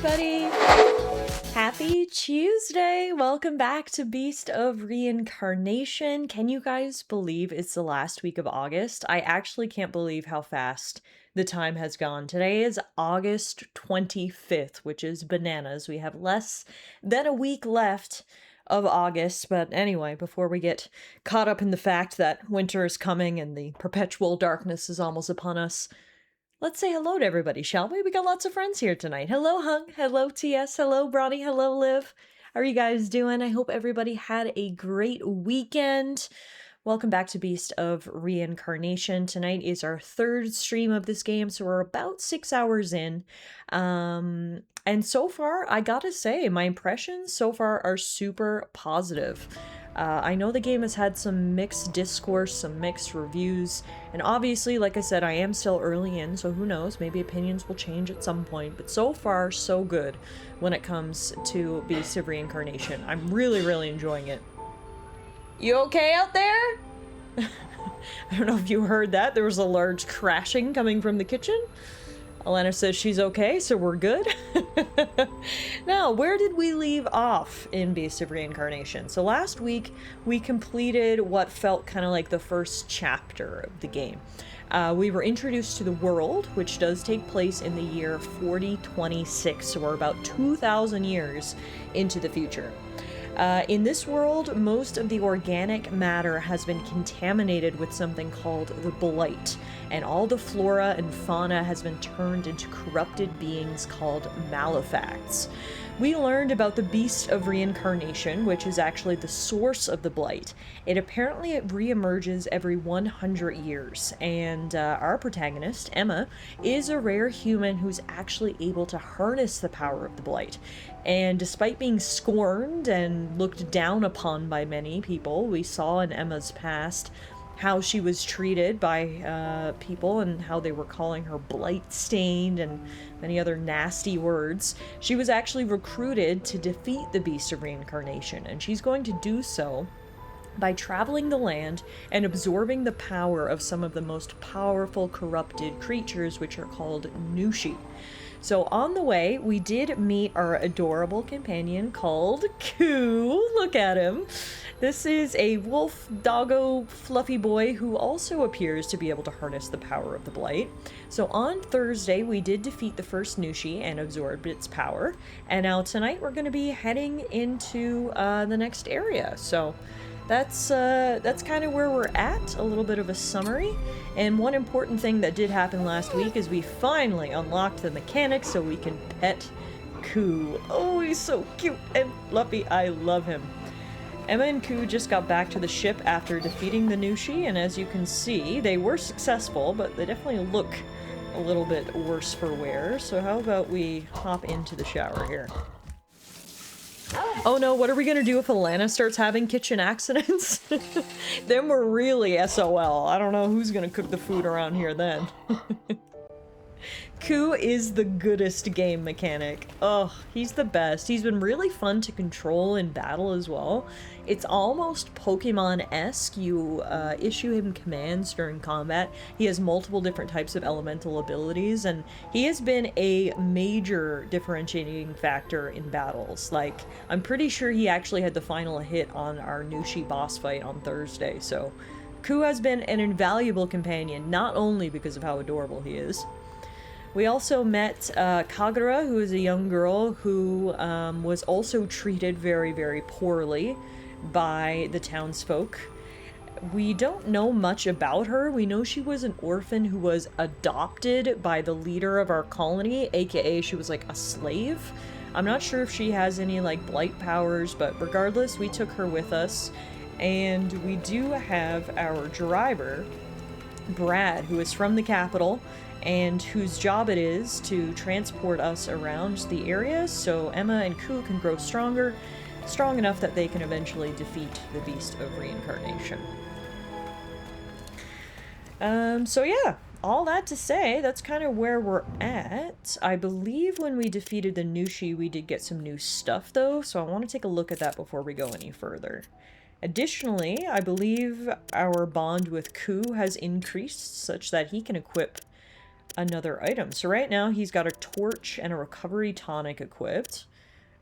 Everybody, happy Tuesday. Welcome back to Beast of Reincarnation. Can you guys believe it's the last week of August? I actually can't believe how fast the time has gone. Today is August 25th, which is bananas. We have less than a week left of August, but anyway, before we get caught up in the fact that winter is coming and the perpetual darkness is almost upon us, let's say hello to everybody, shall we? We got lots of friends here tonight. Hello, Hung. Hello, TS. Hello, Bronny. Hello, Liv. How are you guys doing? I hope everybody had a great weekend. Welcome back to Beast of Reincarnation. Tonight is our third stream of this game, so we're about 6 hours in. And so far, I gotta say, my impressions so far are super positive. I know the game has had some mixed discourse, some mixed reviews, and obviously, like I said, I am still early in, so who knows, maybe opinions will change at some point, but so far, so good when it comes to Beast of Reincarnation. I'm really, really enjoying it. You okay out there? I don't know if you heard that. There was a large crashing coming from the kitchen. Alana says she's okay, so we're good. Now, where did we leave off in Beast of Reincarnation? So last week, we completed what felt kind of like the first chapter of the game. We were introduced to the world, which does take place in the year 4026, so we're about 2,000 years into the future. In this world, most of the organic matter has been contaminated with something called the Blight, and all the flora and fauna has been turned into corrupted beings called malefacts. We learned about the Beast of Reincarnation, which is actually the source of the Blight. It apparently reemerges every 100 years, and our protagonist, Emma, is a rare human who's actually able to harness the power of the Blight. And despite being scorned and looked down upon by many people, we saw in Emma's past how she was treated by people and how they were calling her blight-stained and many other nasty words. She was actually recruited to defeat the Beast of Reincarnation, and she's going to do so by traveling the land and absorbing the power of some of the most powerful corrupted creatures, which are called Nushi. So on the way, we did meet our adorable companion called Koo. Look at him. This is a wolf doggo fluffy boy who also appears to be able to harness the power of the Blight. So on Thursday, we did defeat the first Nushi and absorbed its power. And now tonight, we're going to be heading into the next area. So that's kind of where we're at, a little bit of a summary. And one important thing that did happen last week is we finally unlocked the mechanic so we can pet Koo. Oh, he's so cute and fluffy. I love him. Emma and Koo just got back to the ship after defeating the Nushi, and as you can see, they were successful, but they definitely look a little bit worse for wear. So how about we hop into the shower here? Oh no, what are we gonna do if Alana starts having kitchen accidents? Then we're really SOL. I don't know who's gonna cook the food around here then. Koo is the goodest game mechanic. Oh, he's the best. He's been really fun to control in battle as well. It's almost Pokemon-esque. You issue him commands during combat. He has multiple different types of elemental abilities, and he has been a major differentiating factor in battles. Like, I'm pretty sure he actually had the final hit on our Nushi boss fight on Thursday, so Koo has been an invaluable companion, not only because of how adorable he is. We also met Kagura, who is a young girl who was also treated very, very poorly by the townsfolk. We don't know much about her. We know she was an orphan who was adopted by the leader of our colony, aka she was like a slave. I'm not sure if she has any like blight powers, but regardless, we took her with us. And we do have our driver, Brad, who is from the capital, and whose job it is to transport us around the area so Emma and Koo can grow strong enough that they can eventually defeat the Beast of Reincarnation. So yeah, all that to say, that's kind of where we're at. I believe when we defeated the Nushi, we did get some new stuff though, so I want to take a look at that before we go any further. Additionally, I believe our bond with Koo has increased such that he can equip another item. So right now he's got a torch and a recovery tonic equipped.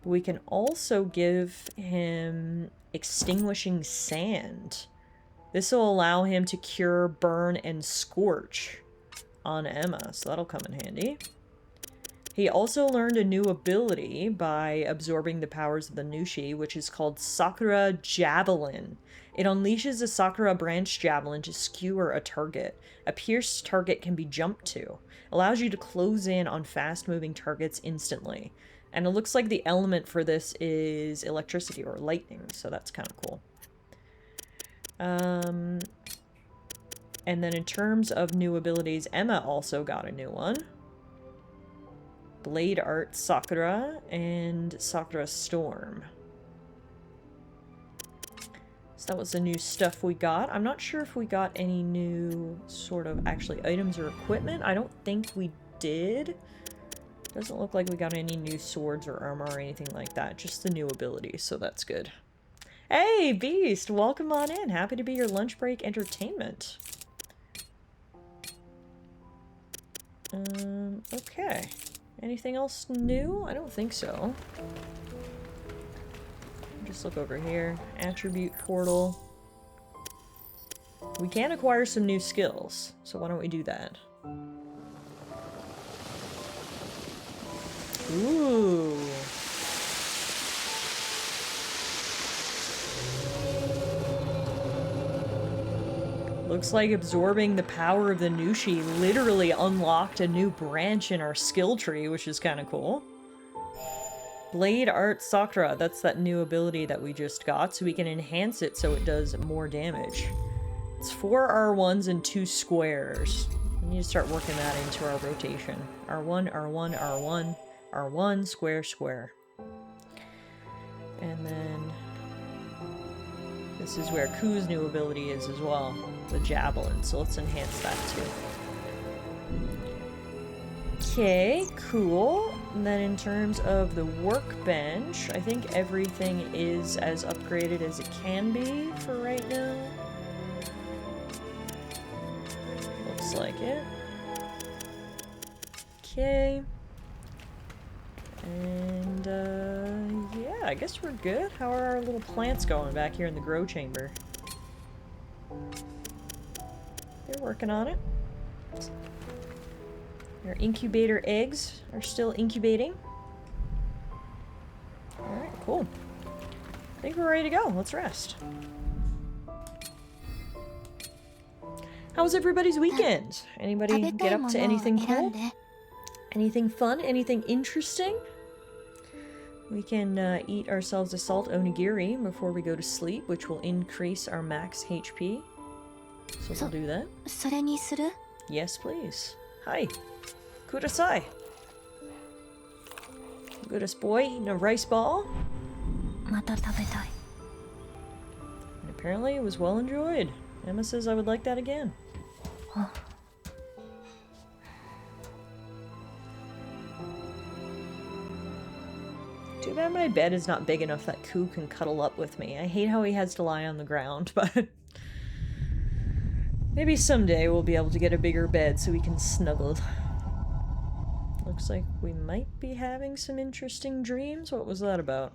We can also give him extinguishing sand. This will allow him to cure, burn, and scorch on Emma, so that'll come in handy. He also learned a new ability by absorbing the powers of the Nushi, which is called Sakura Javelin. It unleashes a Sakura branch javelin to skewer a target. A pierced target can be jumped to. Allows you to close in on fast-moving targets instantly. And it looks like the element for this is electricity or lightning, so that's kind of cool. And then in terms of new abilities, Emma also got a new one. Blade Art Sakura and Sakura Storm. So that was the new stuff we got. I'm not sure if we got any new sort of actually items or equipment. I don't think we did. Doesn't look like we got any new swords or armor or anything like that. Just the new abilities, so that's good. Hey, Beast! Welcome on in. Happy to be your lunch break entertainment. Okay. Anything else new? I don't think so. Just look over here. Attribute portal. We can acquire some new skills, so why don't we do that? Ooh. Looks like absorbing the power of the Nushi literally unlocked a new branch in our skill tree, which is kind of cool. Blade Art Sakura, that's that new ability that we just got, so we can enhance it so it does more damage. It's 4 R1s and 2 squares. We need to start working that into our rotation. R1, R1, R1, R1, square, square. And then this is where Ku's new ability is as well. The javelin, so let's enhance that too. Okay, cool. And then in terms of the workbench, I think everything is as upgraded as it can be for right now. Looks like it. Okay. And, yeah, I guess we're good. How are our little plants going back here in the grow chamber? They're working on it. Our incubator eggs are still incubating. Alright, cool. I think we're ready to go. Let's rest. How was everybody's weekend? Anybody get up to anything cool? Anything fun? Anything interesting? We can eat ourselves a salt onigiri before we go to sleep, which will increase our max HP. So we'll do that. Yes, please. Hi. Kudasai. Goodest boy eating a rice ball. And apparently it was well enjoyed. Emma says I would like that again. Too bad my bed is not big enough that Ku can cuddle up with me. I hate how he has to lie on the ground, but maybe someday we'll be able to get a bigger bed so we can snuggle. Looks like we might be having some interesting dreams. What was that about?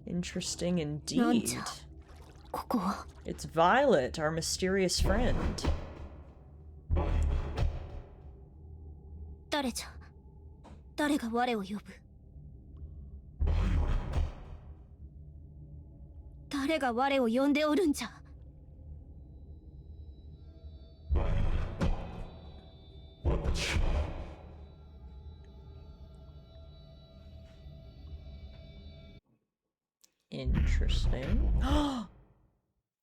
Interesting indeed. It's Violet, our mysterious friend. Interesting.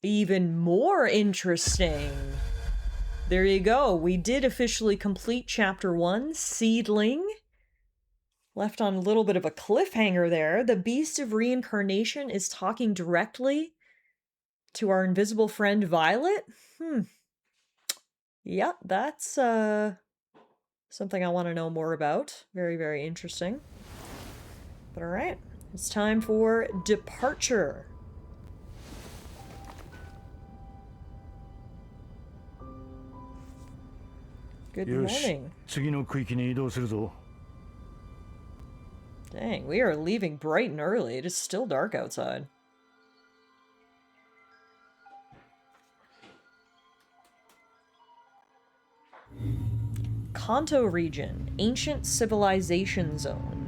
Even more interesting. There you go. We did officially complete Chapter 1, Seedling. Left on a little bit of a cliffhanger there. The Beast of Reincarnation is talking directly to our invisible friend Violet. Yeah, that's something I want to know more about. Very, very interesting. But alright, it's time for departure. Good morning. 次の区域に移動するぞ。 Dang, we are leaving bright and early. It is still dark outside. Kanto region, ancient civilization zone.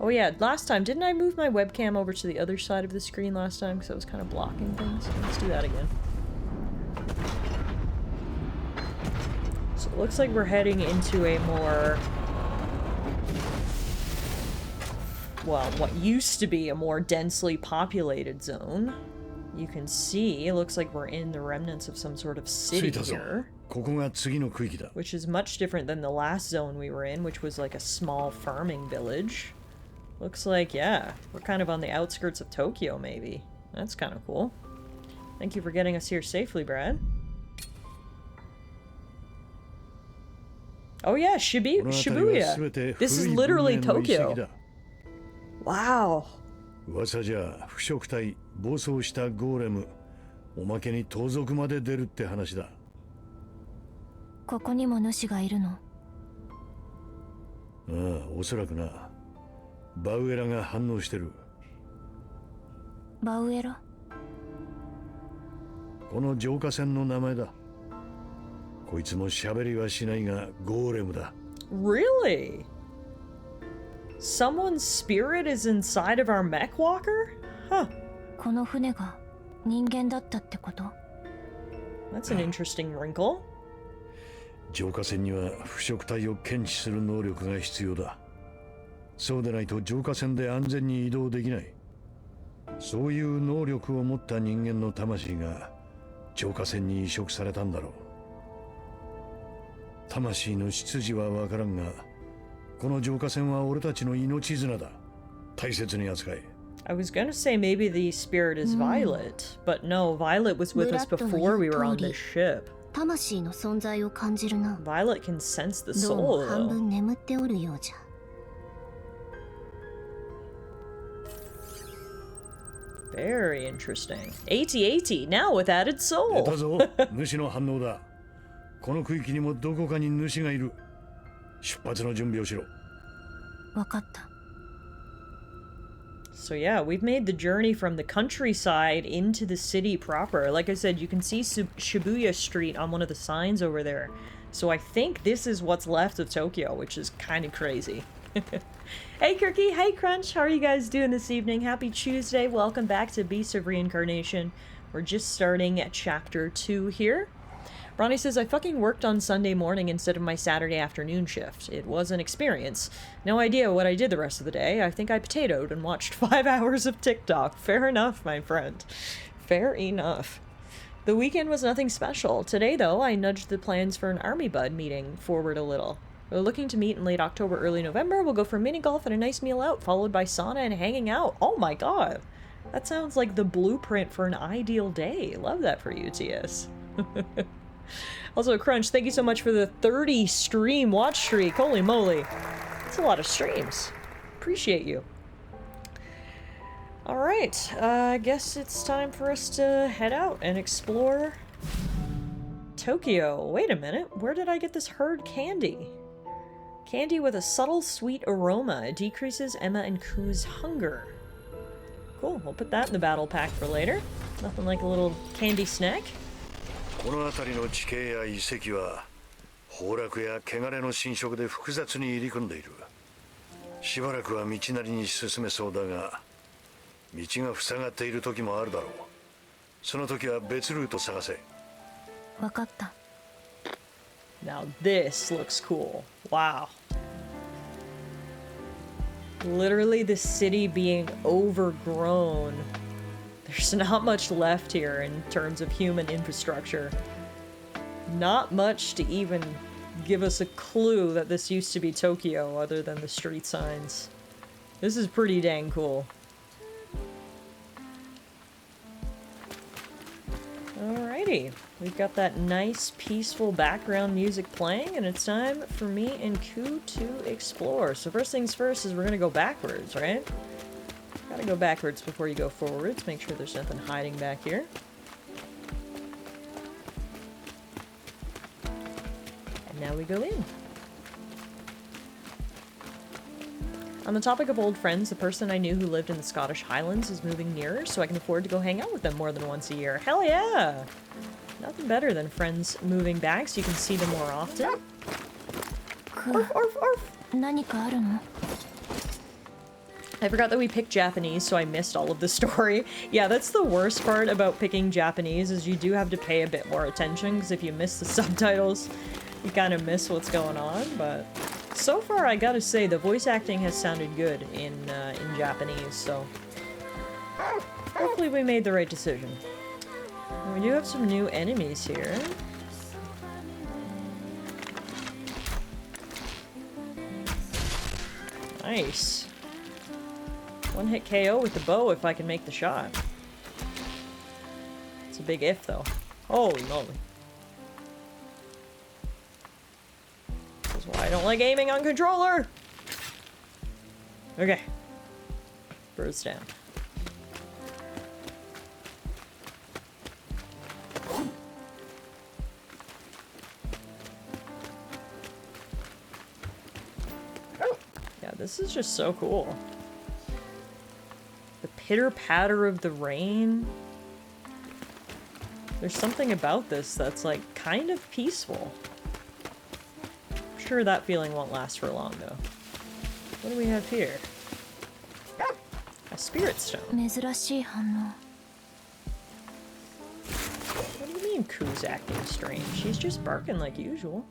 Oh yeah, last time, didn't I move my webcam over to the other side of the screen last time because I was kind of blocking things? Let's do that again. So it looks like we're heading into a more... well, what used to be a more densely populated zone. You can see, it looks like we're in the remnants of some sort of city here. Which is much different than the last zone we were in, which was like a small farming village. Looks like, yeah, we're kind of on the outskirts of Tokyo, maybe. That's kind of cool. Thank you for getting us here safely, Brad. Oh yeah, Shibuya. This is literally Tokyo. Wow. 噂じゃ腐食体暴走したゴーレムおまけに盗賊まで出るって話だ。ここにも主がいるの？ああ、おそらくな。バウエラが反応してる。バウエラ？この浄化船の名前だ。こいつも喋りはしないがゴーレムだ。Really? Someone's spirit is inside of our mech walker? Huh. この船が人間だったってこと？ That's an interesting wrinkle. 浄化船には腐食体を検知する能力が必要だ。そうでないと浄化船で安全に移動できない。そういう能力を持った人間の魂が浄化船に移植されたんだろう。魂の出自はわからんが、この浄化船は俺たちの命綱だ。大切に扱え。I was gonna say maybe the spirit is Violet, but no, Violet was with us before we were on this ship. 魂の存在を感じるな。Violet can sense the どうも soul, 半 though. 分眠っておるようじゃ。Very interesting. 8080, now with added 出 soul. たぞ、主の反応だ。この区域にもどこかに主がいる。出発の準備をしろ。わかった。So yeah, we've made the journey from the countryside into the city proper. Like I said, you can see Shibuya Street on one of the signs over there. So I think this is what's left of Tokyo, which is kind of crazy. Hey Kirky, hey Crunch, how are you guys doing this evening? Happy Tuesday, welcome back to Beast of Reincarnation. We're just starting at chapter 2 here. Ronnie says, I fucking worked on Sunday morning instead of my Saturday afternoon shift. It was an experience. No idea what I did the rest of the day. I think I potatoed and watched 5 hours of TikTok. Fair enough, my friend. Fair enough. The weekend was nothing special. Today, though, I nudged the plans for an Army Bud meeting forward a little. We're looking to meet in late October, early November. We'll go for mini golf and a nice meal out, followed by sauna and hanging out. Oh my god. That sounds like the blueprint for an ideal day. Love that for you, TS. Also, Crunch, thank you so much for the 30 stream watch streak. Holy moly. That's a lot of streams. Appreciate you. Alright, I guess it's time for us to head out and explore Tokyo. Wait a minute, where did I get this herd candy? Candy with a subtle sweet aroma. It decreases Emma and Ku's hunger. Cool, we'll put that in the battle pack for later. Nothing like a little candy snack. この辺りの地形や遺跡は崩落や汚れの侵食で複雑に入り組んでいる。しばらくは道なりに進めそうだが、道が塞がっている時もあるだろう。その時は別ルート探せ。わかった。Now this looks cool. Wow. Literally the city being overgrown. There's not much left here in terms of human infrastructure. Not much to even give us a clue that this used to be Tokyo other than the street signs. This is pretty dang cool. Alrighty, we've got that nice peaceful background music playing and it's time for me and Ku to explore. So first things first is we're gonna go backwards, right? Gotta go backwards before you go forwards. Make sure there's nothing hiding back here. now we go in. On the topic of old friends, the person I knew who lived in the Scottish Highlands is moving nearer, so I can afford to go hang out with them more than once a year. Hell yeah! Nothing better than friends moving back so you can see them more often. Orf, orf, orf! 何かあるの? I forgot that we picked Japanese, so I missed all of the story. Yeah, that's the worst part about picking Japanese, is you do have to pay a bit more attention, because if you miss the subtitles, you kind of miss what's going on, but... So far, I gotta say, the voice acting has sounded good in Japanese, so... Hopefully we made the right decision. And we do have some new enemies here. Nice. One-hit KO with the bow if I can make the shot. It's a big if, though. Holy moly. That's why I don't like aiming on controller! Okay. Bird's down. Yeah, this is just so cool. The pitter-patter of the rain. There's something about this that's, like, kind of peaceful. I'm sure that feeling won't last for long, though. What do we have here? A spirit stone. 珍しい反応. What do you mean Ku's acting strange? She's just barking like usual.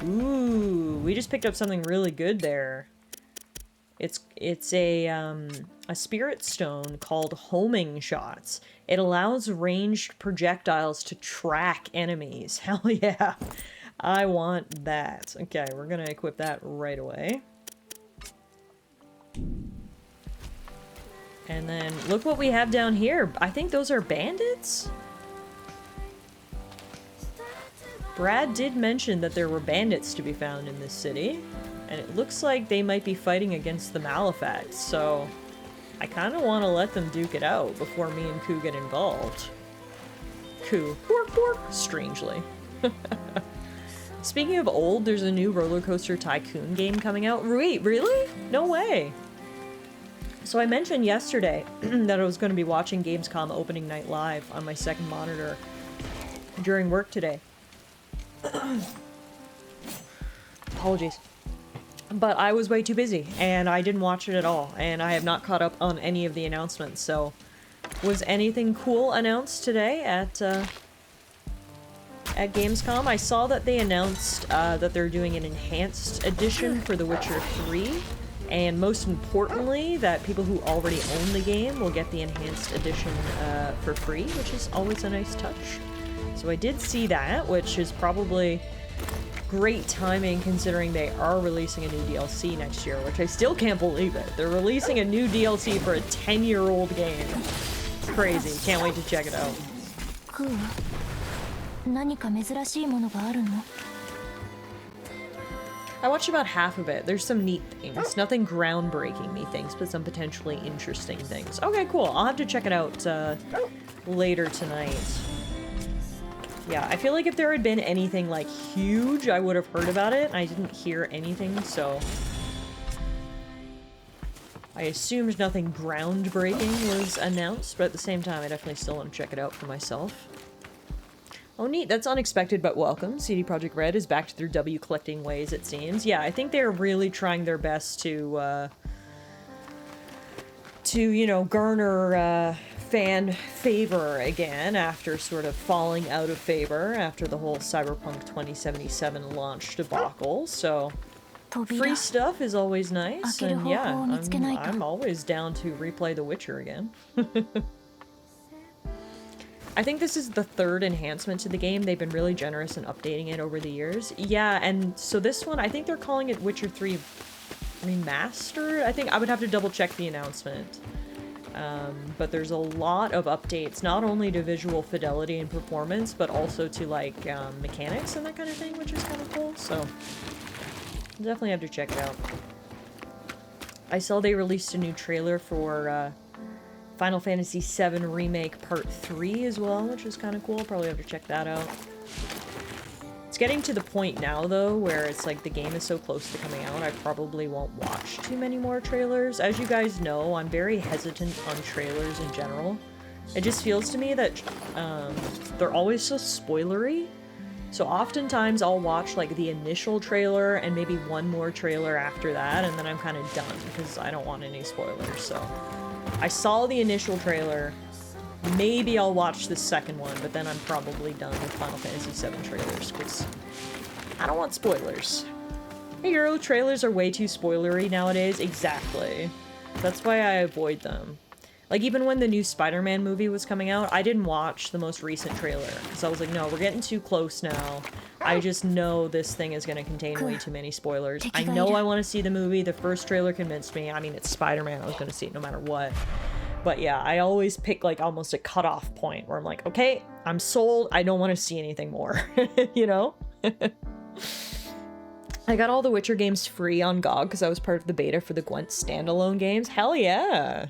Ooh, we just picked up something really good there. It's a spirit stone called homing shots. It allows ranged projectiles to track enemies. Hell yeah. I want that. Okay, we're gonna equip that right away. And then look what we have down here. I think those are bandits? Brad did mention that there were bandits to be found in this city. And it looks like they might be fighting against the Malefacts, so I kind of want to let them duke it out before me and Ku get involved. Ku. Bork, bork. Strangely. Speaking of old, there's a new Roller Coaster Tycoon game coming out. Wait, really? No way. So I mentioned yesterday that I was going to be watching Gamescom opening night live on my second monitor during work today. Apologies. But I was way too busy, and I didn't watch it at all, and I have not caught up on any of the announcements, so... Was anything cool announced today at Gamescom? I saw that they announced that they're doing an enhanced edition for The Witcher 3, and most importantly, that people who already own the game will get the enhanced edition for free, which is always a nice touch. So I did see that, which is probably... great timing considering they are releasing a new DLC next year, which I still can't believe it. They're releasing a new DLC for a 10-year-old game. It's crazy. Can't wait to check it out. クー、何か珍しいものがあるの? I watched about half of it. There's some neat things. Nothing groundbreaking methinks, but some potentially interesting things. Okay, cool. I'll have to check it out later tonight. Yeah, I feel like if there had been anything, like, huge, I would have heard about it. I didn't hear anything, so... I assumed nothing groundbreaking was announced, but at the same time, I definitely still want to check it out for myself. Oh, neat. That's unexpected, but welcome. CD Projekt Red is back to their W collecting ways, it seems. Yeah, I think they're really trying their best to, you know, garner, fan favor again after sort of falling out of favor after the whole Cyberpunk 2077 launch debacle, so free stuff is always nice, and yeah, I'm always down to replay The Witcher again. I think this is the third enhancement to the game. They've been really generous in updating it over the years. Yeah, and so this one, I think they're calling it Witcher 3 Remastered? I think I would have to double check the announcement. But there's a lot of updates, not only to visual fidelity and performance, but also to, like, mechanics and that kind of thing, which is kind of cool, so definitely have to check it out. I saw they released a new trailer for Final Fantasy VII Remake Part 3 as well, which is kind of cool. Probably have to check that out. It's It's getting to the point now, though, where it's like the game is so close to coming out, I probably won't watch too many more trailers. As you guys know, I'm very hesitant on trailers in general. It just feels to me that they're always so spoilery. So oftentimes I'll watch like the initial trailer and maybe one more trailer after that, and then I'm kind of done because I don't want any spoilers. So I saw the initial trailer. Maybe I'll watch the second one, but then I'm probably done with Final Fantasy VII trailers because I don't want spoilers. Hey girl, trailers are way too spoilery nowadays. Exactly. That's why I avoid them. Like, even when the new Spider-Man movie was coming out, I didn't watch the most recent trailer because I was like, no, we're getting too close now. I just know this thing is going to contain way too many spoilers. I know I want to see the movie. The first trailer convinced me. I mean, it's Spider-Man. I was going to see it no matter what. But yeah, I always pick like almost a cutoff point where I'm like, okay, I'm sold. I don't want to see anything more, you know? I got all the Witcher games free on GOG because I was part of the beta for the Gwent standalone games. Hell yeah.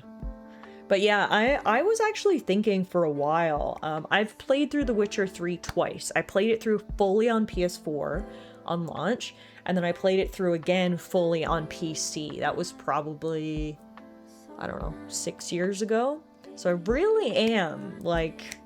But yeah, I was actually thinking for a while. I've played through The Witcher 3 twice. I played it through fully on PS4 on launch, and then I played it through again fully on PC. That was probably, I don't know, 6 years ago. So I really am, like,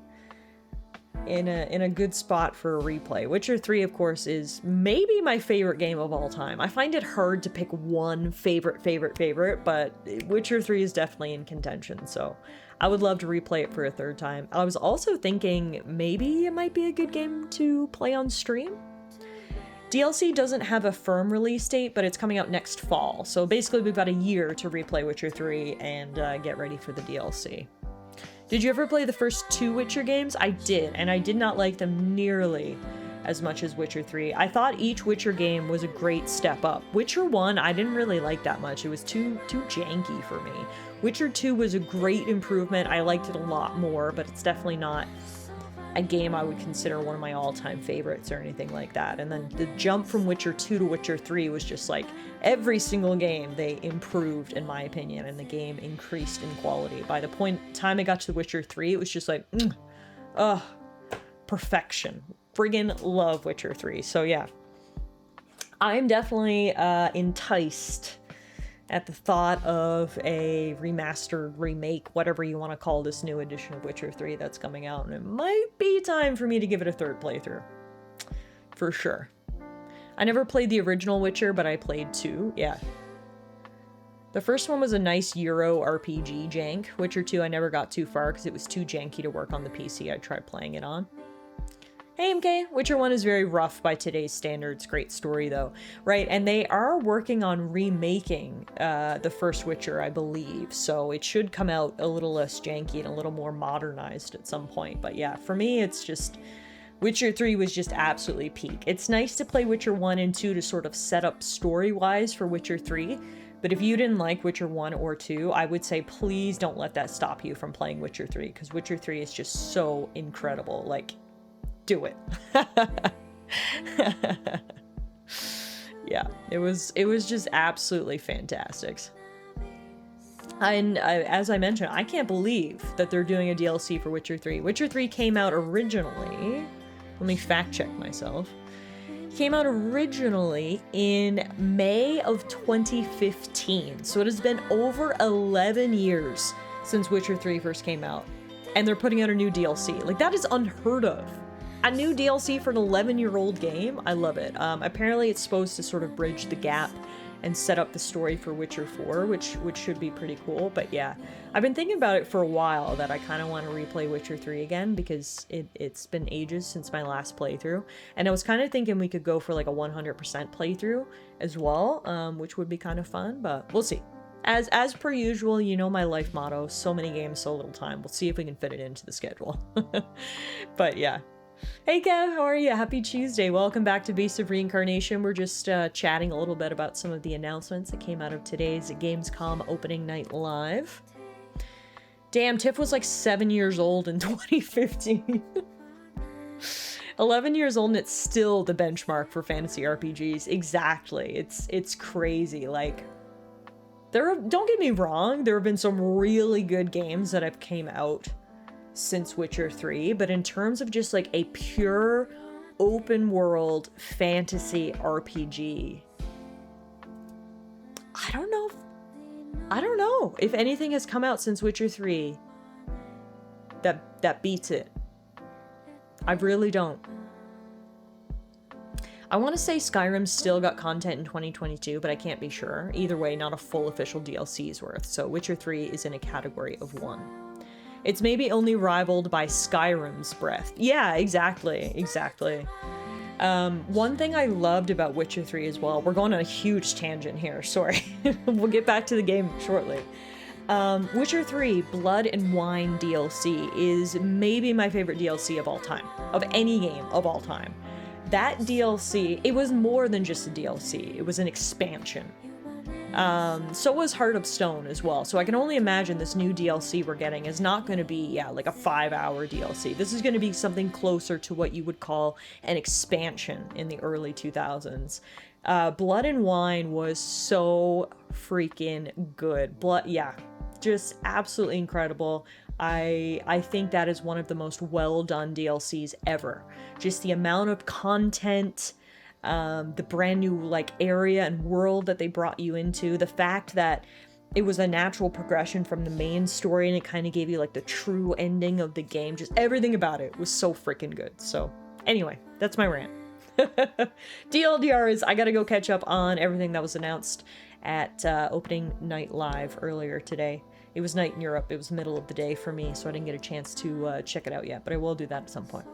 in a good spot for a replay. Witcher 3, of course, is maybe my favorite game of all time. I find it hard to pick one favorite, but Witcher 3 is definitely in contention, so I would love to replay it for a third time. I was also thinking maybe it might be a good game to play on stream. DLC doesn't have a firm release date, but it's coming out next fall, so basically we've got a year to replay Witcher 3 and get ready for the DLC. Did you ever play the first 2 Witcher games? I did, and I did not like them nearly as much as Witcher 3. I thought each Witcher game was a great step up. Witcher 1, I didn't really like that much. It was too janky for me. Witcher 2 was a great improvement. I liked it a lot more, but it's definitely not a game I would consider one of my all-time favorites or anything like that. And then the jump from Witcher 2 to Witcher 3 was just like every single game they improved, in my opinion, and the game increased in quality. By the time I got to The Witcher 3, it was just like, perfection. Friggin' love Witcher 3. So yeah, I'm definitely enticed at the thought of a remastered remake, whatever you want to call this new edition of Witcher 3 that's coming out, and it might be time for me to give it a third playthrough. For sure. I never played the original Witcher, but I played 2, yeah. The first one was a nice Euro RPG jank. Witcher 2 I never got too far because it was too janky to work on the PC I tried playing it on. Hey MK, Witcher 1 is very rough by today's standards. Great story though. Right, and they are working on remaking the first Witcher, I believe, so it should come out a little less janky and a little more modernized at some point. But yeah, for me it's just, Witcher 3 was just absolutely peak. It's nice to play Witcher 1 and 2 to sort of set up story-wise for Witcher 3, but if you didn't like Witcher 1 or 2, I would say please don't let that stop you from playing Witcher 3, because Witcher 3 is just so incredible. Like, do it. Yeah, it was just absolutely fantastic. And as I mentioned, I can't believe that they're doing a DLC for Witcher 3. Witcher 3 came out originally, let me fact check myself, came out originally in May of 2015. So it has been over 11 years since Witcher 3 first came out. And they're putting out a new DLC. Like, that is unheard of. A new DLC for an 11-year-old game? I love it. Apparently it's supposed to sort of bridge the gap and set up the story for Witcher 4, which should be pretty cool. But yeah, I've been thinking about it for a while that I kind of want to replay Witcher 3 again because it's been ages since my last playthrough. And I was kind of thinking we could go for like a 100% playthrough as well, which would be kind of fun, but we'll see. As per usual, you know my life motto, so many games, so little time. We'll see if we can fit it into the schedule. But yeah. Hey Kev, how are you? Happy Tuesday. Welcome back to Beast of Reincarnation. We're just chatting a little bit about some of the announcements that came out of today's Gamescom opening night live. Damn, Tiff was like 7 years old in 2015. 11 years old and it's still the benchmark for fantasy RPGs. Exactly. It's crazy. Like, don't get me wrong, there have been some really good games that have came out since Witcher 3, but in terms of just like a pure open world fantasy RPG. I don't know if anything has come out since Witcher 3 that beats it. I really don't. I want to say Skyrim still got content in 2022, but I can't be sure. Either way, not a full official DLC's worth, so Witcher 3 is in a category of 1. It's maybe only rivaled by Skyrim's breadth. Yeah, exactly. One thing I loved about Witcher 3 as well, we're going on a huge tangent here, sorry. We'll get back to the game shortly. Witcher 3 Blood and Wine DLC is maybe my favorite DLC of all time. Of any game of all time. That DLC, it was more than just a DLC, it was an expansion. So was Heart of Stone as well, so I can only imagine this new DLC we're getting is not going to be, like a 5-hour DLC. This is going to be something closer to what you would call an expansion in the early 2000s. Blood and Wine was so freaking good. Just absolutely incredible. I think that is one of the most well-done DLCs ever. Just the amount of content, the brand new like area and world that they brought you into, the fact that it was a natural progression from the main story and it kind of gave you like the true ending of the game. Just everything about it was so freaking good. So anyway, that's my rant. DLDR is I gotta go catch up on everything that was announced at opening night live earlier today. It was night in Europe. It was middle of the day for me, so I didn't get a chance to check it out yet, but I will do that at some point.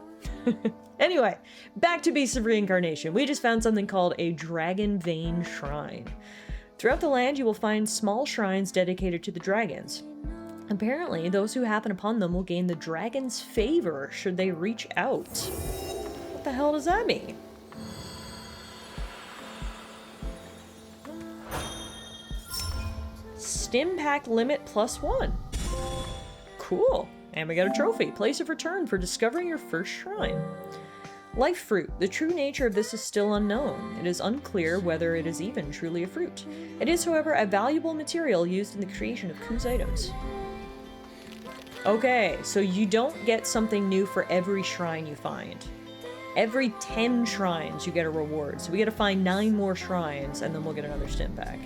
Anyway, back to Beasts of Reincarnation. We just found something called a Dragon Vein Shrine. Throughout the land, you will find small shrines dedicated to the dragons. Apparently, those who happen upon them will gain the dragon's favor should they reach out. What the hell does that mean? Stim pack limit +1. Cool. And we got a trophy. Place of return for discovering your first shrine. Life fruit. The true nature of this is still unknown. It is unclear whether it is even truly a fruit. It is, however, a valuable material used in the creation of Ku's items. Okay, so you don't get something new for every shrine you find. Every 10 shrines you get a reward. So we gotta find 9 more shrines and then we'll get another stim pack.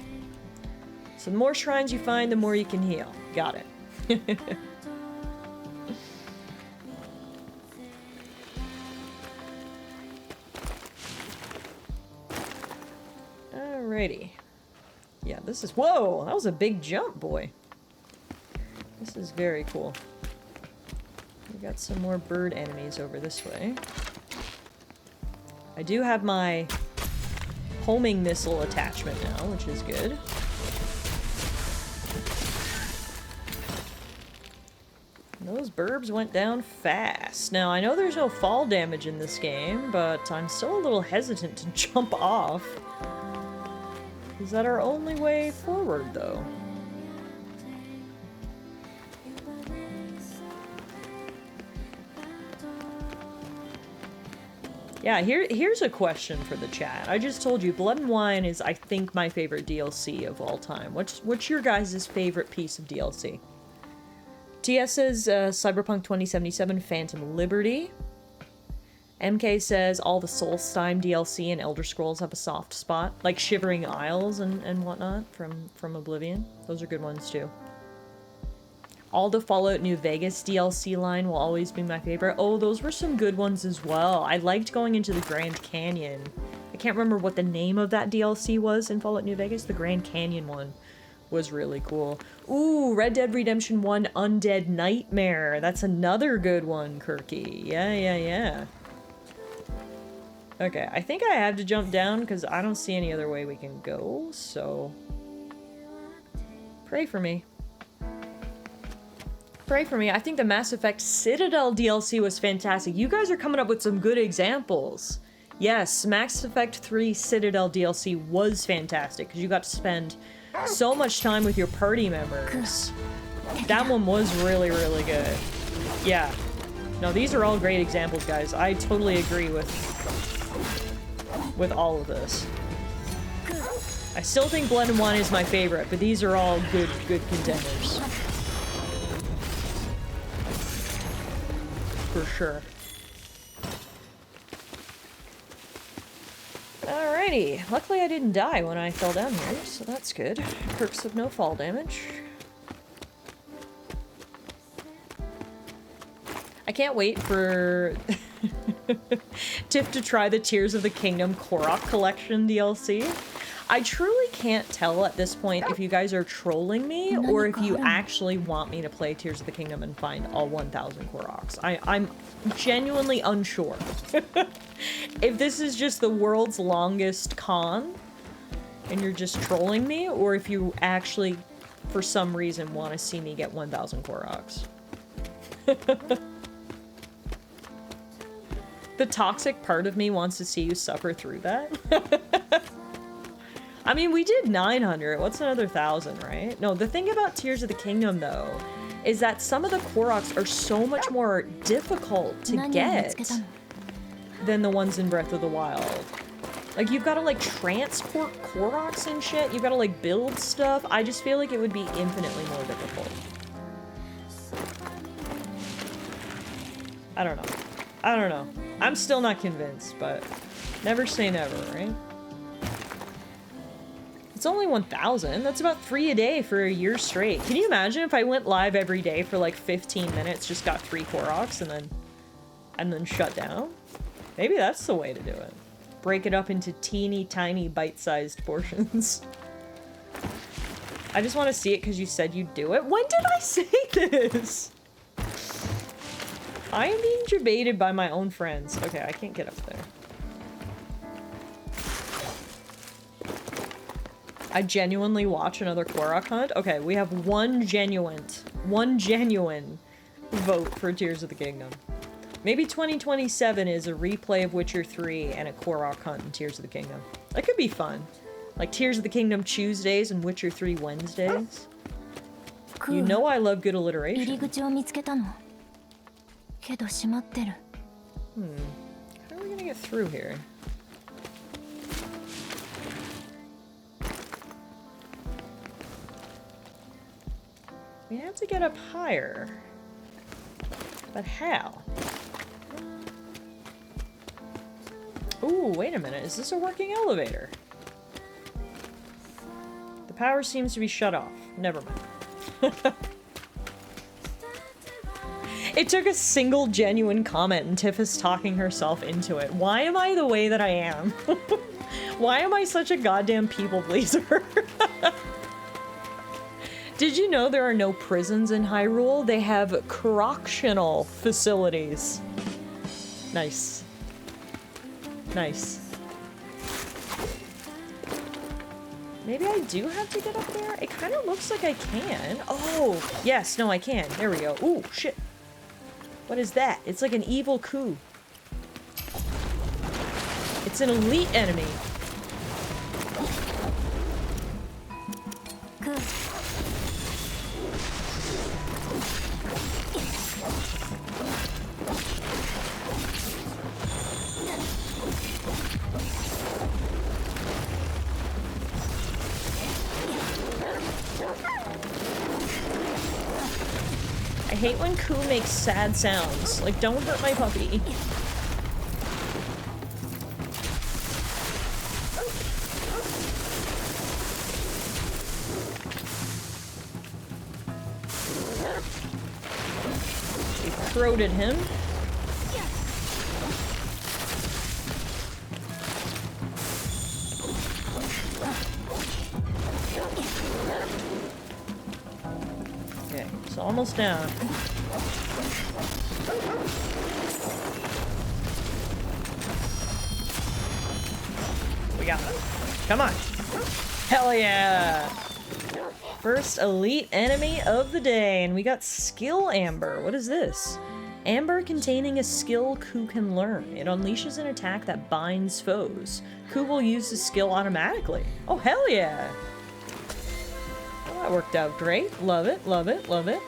So the more shrines you find, the more you can heal. Got it. Alrighty. Yeah, this is... Whoa! That was a big jump, boy. This is very cool. We got some more bird enemies over this way. I do have my homing missile attachment now, which is good. Those burbs went down fast. Now, I know there's no fall damage in this game, but I'm still a little hesitant to jump off. Is that our only way forward, though? Yeah, here's a question for the chat. I just told you, Blood and Wine is, I think, my favorite DLC of all time. What's your guys' favorite piece of DLC? TS says Cyberpunk 2077 Phantom Liberty. MK says all the Soulstime DLC and Elder Scrolls have a soft spot, like Shivering Isles and whatnot from Oblivion. Those are good ones too. All the Fallout New Vegas DLC line will always be my favorite. Oh, those were some good ones as well. I liked going into the Grand Canyon. I can't remember what the name of that DLC was in Fallout New Vegas. The Grand Canyon one was really cool. Ooh, Red Dead Redemption 1 Undead Nightmare. That's another good one, Kirky. Yeah. Okay, I think I have to jump down because I don't see any other way we can go, so... Pray for me. Pray for me. I think the Mass Effect Citadel DLC was fantastic. You guys are coming up with some good examples. Yes, Mass Effect 3 Citadel DLC was fantastic because you got to spend so much time with your party members. That one was really, really good. Yeah. No, these are all great examples, guys. I totally agree with all of this. I still think Blood and Wine is my favorite, but these are all good contenders. For sure. Alrighty, luckily I didn't die when I fell down here, so that's good. Perks of no fall damage. I can't wait for Tiff to try the Tears of the Kingdom Korok Collection DLC. I truly can't tell at this point if you guys are trolling me or if you actually want me to play Tears of the Kingdom and find all 1,000 Koroks. I'm genuinely unsure. If this is just the world's longest con and you're just trolling me, or if you actually, for some reason, want to see me get 1,000 Koroks. The toxic part of me wants to see you suffer through that. I mean, we did 900. What's another 1,000, right? No, the thing about Tears of the Kingdom, though, is that some of the Koroks are so much more difficult to get than the ones in Breath of the Wild. Like, you've got to, like, transport Koroks and shit. You've got to, like, build stuff. I just feel like it would be infinitely more difficult. I don't know. I don't know. I'm still not convinced, but never say never, right? It's only 1,000. That's about 3 a day for a year straight. Can you imagine if I went live every day for like 15 minutes, just got 3 Koroks and then shut down? Maybe that's the way to do it. Break it up into teeny tiny bite-sized portions. I just want to see it because you said you'd do it. When did I say this? I am being debated by my own friends. Okay, I can't get up there. I genuinely watch another Korok hunt. Okay, we have one genuine vote for Tears of the Kingdom. Maybe 2027 is a replay of Witcher 3 and a Korok hunt in Tears of the Kingdom. That could be fun. Like Tears of the Kingdom Tuesdays and Witcher 3 Wednesdays. You know I love good alliteration. How are we gonna get through here? We have to get up higher. But how? Ooh, wait a minute. Is this a working elevator? The power seems to be shut off. Never mind. It took a single genuine comment and Tiff is talking herself into it. Why am I the way that I am? Why am I such a goddamn people pleaser? Did you know there are no prisons in Hyrule? They have correctional facilities. Nice. Nice. Maybe I do have to get up there? It kind of looks like I can. Oh, yes, no, I can. There we go. Ooh, shit. What is that? It's like an evil coup. It's an elite enemy. I hate when Ku makes sad sounds. Like, don't hurt my puppy. We throated him. Okay, it's almost down. We got him. Come on. Hell yeah. First elite enemy of the day, and we got Skill Amber. What is this? Amber containing a skill Ku can learn. It unleashes an attack that binds foes. Ku will use the skill automatically. Oh, hell yeah. Well, that worked out great. Love it, love it, love it.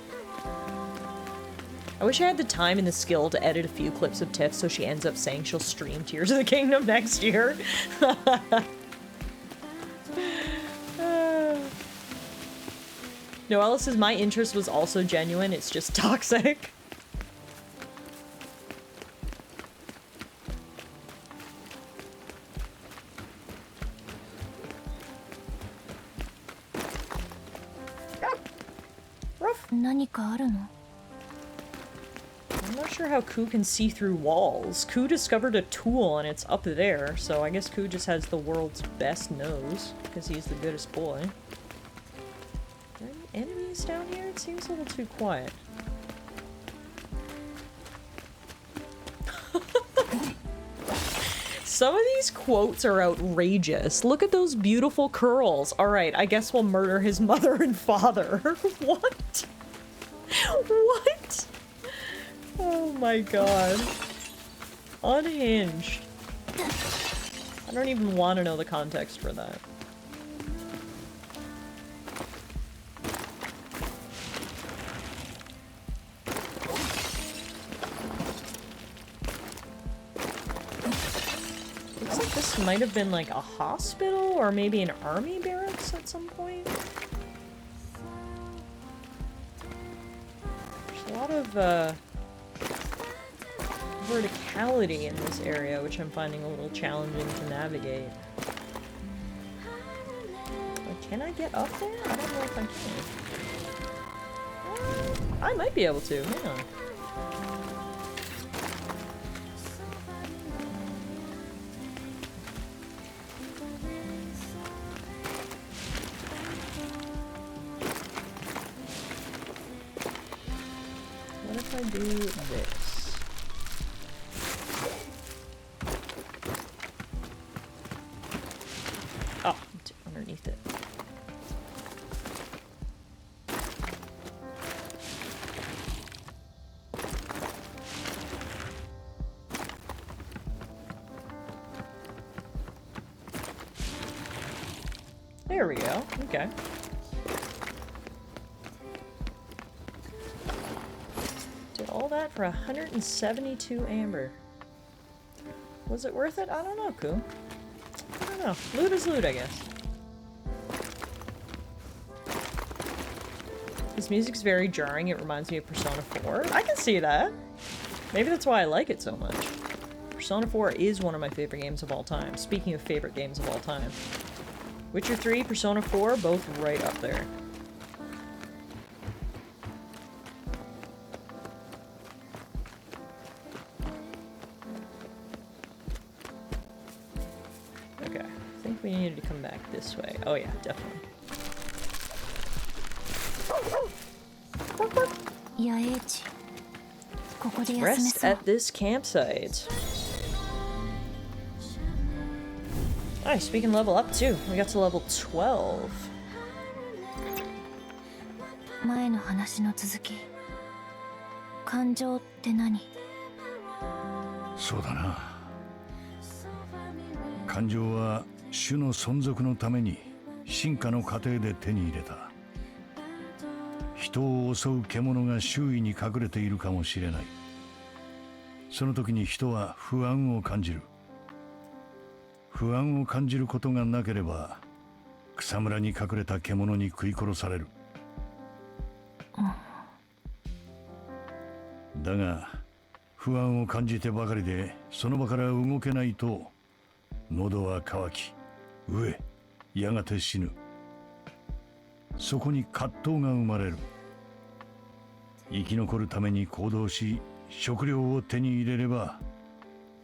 I wish I had the time and the skill to edit a few clips of Tiff so she ends up saying she'll stream Tears of the Kingdom next year. Noella says my interest was also genuine, it's just toxic. 何かあるの？ I'm not sure how Ku can see through walls. Ku discovered a tool and it's up there, so I guess Ku just has the world's best nose, because he's the goodest boy. Are there any enemies down here? It seems a little too quiet. Some of these quotes are outrageous. Look at those beautiful curls. Alright, I guess we'll murder his mother and father. What? What? Oh my god. Unhinged. I don't even want to know the context for that. Looks like this might have been like a hospital or maybe an army barracks at some point. There's a lot of verticality in this area, which I'm finding a little challenging to navigate. Like, can I get up there? I don't know if I can. I might be able to, hang on. What if I do this? Oh, it's underneath it. There we go. Okay. Did all that for 172 amber. Was it worth it? I don't know, Ku. I don't know. Loot is loot, I guess. This music's very jarring. It reminds me of Persona 4. I can see that. Maybe that's why I like it so much. Persona 4 is one of my favorite games of all time. Speaking of favorite games of all time. Witcher 3, Persona 4, both right up there. Okay, I think we needed to come back this way. Oh yeah, definitely. Rest at this campsite. Nice, we can level up too. We got to level 12. 前の話の続き。感情って何？そうだな。感情は種の存続のために進化の過程で手に入れた。人を襲う獣が周囲に隠れているかもしれない。その時に人は不安を感じる。不安を感じることがなければ草むらに隠れた獣に食い殺される。だが不安を感じてばかりでその場から動けないと喉は渇き飢えやがて死ぬ。そこに葛藤が生まれる。生き残るために行動し食料を手に入れれば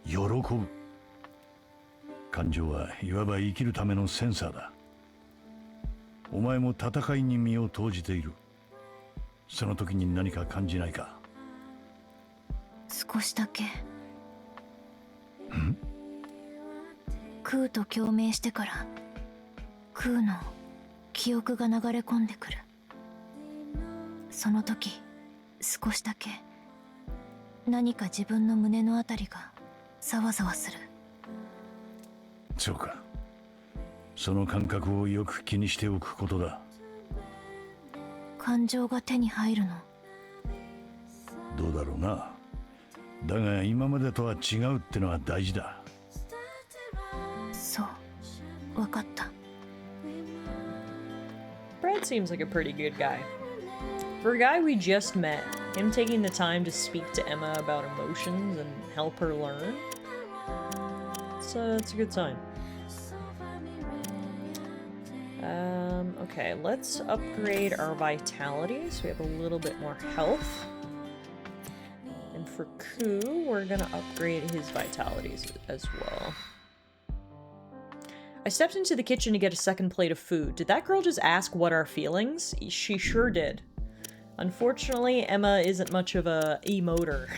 喜ぶ。感情はいわば生きるためのセンサーだ。お前も戦いに身を投じている。その時に何か感じないか？少しだけ。空と共鳴してから空の記憶が流れ込んでくる。その時少しだけ何か自分の胸のあたりがざわざわする。そうか。その感覚をよく気にしておくことだ。感情が手に入るの？どうだろうな。だが今までとは違うってのは大事だ。そう、わかった。Brad seems like a pretty good guy. For a guy we just met, him taking the time to speak to Emma about emotions and help her learn, it's a good sign. Okay, let's upgrade our vitality so we have a little bit more health. And for Ku, we're gonna upgrade his vitalities as well. I stepped into the kitchen to get a second plate of food. Did that girl just ask what our feelings? She sure did. Unfortunately, Emma isn't much of a emoter.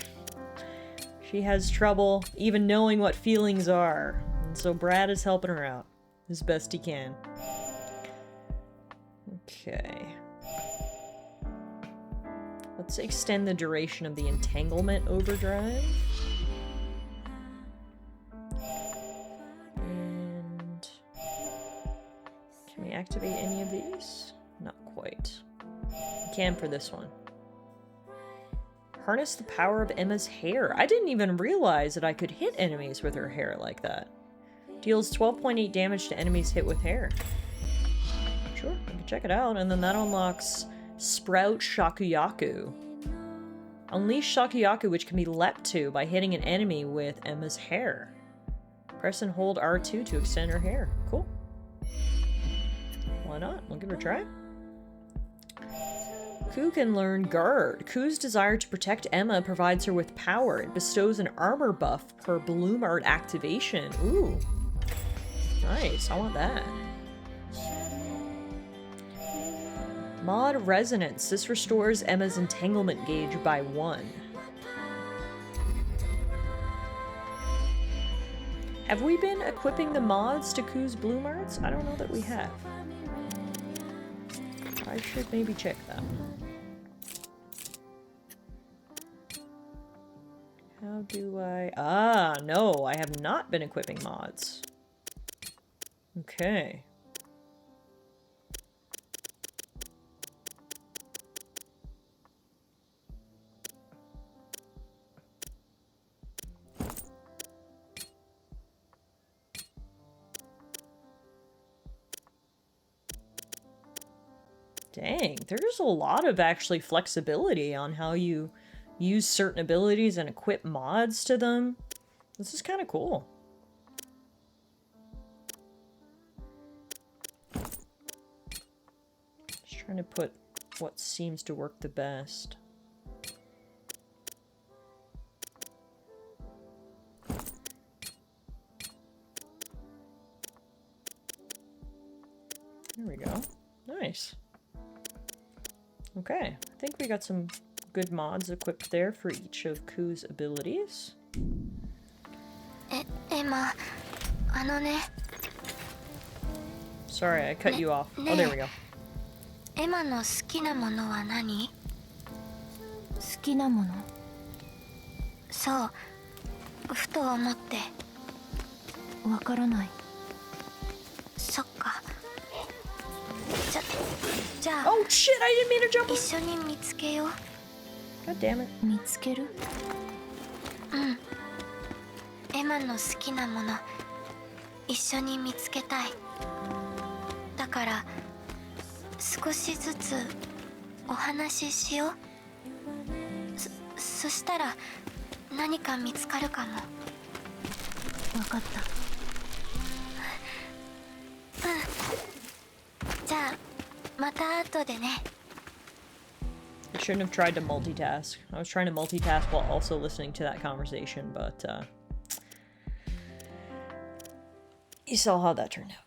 She has trouble even knowing what feelings are. And so Brad is helping her out as best he can. Okay. Let's extend the duration of the entanglement overdrive. And can we activate any of these? Not quite. We can for this one. Harness the power of Emma's hair. I didn't even realize that I could hit enemies with her hair like that. Deals 12.8 damage to enemies hit with hair. Sure, we can check it out. And then that unlocks Sprout Shakuyaku. Unleash Shakuyaku, which can be leapt to by hitting an enemy with Emma's hair. Press and hold R2 to extend her hair. Cool. Why not? We'll give it a try. Ku can learn Guard. Ku's desire to protect Emma provides her with power. It bestows an armor buff per Bloom Art activation. Ooh. Nice, I want that. Mod Resonance. This restores Emma's entanglement gauge by 1. Have we been equipping the mods to Ku's Bloom Arts? I don't know that we have. I should maybe check that. How do I... Ah, no, I have not been equipping mods. Okay. Dang, there's a lot of actually flexibility on how you use certain abilities and equip mods to them. This is kind of cool. Just trying to put what seems to work the best. There we go. Nice. Okay, I think we got some good mods equipped there for each of Ku's abilities. Emma, Sorry, I cut you off. Oh, there we go. Emma の好きなものは何？好きなもの？そう、ふと思って。わからない。そっか。じゃあ。Oh shit! I didn't mean to jump. 一緒に見つけよう。God damn it. 見つける？うん。エマの好きなもの、一緒に見つけたい。だから、少しずつお話ししよう。そしたら何か見つかるかも。わかった。うん。じゃあ、また後でね。I shouldn't have tried to multitask. I was trying to multitask while also listening to that conversation, but you saw how that turned out.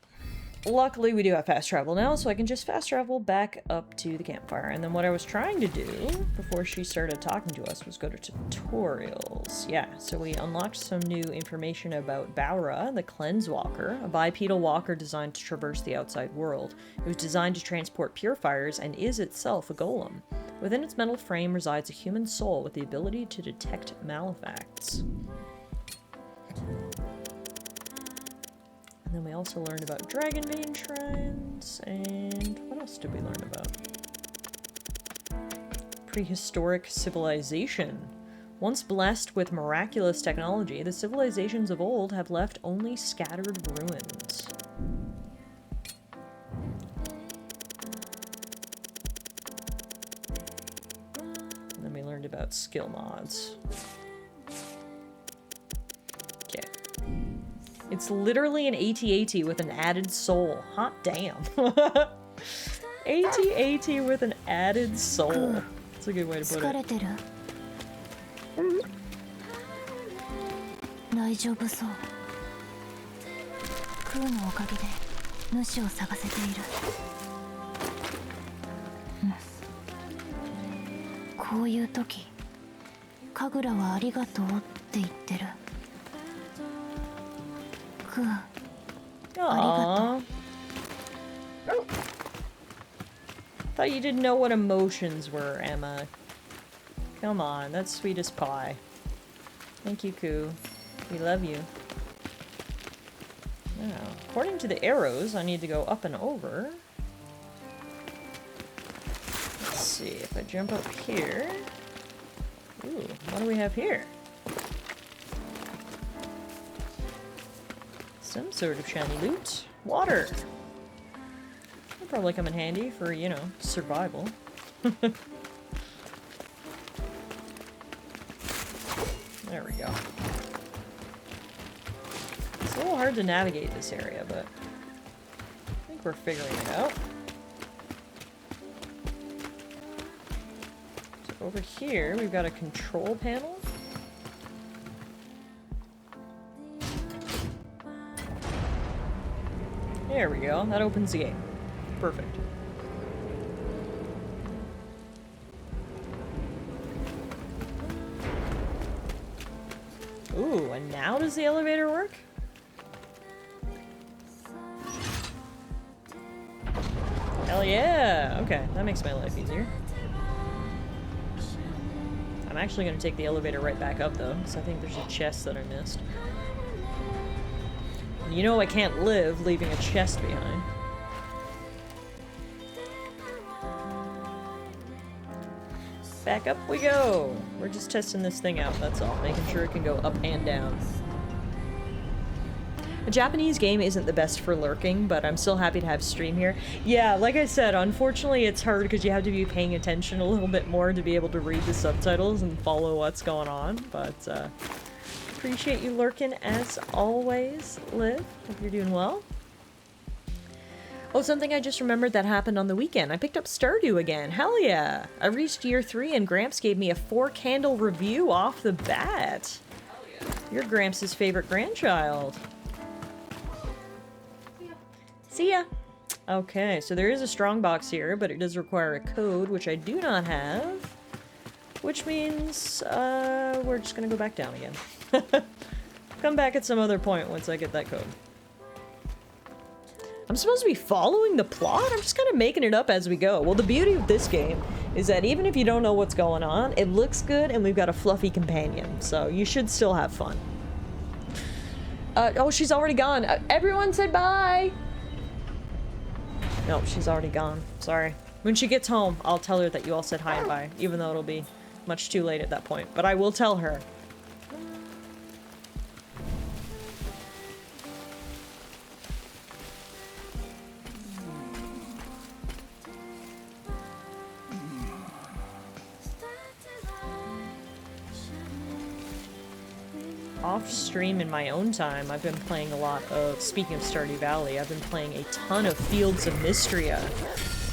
Luckily, we do have fast travel now, so I can just fast travel back up to the campfire. And then what I was trying to do before she started talking to us was go to tutorials. Yeah, so we unlocked some new information about Baura, the Cleanse Walker, a bipedal walker designed to traverse the outside world. It was designed to transport purifiers and is itself a golem. Within its metal frame resides a human soul with the ability to detect malefacts. And then we also learned about Dragonbane shrines, and what else did we learn about? Prehistoric civilization. Once blessed with miraculous technology, the civilizations of old have left only scattered ruins. And then we learned about skill mods. Okay. It's literally an AT-AT with an added soul. Hot damn. AT-AT with an added soul. That's a good way to put 疲れ it. てる？大丈夫そう。クーのおかげで主を探せている。こういう時、神楽はありがとうって言ってる。クー、Aww. Thought you didn't know what emotions were, Emma. Come on, that's sweet as pie. Thank you, Koo. We love you. Now, according to the arrows, I need to go up and over. Let's see, if I jump up here... Ooh, what do we have here? Some sort of shiny loot. Water! It'll probably come in handy for, you know, survival. There we go. It's a little hard to navigate this area, but I think we're figuring it out. So over here, we've got a control panel. There we go. That opens the gate. Perfect. Ooh, and now does the elevator work? Hell yeah! Okay, that makes my life easier. I'm actually going to take the elevator right back up, though, because I think there's a chest that I missed. And you know I can't live leaving a chest behind. Back up we go! We're just testing this thing out, that's all. Making sure it can go up and down. A Japanese game isn't the best for lurking, but I'm still happy to have stream here. Yeah, like I said, unfortunately it's hard because you have to be paying attention a little bit more to be able to read the subtitles and follow what's going on, but appreciate you lurking as always, Liv. Hope you're doing well. Oh, something I just remembered that happened on the weekend. I picked up Stardew again. Hell yeah! I reached year 3 and Gramps gave me a 4-candle review off the bat. You're Gramps' favorite grandchild. See ya! Okay, so there is a strongbox here, but it does require a code, which I do not have. Which means, we're just gonna go back down again. Come back at some other point once I get that code. I'm supposed to be following the plot? I'm just kind of making it up as we go. Well, the beauty of this game is that even if you don't know what's going on, it looks good and we've got a fluffy companion, so you should still have fun. Oh, she's already gone. Everyone said bye! Nope, she's already gone. Sorry. When she gets home, I'll tell her that you all said hi and bye, even though it'll be much too late at that point. But I will tell her. Off stream in my own time, I've been playing a lot of, speaking of Stardew Valley, I've been playing a ton of Fields of Mystria,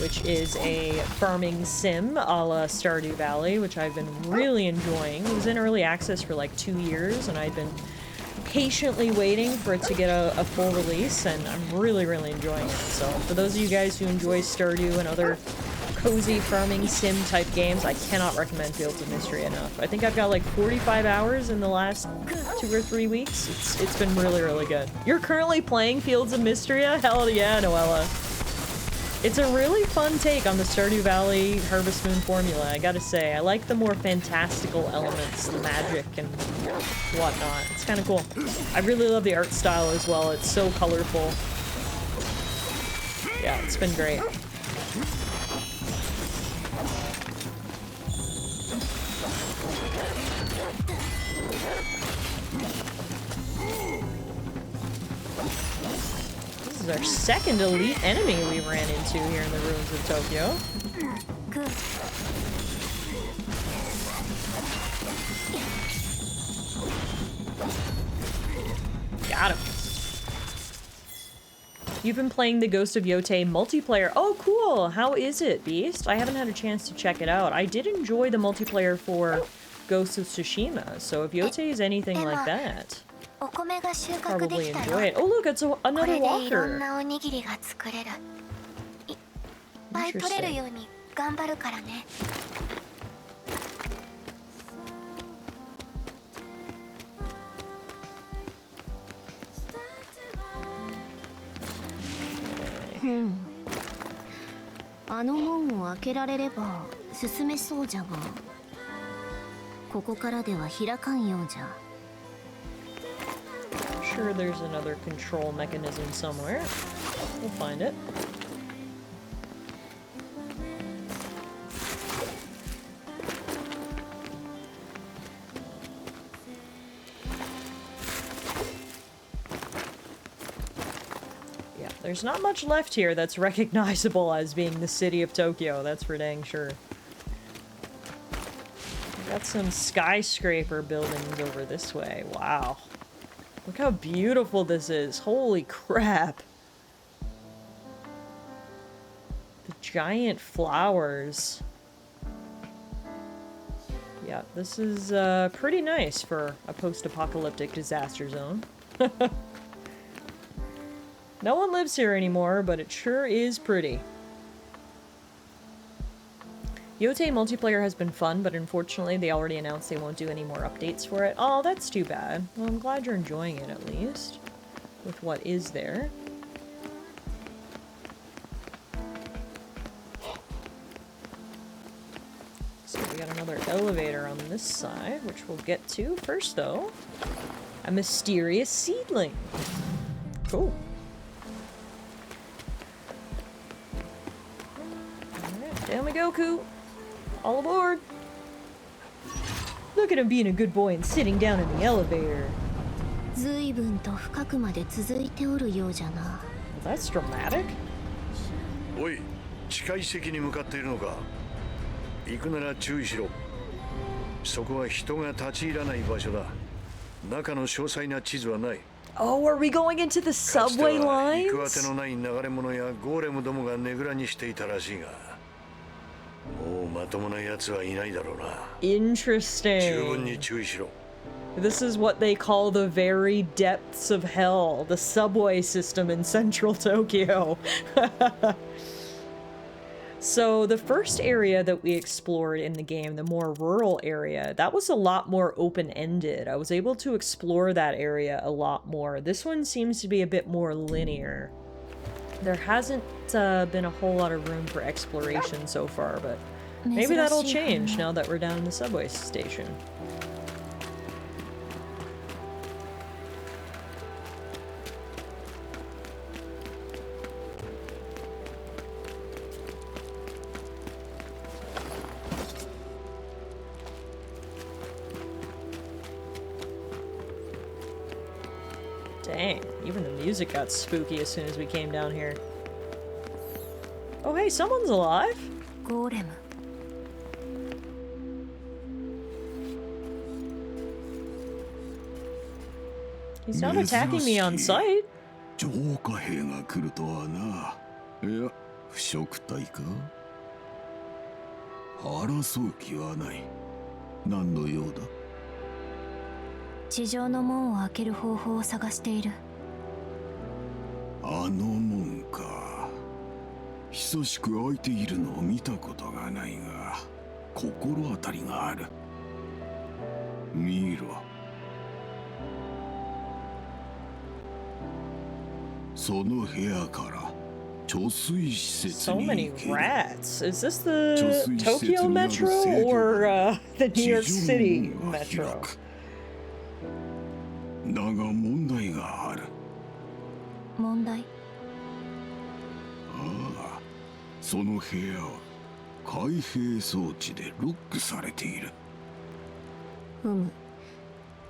which is a farming sim a la Stardew Valley, which I've been really enjoying. It was in early access for like 2 years, and I've been patiently waiting for it to get a full release, and I'm really, really enjoying it. So, for those of you guys who enjoy Stardew and other cozy farming sim type games, I cannot recommend Fields of Mystery enough. I think I've got like 45 hours in the last 2 or 3 weeks. It's been really, really good. You're currently playing Fields of Mystria? Hell yeah, Noella. It's a really fun take on the Stardew Valley Harvest Moon formula, I gotta say. I like the more fantastical elements, the magic and whatnot. It's kind of cool. I really love the art style as well. It's so colorful. Yeah, it's been great. This is our second elite enemy we ran into here in the ruins of Tokyo. Good. Got him. You've been playing the Ghost of Yotei multiplayer. Oh, cool. How is it, Beast? I haven't had a chance to check it out. I did enjoy the multiplayer for Ghost of Tsushima, so if Yotei is anything like that, probably enjoy it. Oh, look, it's another walker. Interesting. Hmm. あの門を開けられれば進めそうじゃが、ここからでは開かんようじゃ。Sure, there's another control mechanism somewhere. We'll find it. There's not much left here that's recognizable as being the city of Tokyo, that's for dang sure. Got some skyscraper buildings over this way. Wow. Look how beautiful this is. Holy crap. The giant flowers. Yeah, this is pretty nice for a post-apocalyptic disaster zone. No one lives here anymore, but it sure is pretty. Yotei multiplayer has been fun, but unfortunately they already announced they won't do any more updates for it. Oh, that's too bad. Well, I'm glad you're enjoying it at least, with what is there. So we got another elevator on this side, which we'll get to. First though, a mysterious seedling. Cool. Down we go, Koo. All aboard. Look at him being a good boy and sitting down in the elevator. Well, that's dramatic. おい、地下遺跡に向かっているのか。行くなら注意しろ。そこは人が立ち入らない場所だ。中の詳細な地図はない。Oh, are we going into the subway lines? 行く当てのない流れ物やゴーレムどもがねぐらにしていたらしいが。もうまともな奴はいないだろうな。Interesting. 十分に注意しろ。This is what they call the very depths of hell, the subway system in central Tokyo. So the first area that we explored in the game, the more rural area, that was a lot more open-ended. I was able to explore that area a lot more. This one seems to be a bit more linear. There hasn't been a whole lot of room for exploration so far, but maybe that'll change now that we're down in the subway station. Dang, even the music got spooky as soon as we came down here. Oh hey, someone's alive! Golem. He's not attacking me on sight. 浄化兵が来るとはな。いや、不食体か。争う気はない。何の用だ。地上の門を開ける方法を探している。あの門か。久しく開いているのを見たことがないが、心当たりがある。見ろ。その部屋から貯水施設 So に many 行ける。 rats. Is this the Tokyo Metro or the New York City Metro? だが問題がある。問題？ああ、その部屋は開閉装置でロックされている。ふむ。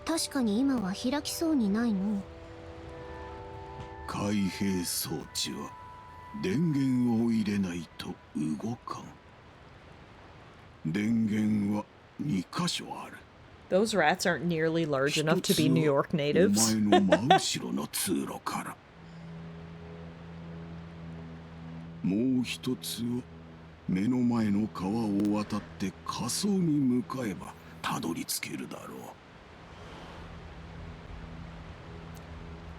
確かに今は開きそうにないの。開閉装置は電源を入れないと動かん。電源は2箇所ある。Those rats aren't nearly large enough to be New York 一つはお natives. 前の真後ろの通路から。 ももう一つを目の前の川を渡って仮想に向かえばたどり着けるだろう。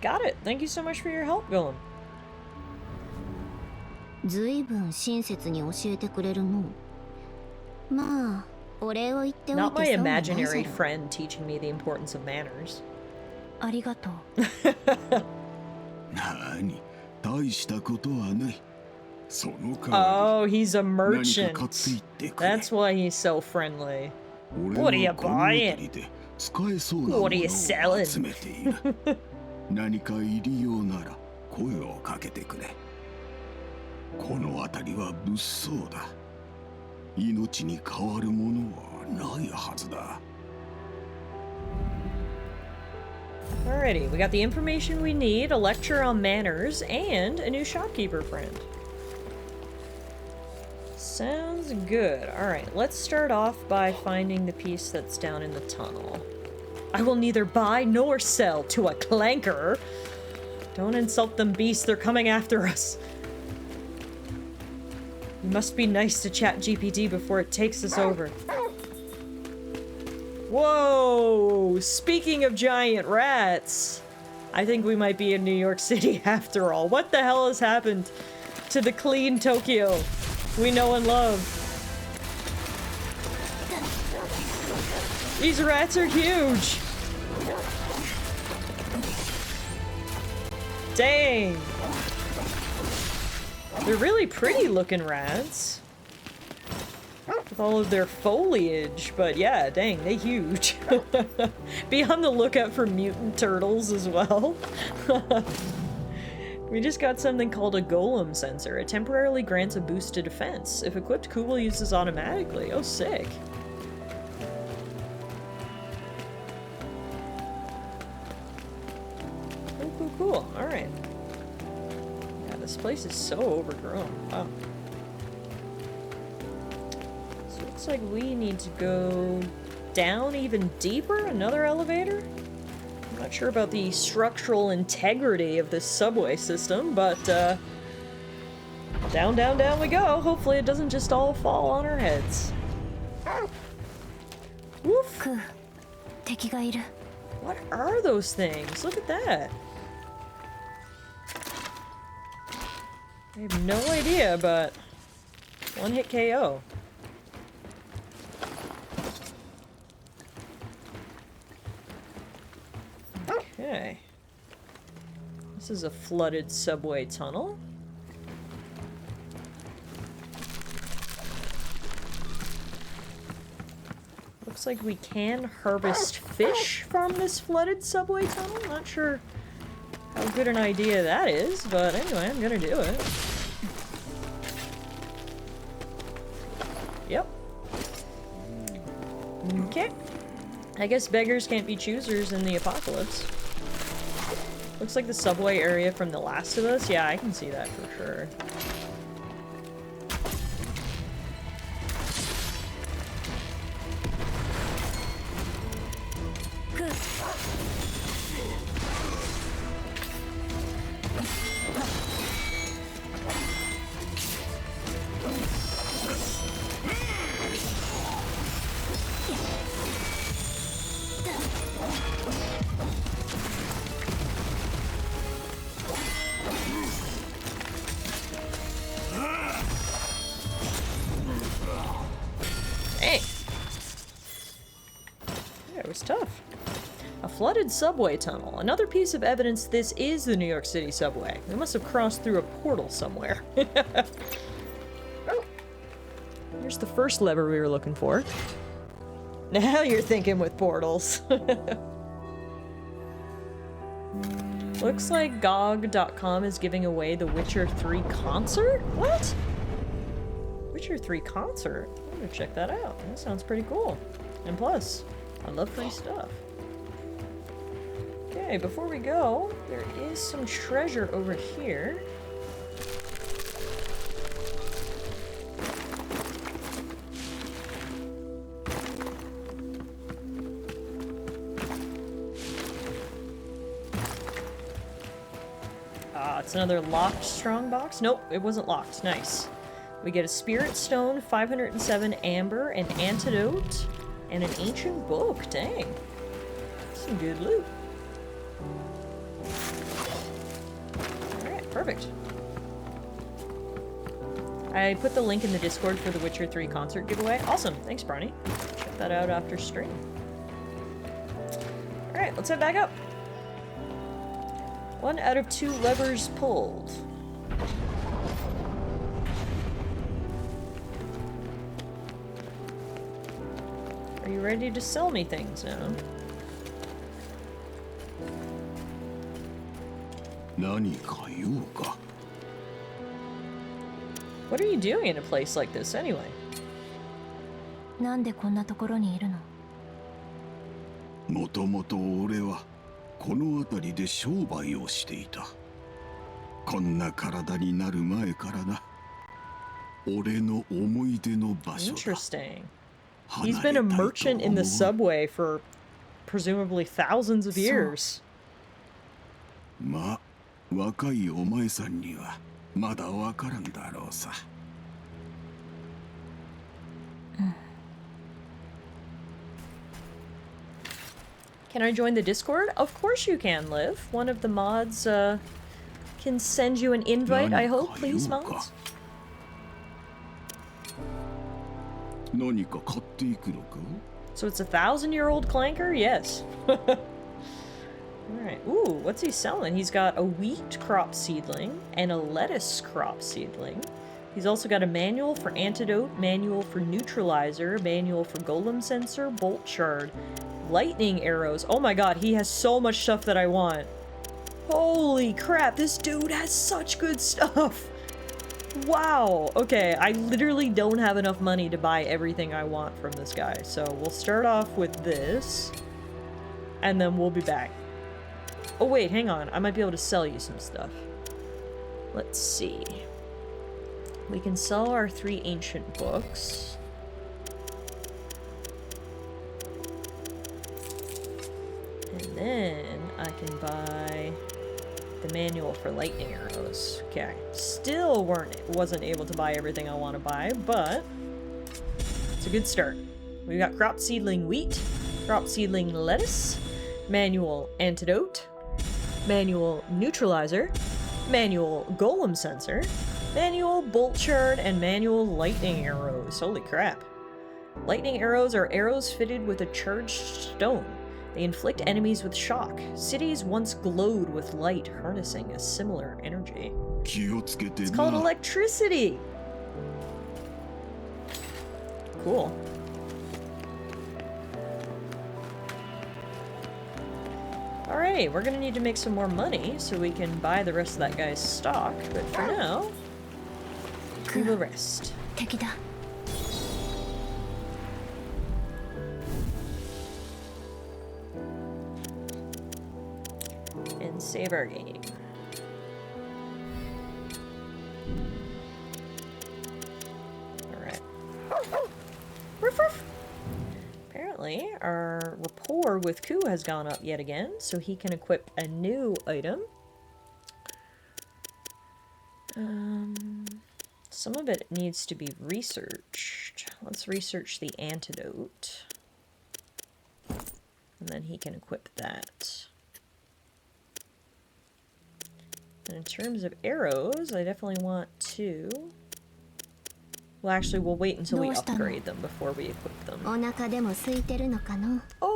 Got it. Thank you so much for your help, Golem. ずいぶん親切に教えてくれるの。まあ、お礼を言っておいて Not my 損はないじゃ imaginary ろ。 friend teaching me the importance of manners. ありがとう。なに、大したことはない。その代 Oh, わ he's a り何か買 merchant. っていってくれ。 That's why he's so friendly. 俺 What are you はこの辺 buying? りで使えそうなもの What are you を selling? 集めている。何か入りようなら声をかけてくれ。この辺りは物騒だ。命に代わるものはないはずだ。Alrighty, we got the information we need, a lecture on manners, and a new shopkeeper friend. Sounds good. Alright, let's start off by finding the piece that's down in the tunnel. I will neither buy nor sell to a clanker. Don't insult them, beasts. They're coming after us. You must be nice to ChatGPT before it takes us over. Whoa! Speaking of giant rats, I think we might be in New York City after all. What the hell has happened to the clean Tokyo we know and love? These rats are huge! Dang! They're really pretty looking rats. With all of their foliage, but yeah, dang, they huge. Be on the lookout for mutant turtles as well. We just got something called a golem sensor. It temporarily grants a boost to defense. If equipped, Cool uses automatically. Oh, sick. Cool. Alright. Yeah, this place is so overgrown. Wow. So it looks like we need to go down even deeper? Another elevator? I'm not sure about the structural integrity of this subway system, but down, down, down we go. Hopefully it doesn't just all fall on our heads. Woof! クー、敵がいる。 What are those things? Look at that. I have no idea, but one hit KO. Okay. This is a flooded subway tunnel. Looks like we can harvest fish from this flooded subway tunnel. Not sure how good an idea that is, but anyway, I'm gonna do it. Yep. Okay. I guess beggars can't be choosers in the apocalypse. Looks like the subway area from The Last of Us. Yeah, I can see that for sure. Hey! Yeah, it was tough. A flooded subway tunnel. Another piece of evidence this is the New York City subway. We must have crossed through a portal somewhere. Here's the first lever we were looking for. Now you're thinking with portals. Looks like GOG.com is giving away the Witcher 3 concert? What? Witcher 3 concert? I'm gonna check that out. That sounds pretty cool. And plus, I love free stuff. Okay, before we go, there is some treasure over here. this? Another locked strong box? Nope, it wasn't locked. Nice. We get a spirit stone, 507 amber, an antidote, and an ancient book. Dang. Some good loot. Alright, perfect. I put the link in the Discord for the Witcher 3 concert giveaway. Awesome. Thanks, Barney. Check that out after stream. Alright, let's head back up. 1 out of 2 levers pulled. Are you ready to sell me things now? What are you doing in a place like this anyway? なんでこんなところにいるの？もともと俺はこの辺りで商売をしていた。こんな体になる前からな。俺の思い出の場所だ。 Interesting. He's been a merchant in the subway for presumably thousands of years. まあ、若いお前さんにはまだわからんだろうさ。Can I join the Discord? Of course you can, Liv. One of the mods can send you an invite, I hope. Please, mods. 何か買っていくのか? So it's a 1,000-year-old clanker? Yes. Alright. Ooh, what's he selling? He's got a wheat crop seedling and a lettuce crop seedling. He's also got a manual for antidote, manual for neutralizer, manual for golem sensor, bolt shard, lightning arrows. Oh my god, he has so much stuff that I want. Holy crap, this dude has such good stuff. Wow. Okay, I literally don't have enough money to buy everything I want from this guy. So we'll start off with this, and then we'll be back. Oh wait, hang on. I might be able to sell you some stuff. Let's see. We can sell our 3 ancient books. And then I can buy the manual for lightning arrows. Okay. Still wasn't able to buy everything I want to buy, but it's a good start. We got crop seedling wheat, crop seedling lettuce, manual antidote, manual neutralizer, manual golem sensor, manual bolt shard, and manual lightning arrows. Holy crap. Lightning arrows are arrows fitted with a charged stone. They inflict enemies with shock. Cities once glowed with light, harnessing a similar energy. It's called electricity! Cool. Alright, we're gonna need to make some more money so we can buy the rest of that guy's stock, but for now, we will rest. 敵だ。And save our game. Alright. Ruff, ruff. Apparently, our rapport with Ku has gone up yet again, so he can equip a new item. Some of it needs to be researched. Let's research the antidote. And then he can equip that. And in terms of arrows, I definitely want to... Well, actually, we'll wait until we upgrade them before we equip them. Oh,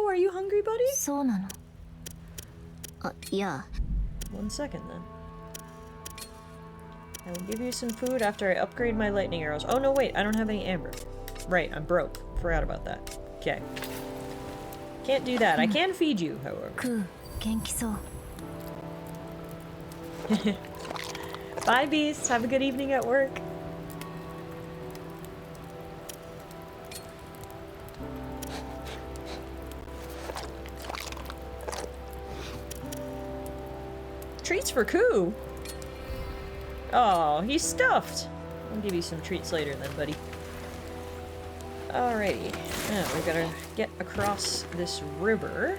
are you hungry, buddy? そうなの。あ、いや。 One second, then. I will give you some food after I upgrade my lightning arrows. Oh, no, wait, I don't have any amber. Right, I'm broke. Forgot about that. Okay. Can't do that. I can feed you, however. クー、元気そう。 Bye, Beast. Have a good evening at work. Treats for Ku. Oh, he's stuffed. I'll give you some treats later then, buddy. Alrighty. Now we gotta get across this river.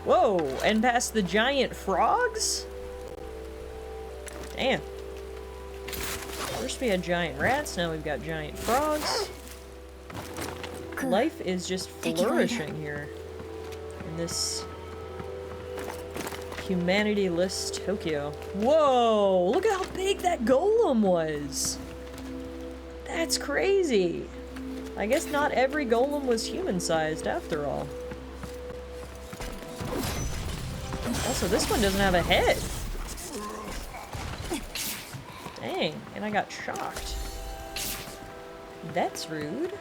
Whoa, and past the giant frogs? Damn. First we had giant rats, now we've got giant frogs. Life is just flourishing here in this humanity-less Tokyo. Whoa! Look at how big that golem was! That's crazy! I guess not every golem was human-sized after all. Also, this one doesn't have a head. Dang, and I got shocked. That's rude.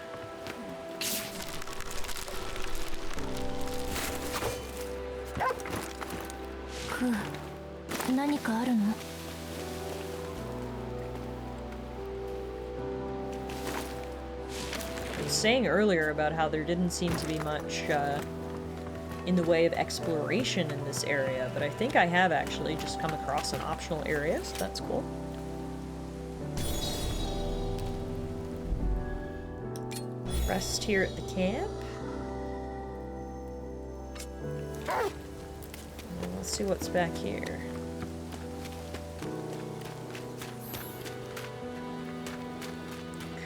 I was saying earlier about how there didn't seem to be much in the way of exploration in this area, but I think I have actually just come across an optional area, so that's cool. Rest here at the camp. And let's see what's back here.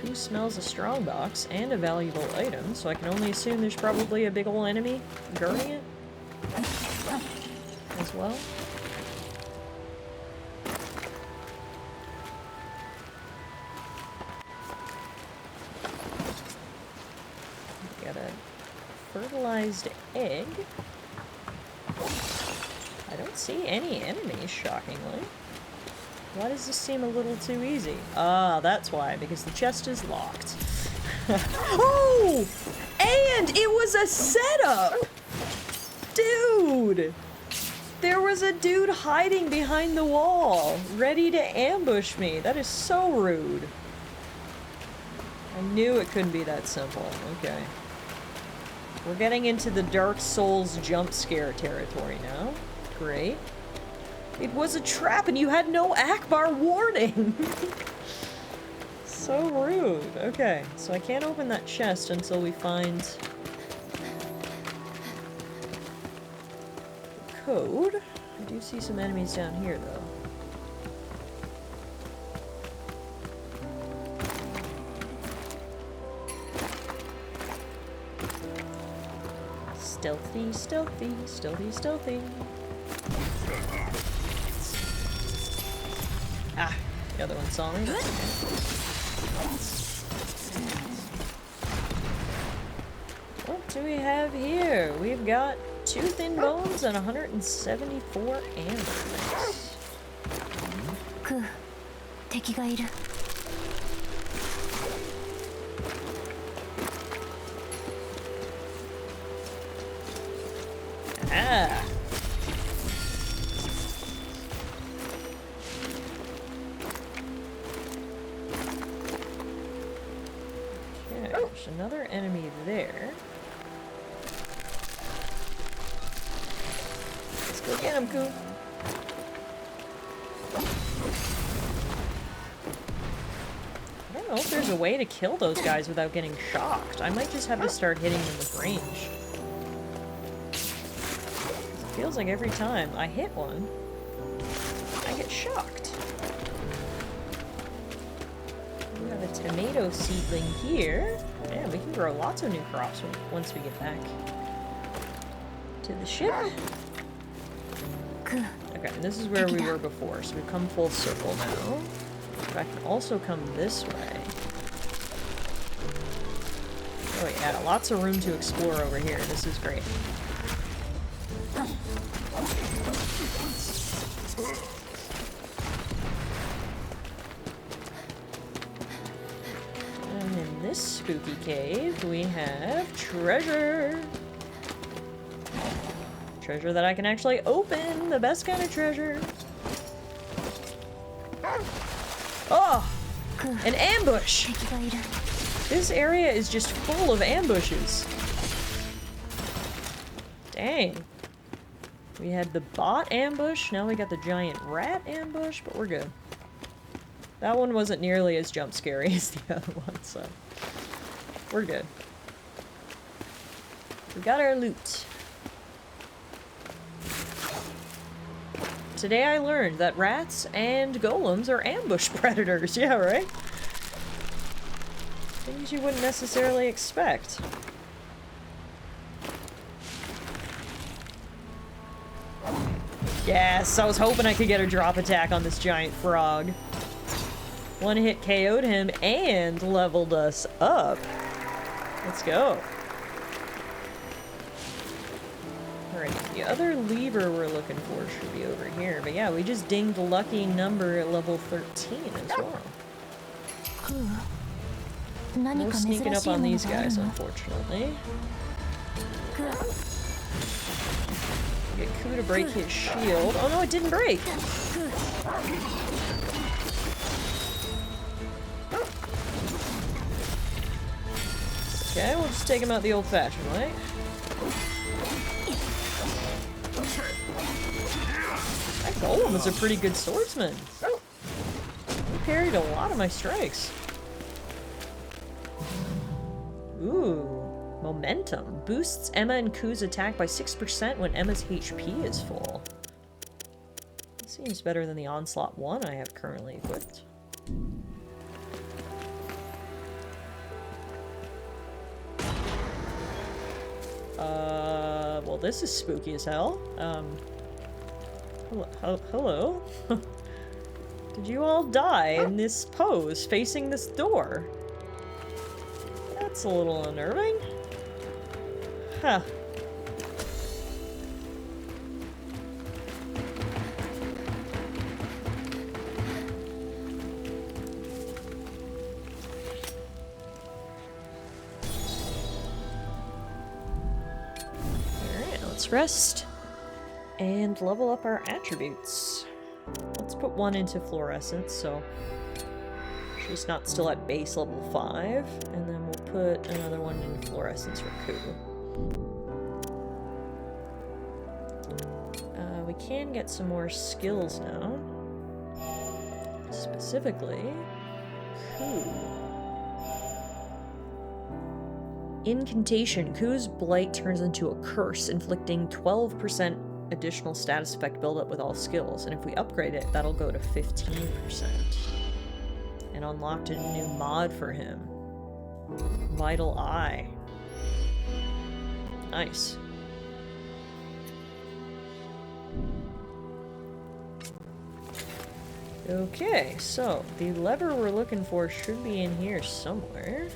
Who smells a strongbox and a valuable item, so I can only assume there's probably a big ol' enemy guarding it as well. Got a fertilized egg. I don't see any enemies, shockingly. Why does this seem a little too easy? Ah, that's why, because the chest is locked. Oh! And it was a setup! Dude! There was a dude hiding behind the wall, ready to ambush me. That is so rude. I knew it couldn't be that simple. Okay. We're getting into the Dark Souls jump scare territory now. Great. It was a trap and you had no Akbar warning! So rude. Okay, so I can't open that chest until we find the code. I do see some enemies down here, though. Stealthy, stealthy, stealthy, stealthy. Ah, the other one saw me. That's okay. What do we have here? We've got 2 thin bones and 174 amber. Ku, 敵がいる. Ah! Okay, there's another enemy there. Let's go get him, Ku. I don't know if there's a way to kill those guys without getting shocked. I might just have to start hitting them with range. It feels like every time I hit one, I get shocked. We have a tomato seedling here. Yeah, we can grow lots of new crops once we get back to the ship. Okay, this is where we were before, so we've come full circle now. But I can also come this way. Oh yeah, lots of room to explore over here. This is great. And in this spooky cave, we have treasure! Treasure that I can actually open! The best kind of treasure! Oh! An ambush! This area is just full of ambushes. Dang. We had the bot ambush, now we got the giant rat ambush, but we're good. That one wasn't nearly as jump scary as the other one, so we're good. We got our loot. Today I learned that rats and golems are ambush predators. Yeah, right? Things you wouldn't necessarily expect. Yes, I was hoping I could get a drop attack on this giant frog. One hit KO'd him and leveled us up. Let's go. Alright, the other lever we're looking for should be over here. But yeah, we just dinged lucky number at level 13 as well. No sneaking up on these guys, unfortunately. Get Ku to break his shield. Oh no, it didn't break! Okay, we'll just take him out the old-fashioned way. That golem is a pretty good swordsman. He parried a lot of my strikes. Ooh. Momentum. Boosts Emma and Ku's attack by 6% when Emma's HP is full. That seems better than the Onslaught 1 I have currently equipped. Well, this is spooky as hell. Hello? Did you all die in this pose, facing this door? That's a little unnerving. Huh. Alright, let's rest. And level up our attributes. Let's put one into fluorescence, so she's not still at base level 5. And then we'll put another one in fluorescence for Ku. We can get some more skills now. Specifically, Ku. Incantation. Ku's blight turns into a curse, inflicting 12% additional status effect buildup with all skills. And if we upgrade it, that'll go to 15%. And unlocked a new mod for him. Vital Eye. Nice. Okay, so the lever we're looking for should be in here somewhere.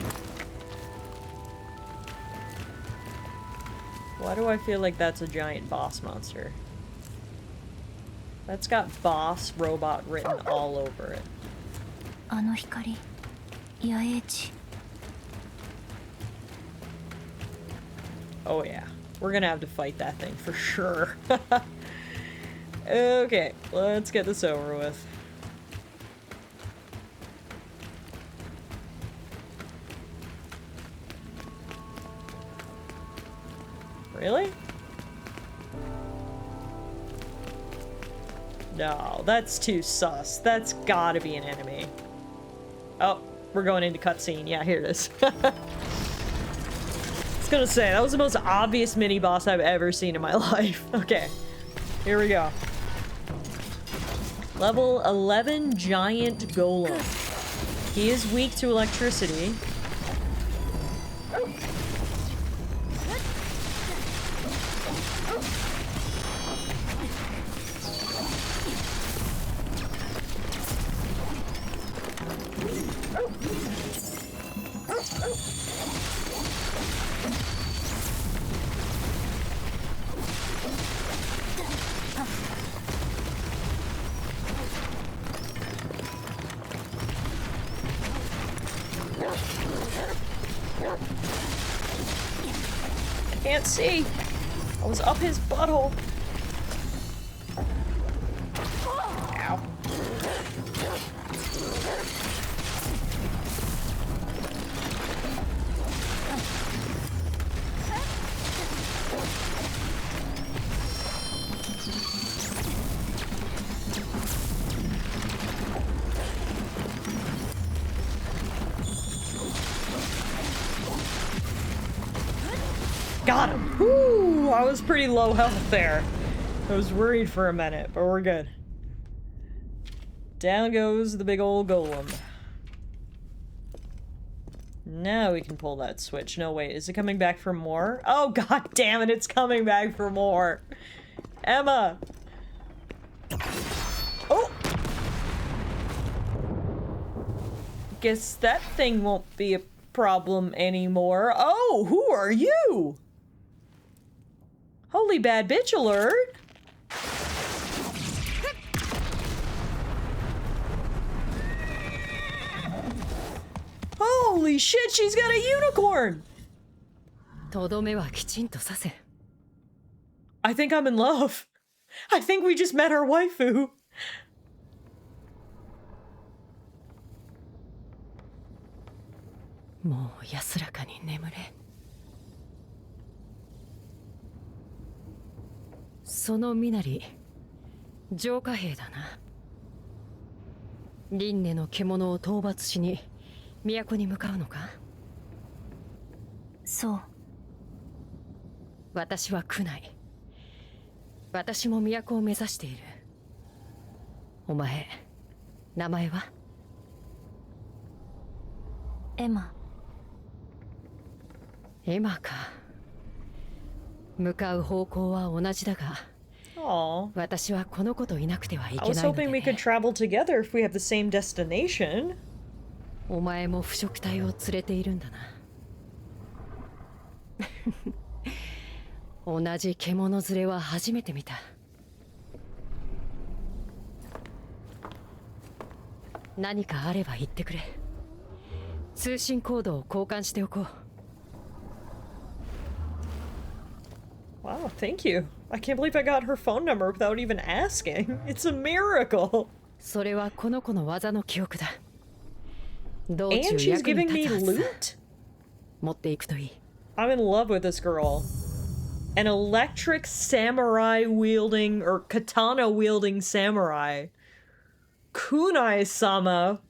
Why do I feel like that's a giant boss monster? That's got boss robot written all over it. Oh yeah, we're gonna have to fight that thing for sure. Okay, let's get this over with. Really? No, that's too sus. That's gotta be an enemy. Oh, we're going into cutscene. Yeah, here it is. I was gonna say, that was the most obvious mini-boss I've ever seen in my life. Okay, here we go. Level 11 Giant Golem. He is weak to electricity. Can't see. I was up his butthole. Ow. Got him. Whoo! I was pretty low health there. I was worried for a minute, but we're good. Down goes the big old golem. Now we can pull that switch. No, wait, is it coming back for more? Oh, god damn it, it's coming back for more. Emma! Oh! Guess that thing won't be a problem anymore. Oh, who are you? Holy bad bitch alert! Holy shit, she's got a unicorn! I think I'm in love. I think we just met our waifu.そう。私は苦ない。私も都を目指している。お前、名前は？エマ。エマか。向かう方向は同じだが、私はこの子といなくてはいけないのでね。I was hoping we could travel together if we have the same destination. お前も腐食体を連れているんだな。同じ獣連れは初めて見た。何かあれば言ってくれ。通信コードを交換しておこう。Wow, thank you. I can't believe I got her phone number without even asking. It's a miracle. それはこの子の技の記憶だ。And she's giving me loot? 持っていくといい。I'm in love with this girl. An electric samurai wielding, or katana wielding samurai. Kunai-sama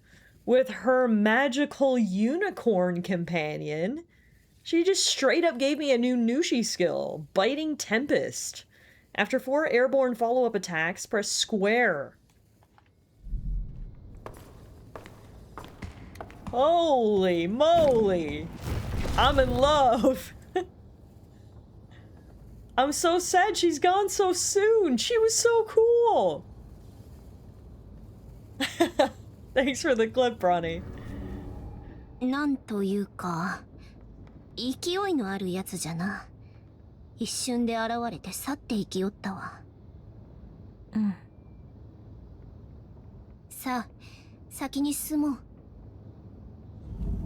with her magical unicorn companion. She just straight up gave me a new Nushi skill, Biting Tempest. After 4 airborne follow-up attacks, press square. Holy moly! I'm in love! I'm so sad she's gone so soon! She was so cool! Thanks for the clip, Bronny. なんというか、勢いのあるやつじゃな。一瞬で現れて去っていきよったわ。うん。さあ、先に進もう。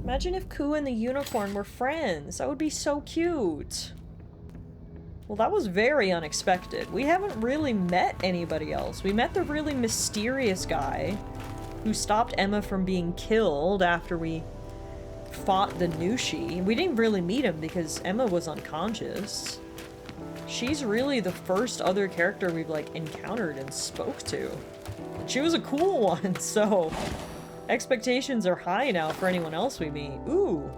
Imagine if Ku and the unicorn were friends. That would be so cute. Well, that was very unexpected. We haven't really met anybody else. We met the really mysterious guy who stopped Emma from being killed after we fought the Nushi. We didn't really meet him because Emma was unconscious. She's really the first other character we've, like, encountered and spoke to. And she was a cool one, so expectations are high now for anyone else we meet. Ooh,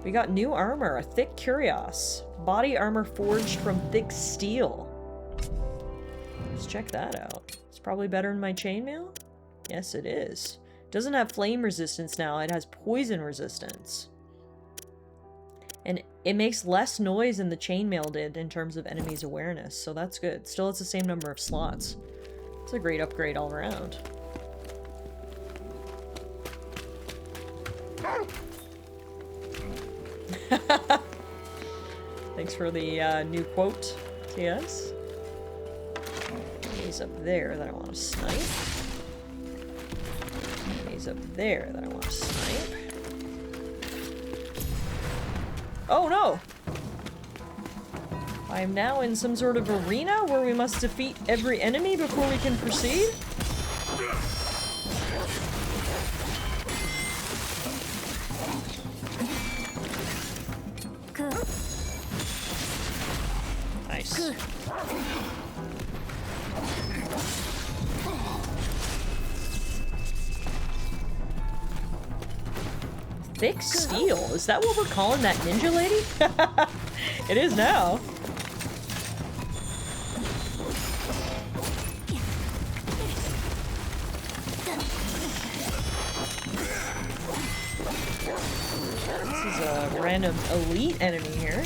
we got new armor, a thick cuirass. Body armor forged from thick steel. Let's check that out. It's probably better than my chainmail? Yes, it is. Doesn't have flame resistance now, it has poison resistance. And it makes less noise than the chainmail did in terms of enemies' awareness, so that's good. Still has the same number of slots. It's a great upgrade all around. Thanks for the new quote, TS. He's up there that I want to snipe. He's up there that I want to snipe. Oh no! I am now in some sort of arena where we must defeat every enemy before we can proceed. Nice. Thick steel? Is that what we're calling that ninja lady? It is now. This is a random elite enemy here.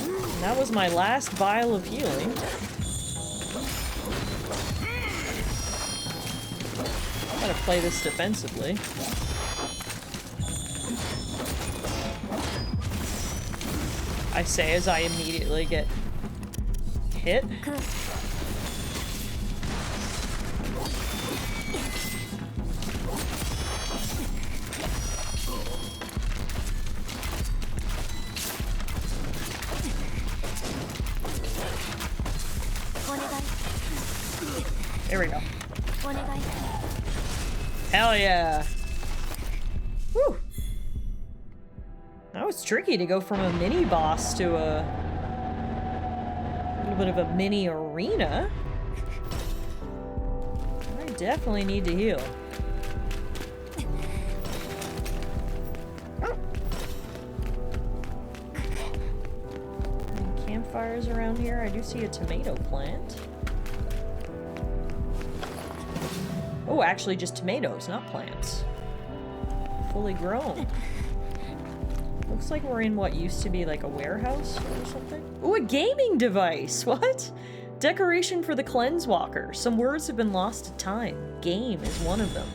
And that was my last vial of healing. I gotta play this defensively. I say as I immediately get hit. There we go. Hell yeah. Whew. That was tricky to go from a mini boss to a little bit of a mini arena. I definitely need to heal. Any campfires around here? I do see a tomato plant. Oh, actually just tomatoes, not plants. Fully grown. Looks like we're in what used to be like a warehouse or something. Oh, a gaming device! What? Decoration for the Cleanse Walker. Some words have been lost to time. Game is one of them.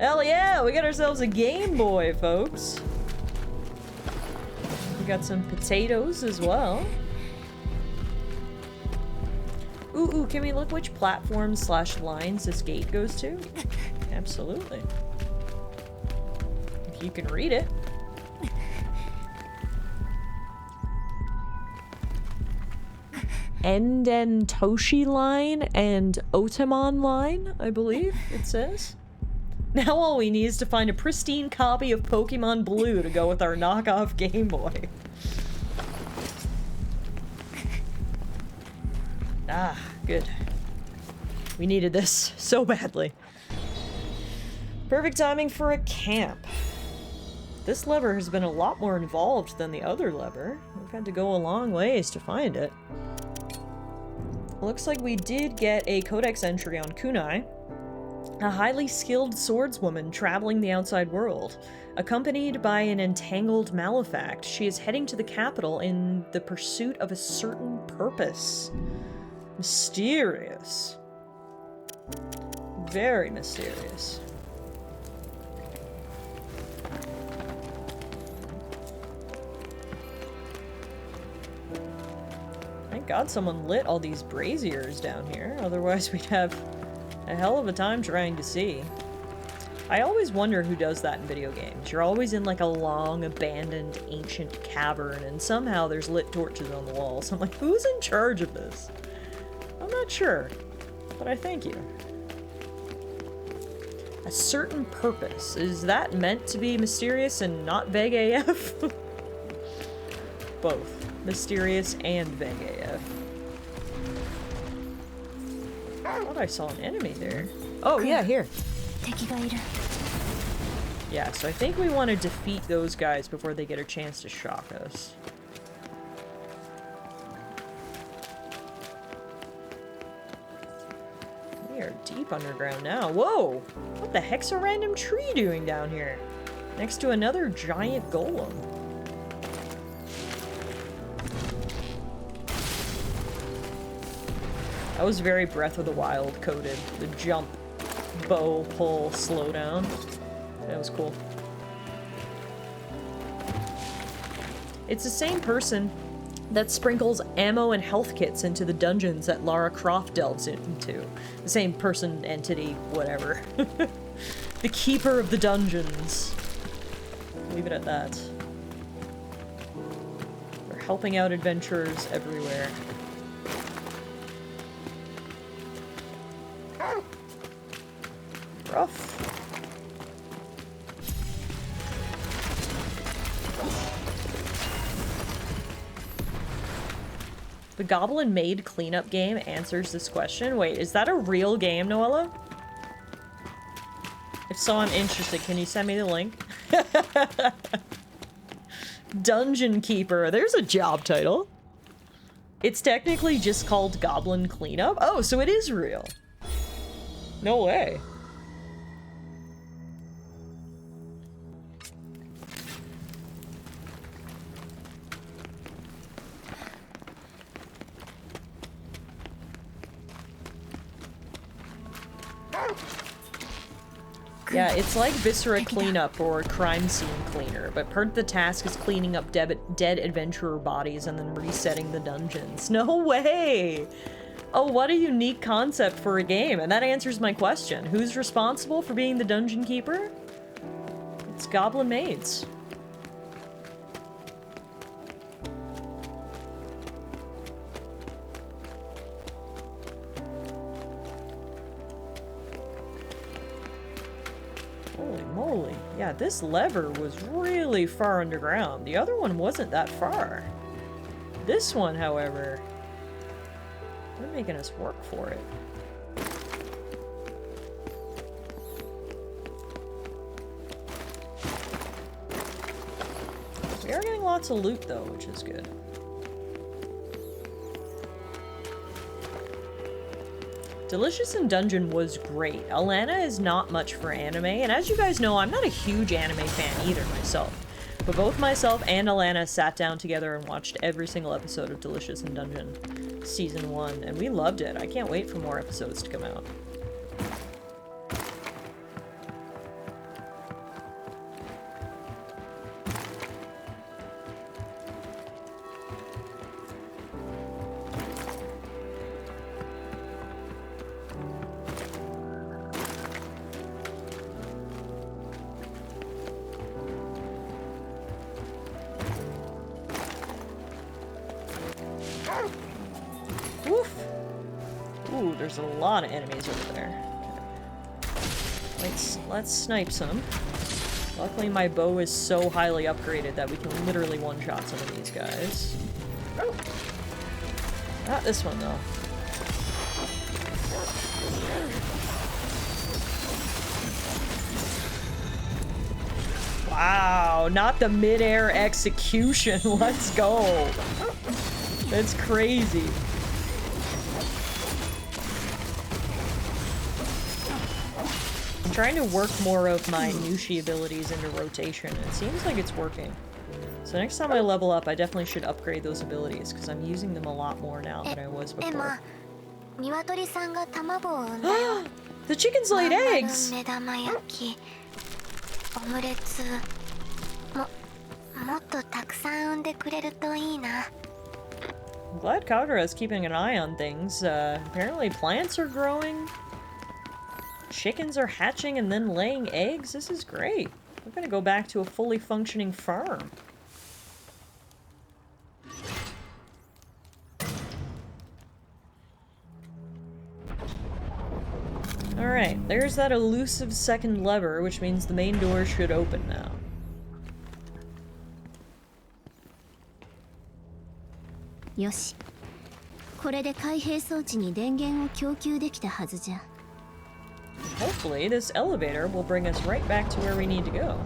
Hell yeah! We got ourselves a Game Boy, folks. We got some potatoes as well. Ooh, can we look which platforms / lines this gate goes to? Absolutely. If you can read it. Endentoshi line and Otamon line, I believe it says. Now all we need is to find a pristine copy of Pokemon Blue to go with our knockoff Game Boy. Ah, good. We needed this so badly. Perfect timing for a camp. This lever has been a lot more involved than the other lever. We've had to go a long ways to find it. Looks like we did get a codex entry on Kunai, a highly skilled swordswoman traveling the outside world. Accompanied by an entangled malefact, she is heading to the capital in the pursuit of a certain purpose. Mysterious. Very mysterious. Thank God someone lit all these braziers down here, otherwise we'd have a hell of a time trying to see. I always wonder who does that in video games. You're always in like a long, abandoned, ancient cavern, and somehow there's lit torches on the walls. I'm like, who's in charge of this? I'm not sure, but I thank you. A certain purpose. Is that meant to be mysterious and not vague AF? Both. Mysterious and vague AF. I thought I saw an enemy there. Oh, yeah, here. Yeah, so I think we want to defeat those guys before they get a chance to shock us. We are deep underground now. Whoa! What the heck's a random tree doing down here? Next to another giant golem. That was very Breath of the Wild coded. The jump, bow, pull, slow down. That was cool. It's the same person that sprinkles ammo and health kits into the dungeons that Lara Croft delves into. The same person, entity, whatever. The keeper of the dungeons. Leave it at that. We're helping out adventurers everywhere. Rough. The Goblin Maid cleanup game answers this question. Wait, is that a real game, Noella? If so, I'm interested. Can you send me the link? Dungeon Keeper. There's a job title. It's technically just called Goblin Cleanup. Oh, so it is real. No way. Yeah, it's like Viscera Cleanup or Crime Scene Cleaner, but part of the task is cleaning up dead adventurer bodies and then resetting the dungeons. No way! Oh, what a unique concept for a game, and that answers my question. Who's responsible for being the dungeon keeper? It's Goblin Maids. Holy moly. Yeah, this lever was really far underground. The other one wasn't that far. This one, however, they're making us work for it. We are getting lots of loot, though, which is good. Delicious in Dungeon was great. Alana is not much for anime, and as you guys know, I'm not a huge anime fan either myself. But both myself and Alana sat down together and watched every single episode of Delicious in Dungeon Season 1, and we loved it. I can't wait for more episodes to come out. Ooh, there's a lot of enemies over there. Okay. Let's snipe some. Luckily my bow is so highly upgraded that we can literally one-shot some of these guys. Oh. Not this one though. Wow, not the mid-air execution. Let's go. That's crazy. I'm trying to work more of my Nushi abilities into rotation, and it seems like it's working. So next time I level up, I definitely should upgrade those abilities, because I'm using them a lot more now than I was before. The chickens laid eggs! I'm glad Kagura is keeping an eye on things. Apparently plants are growing. Chickens are hatching and then laying eggs. This is great. We're gonna go back to a fully functioning farm. Alright, there's that elusive second lever, which means the main door should open now. Yoshi. これで開閉装置に電源を供給できたはずじゃ。 Hopefully, this elevator will bring us right back to where we need to go.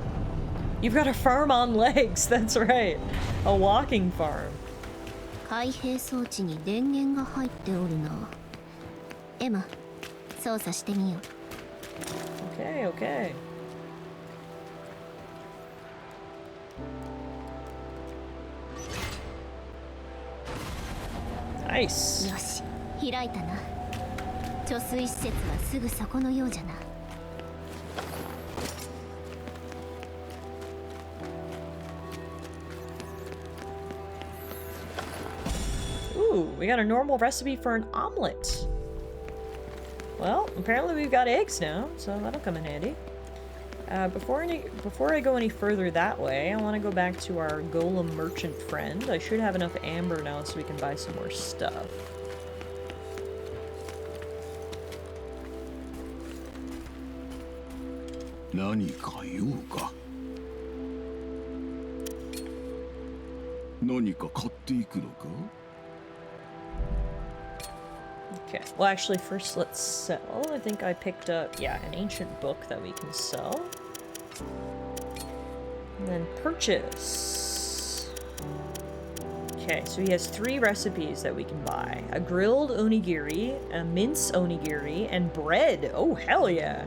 You've got a farm on legs, that's right. A walking farm. 開閉装置に電源が入っておるな。エマ、操作してみよう。Okay, okay. Nice. よし、開いたな。貯水施設はすぐそこのようじゃな。Ooh, we got a normal recipe for an omelet. Well, apparently we've got eggs now, so that'll come in handy. Before I go any further that way, I want to go back to our golem merchant friend. I should have enough amber now so we can buy some more stuff. Okay, well actually first let's sell. I think I picked up, yeah, an ancient book that we can sell. And then purchase. Okay, so he has 3 recipes that we can buy. A grilled onigiri, a mince onigiri, and bread. Oh, hell yeah.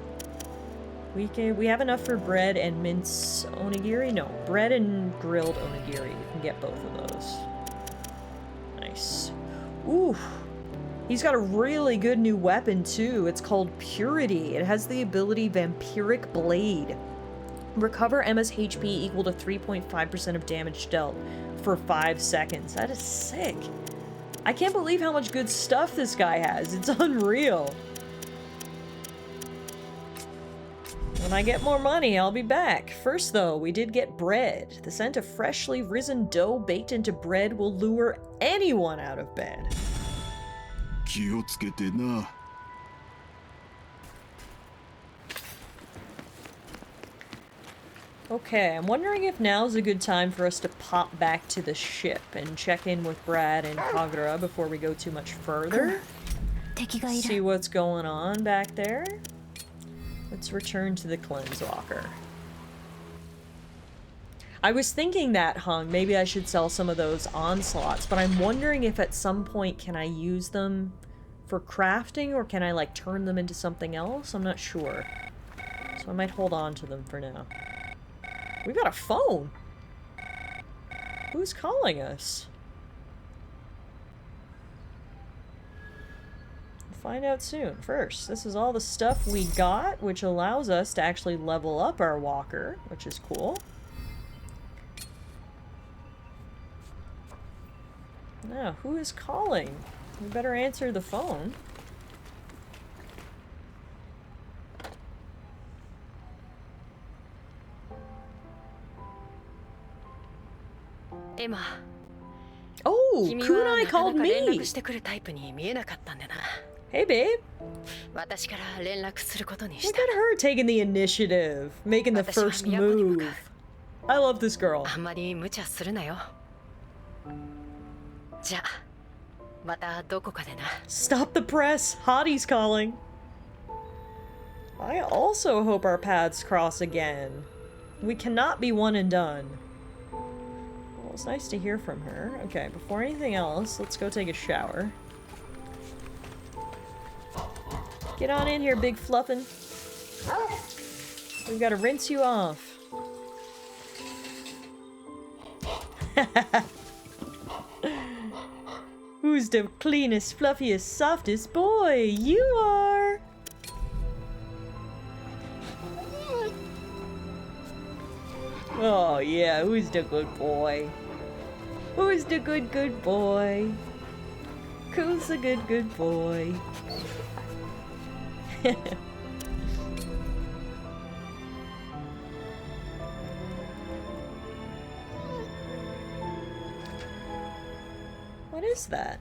We have enough for bread and mince onigiri? No, bread and grilled onigiri. We can get both of those. Nice. Ooh. He's got a really good new weapon, too. It's called Purity. It has the ability Vampiric Blade. Recover Emma's HP equal to 3.5% of damage dealt for 5 seconds. That is sick. I can't believe how much good stuff this guy has. It's unreal. When I get more money, I'll be back. First, though, we did get bread. The scent of freshly risen dough baked into bread will lure anyone out of bed. 気をつけてな。Okay, I'm wondering if now's a good time for us to pop back to the ship and check in with Brad and Kagura before we go too much further. See what's going on back there. Let's return to the Cleanse Walker. I was thinking that, Hung, maybe I should sell some of those onslaughts, but I'm wondering if at some point can I use them for crafting, or can I, like, turn them into something else? I'm not sure. So I might hold on to them for now. We got a phone! Who's calling us? We'll find out soon. First, this is all the stuff we got, which allows us to actually level up our walker, which is cool. Now, who is calling? We better answer the phone. Emma. Oh, Kunai called me. Hey, babe. Look at her taking the initiative, making the first move. I love this girl. Stop the press. Hottie's calling. I also hope our paths cross again. We cannot be one and done. Well, it's nice to hear from her. Okay, before anything else, let's go take a shower. Get on in here, big fluffin'. We've got to rinse you off. Who's the cleanest, fluffiest, softest boy? You are! Oh yeah, who's the good boy? Who's the good boy? Who's the good boy? What is that?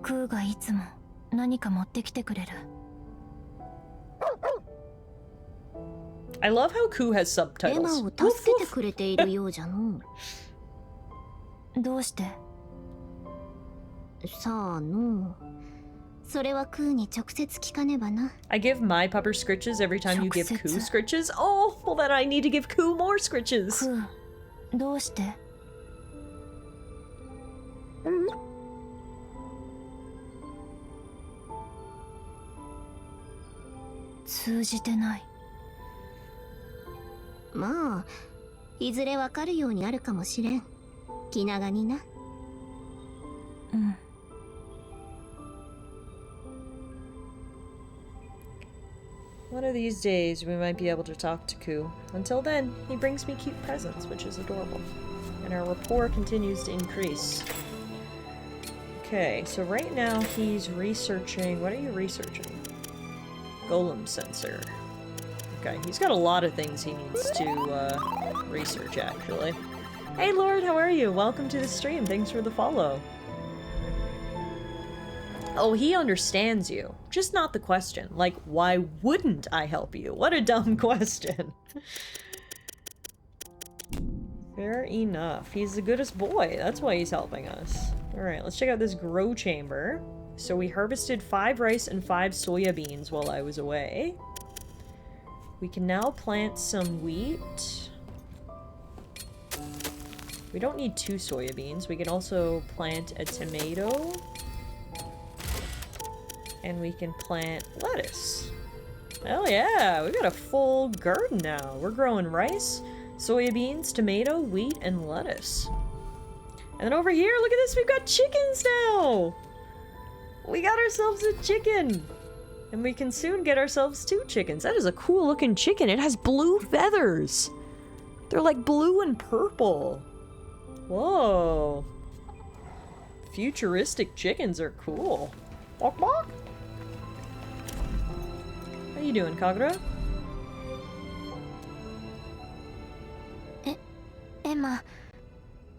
Kuがいつも何か持ってきてくれる。I love how Ku has エマ subtitles. を助けてくれているようじゃの。どうして？さあの。それはクーに直接聞かねばな。I give my pupper scritches every time you give Ku scritches. Oh, well then I need to give Ku more scritches. クー、どうして？通じてない。まあ、いずれわかるようになるかもしれん。気長にな。うん。One of these days, we might be able to talk to Ku. Until then, he brings me cute presents, which is adorable. And our rapport continues to increase. Okay, so right now he's researching... What are you researching? Golem sensor. Okay, he's got a lot of things he needs to research, actually. Hey, Lord, how are you? Welcome to the stream. Thanks for the follow. Oh, he understands you. Just not the question. Like, why wouldn't I help you? What a dumb question. Fair enough. He's the goodest boy. That's why he's helping us. Alright, let's check out this grow chamber. So we harvested 5 rice and 5 soya beans while I was away. We can now plant some wheat. We don't need 2 soya beans. We can also plant a tomato. And we can plant lettuce. Hell yeah, we got a full garden now. We're growing rice, Soybeans, tomato, wheat, and lettuce. And then over here, look at this, we've got chickens now! We got ourselves a chicken! And we can soon get ourselves 2 chickens. That is a cool looking chicken. It has blue feathers. They're like blue and purple. Whoa. Futuristic chickens are cool. Walk, walk. How you doing, Kagura? Emma,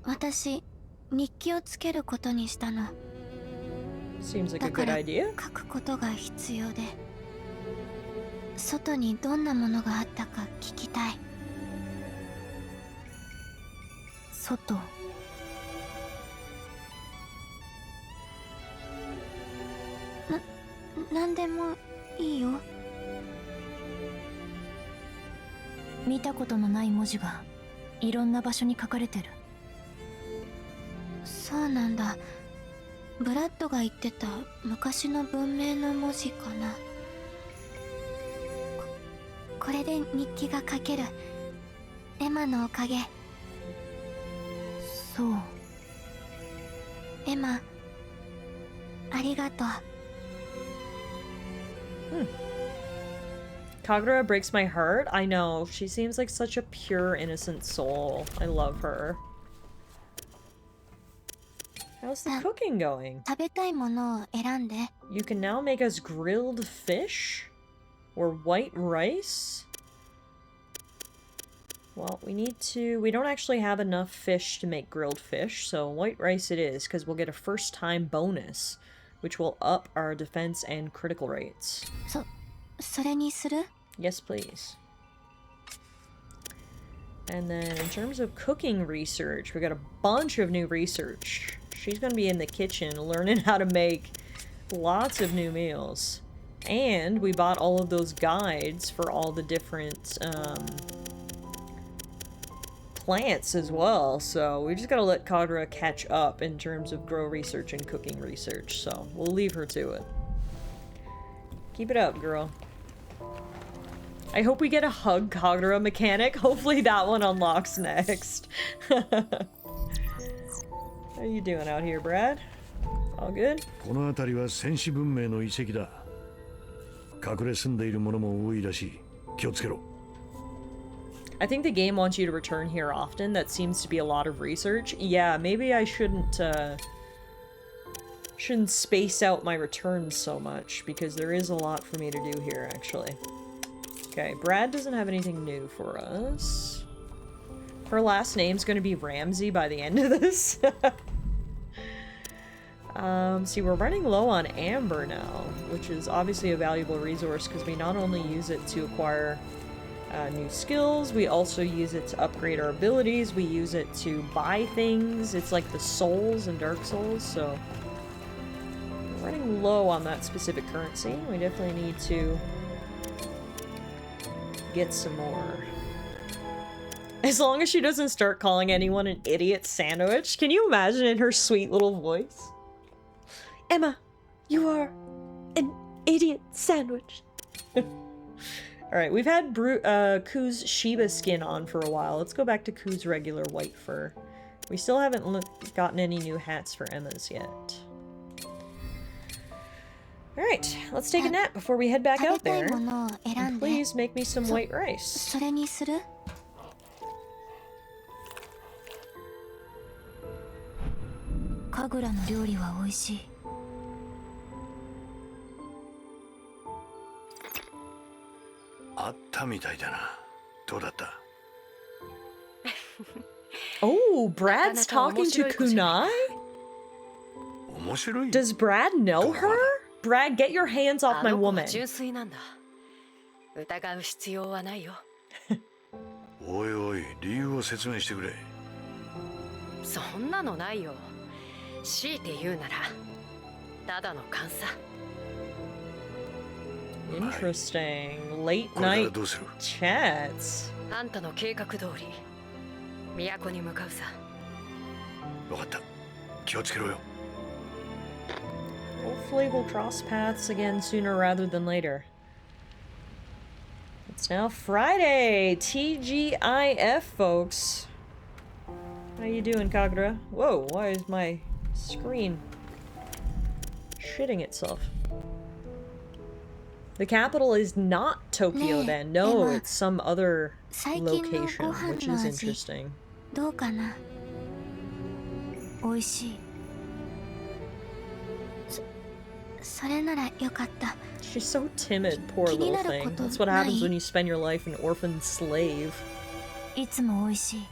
私、日記をつけることにしたの。 Seems like a だか good ら idea. 書くことが必要で、外にどんなものがあったか聞きたい。外。なんでもいいよ。見たことのない文字がいろんな場所に書かれてる。そうなんだ。ブラッドが言ってた昔の文明の文字かな。これで日記が書ける。エマのおかげ。そう。エマ、ありがとう。Kagura breaks my heart. I know. She seems like such a pure, innocent soul. I love her. How's the cooking going? 食べたいものを選んで。You can now make us grilled fish? Or white rice? Well, we don't actually have enough fish to make grilled fish, so white rice it is, because we'll get a first time bonus, which will up our defense and critical rates. それにする? Yes, please. And then in terms of cooking research, we got a bunch of new research. She's gonna be in the kitchen learning how to make lots of new meals. And we bought all of those guides for all the different plants as well, so we just gotta let Kagura catch up in terms of grow research and cooking research, so we'll leave her to it. Keep it up, girl. I hope we get a hug Kagura mechanic. Hopefully that one unlocks next. How you doing out here, Brad? All good? この辺りは戦士文明の遺跡だ。隠れ住んでいるものも多いらしい。気をつけろ。I think the game wants you to return here often. That seems to be a lot of research. Yeah, maybe I shouldn't space out my returns so much, because there is a lot for me to do here, actually. Okay, Brad doesn't have anything new for us. Her last name's gonna be Ramsey by the end of this. See, we're running low on amber now, which is obviously a valuable resource because we not only use it to acquire new skills, we also use it to upgrade our abilities, we use it to buy things. It's like the souls in Dark Souls, so we're running low on that specific currency. We definitely need to get some more. As long as she doesn't start calling anyone an idiot sandwich. Can you imagine in her sweet little voice? Emma, you are an idiot sandwich. Alright, we've had Ku's Shiba skin on for a while. Let's go back to Ku's regular white fur. We still haven't gotten any new hats for Emma's yet. Alright, let's take a nap before we head back out there. And please make me some white rice. 神楽の料理は美味しい。あったみたいだな。どうだった？ Oh, Brad's talking to Kunai? 面白い? Does Brad know her? Brad, get your hands off my woman. 純粋なんだ。疑う必要はないよ。おいおい、理由を説明してくれ。そんなのないよ。強いて言うなら、ただの勘さ。Interesting. Late night chats. あんたの計画通り、都に向かうさ。わかった。気をつけろよ。Hopefully we'll cross paths again sooner rather than later. It's now Friday. TGIF, folks. How you doing, Kagura? Whoa, why is my screen shitting itself? The capital is not Tokyo then. No, it's some other location, which is interesting. どうかな? 美味しい。それならよかった。 She's so timid, poor little thing. That's what happens when you spend your life an orphan slave. いつも美味しい。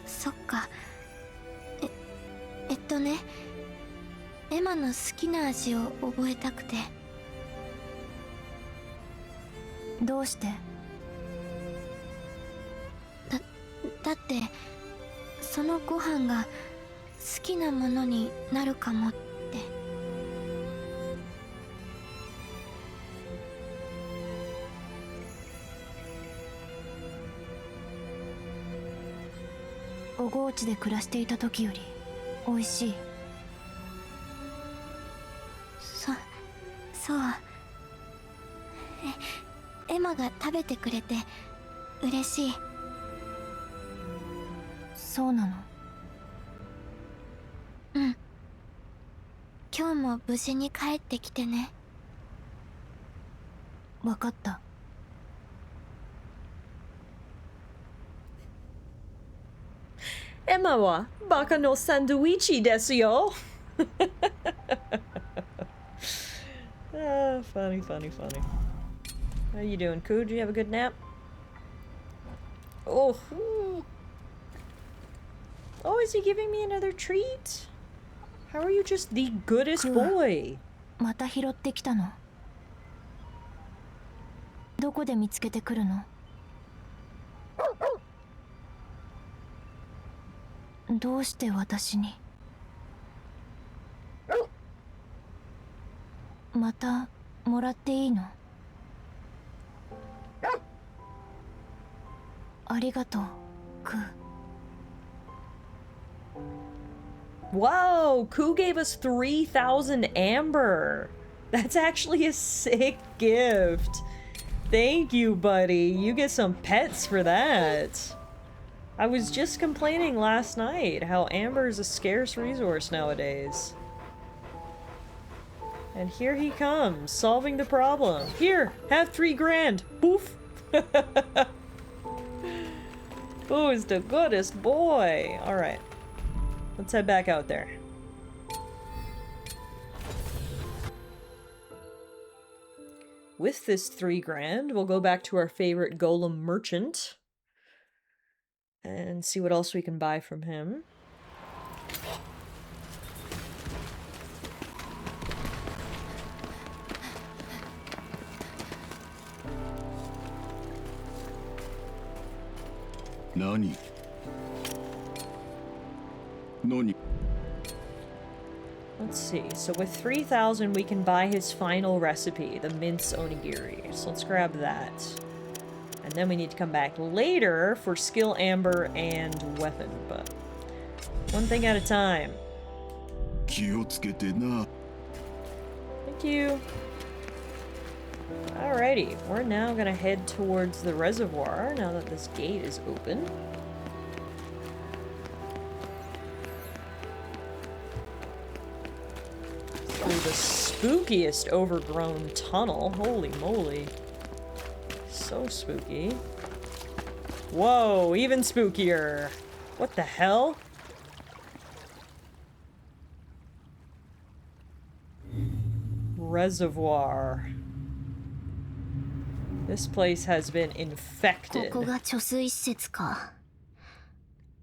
そっか。ね。エマの好きな味を覚えたくて。どうして？だってそのご飯が好きなものになるかもって。おごうちで暮らしていた時より美味しい。そう。エマが食べてくれて嬉しい。そうなの？うん。今日も無事に帰ってきてね。わかった。エマはバカのサンドイッチですよ。Funny. How you doing, Koo? Did you have a good nap? Oh, is he giving me another treat? How are you just the goodest boy? また拾ってきたの？どこで見つけてくるの？どうして私に？またもらっていいの？ありがとう、クー。Wow, Koo gave us 3,000 amber. That's actually a sick gift. Thank you, buddy. You get some pets for that. I was just complaining last night how amber is a scarce resource nowadays. And here he comes, solving the problem. Here, have 3 grand. Poof. Who's the goodest boy? Alright. Let's head back out there. With this 3 grand, we'll go back to our favorite golem merchant. And see what else we can buy from him. Nani? Let's see. So with 3,000, we can buy his final recipe, the mince onigiri. So let's grab that. And then we need to come back later for skill amber and weapon, but one thing at a time. Thank you. Alrighty, we're now gonna head towards the reservoir now that this gate is open. Through the spookiest overgrown tunnel. Holy moly. So spooky. Whoa, even spookier. What the hell? Reservoir. This place has been infected. ここが貯水施設か。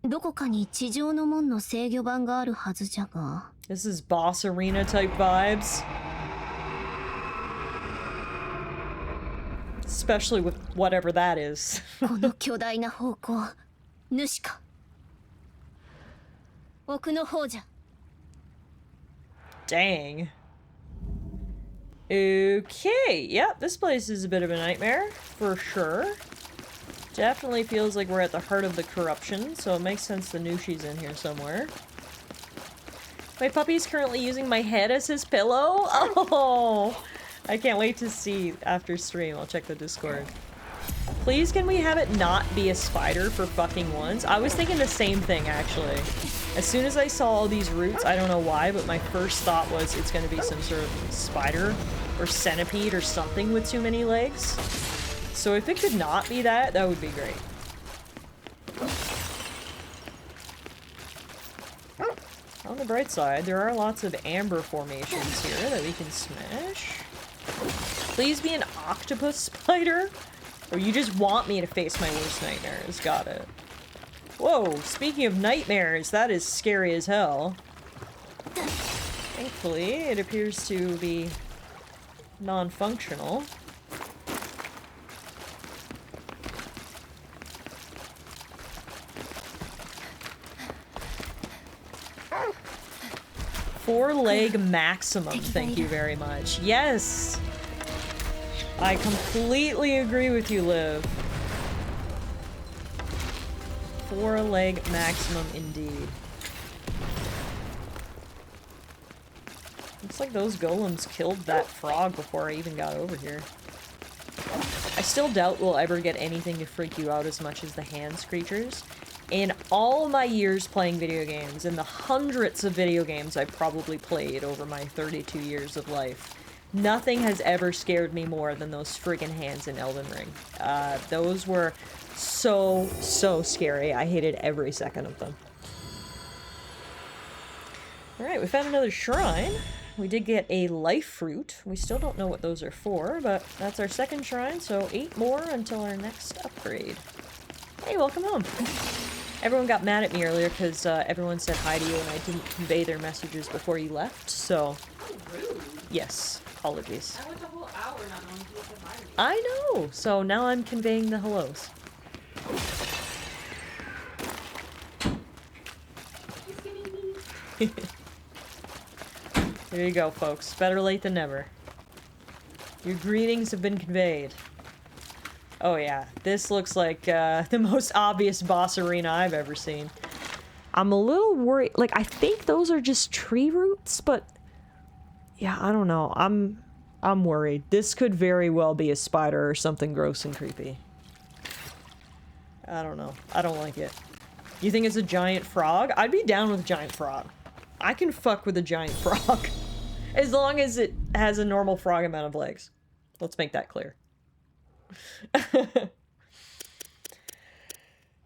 どこかに地上の門の制御盤があるはずじゃが。This is boss arena type vibes. Especially with whatever that is. この巨大な方向、主か。奥の方じゃ。Dang. Okay, yep, this place is a bit of a nightmare, for sure. Definitely feels like we're at the heart of the corruption, so it makes sense the Nushi's in here somewhere. My puppy's currently using my head as his pillow? Oh, I can't wait to see after stream. I'll check the Discord. Please, can we have it not be a spider for fucking once? I was thinking the same thing, actually. As soon as I saw all these roots, I don't know why, but my first thought was it's gonna be some sort of spider or centipede or something with too many legs. So if it could not be that, that would be great. On the bright side, there are lots of amber formations here that we can smash. Please be an octopus spider? Or you just want me to face my worst nightmares. Got it. Whoa, speaking of nightmares, that is scary as hell. Thankfully, it appears to be non-functional. Four-leg maximum, thank you very much. Yes! I completely agree with you, Liv. Four-leg maximum indeed. Looks like those golems killed that frog before I even got over here. I still doubt we'll ever get anything to freak you out as much as the hands creatures. In all my years playing video games, and the hundreds of video games I've probably played over my 32 years of life, nothing has ever scared me more than those friggin' hands in Elden Ring. Those were so scary. I hated every second of them. Alright, we found another shrine. We did get a life fruit. We still don't know what those are for, but that's our second shrine, so 8 more until our next upgrade. Hey, welcome home. Everyone got mad at me earlier because everyone said hi to you and I didn't convey their messages before you left, so... Yes, apologies. I went the whole hour not knowing who said hi to me. I know! So now I'm conveying the hellos. There you go, folks. Better late than never. Your greetings have been conveyed. Oh yeah, this looks like the most obvious boss arena I've ever seen. I'm a little worried. Like, I think those are just tree roots, but yeah, I don't know. I'm worried. This could very well be a spider or something gross and creepy. I don't know. I don't like it. You think it's a giant frog? I'd be down with a giant frog. I can fuck with a giant frog. As long as it has a normal frog amount of legs. Let's make that clear.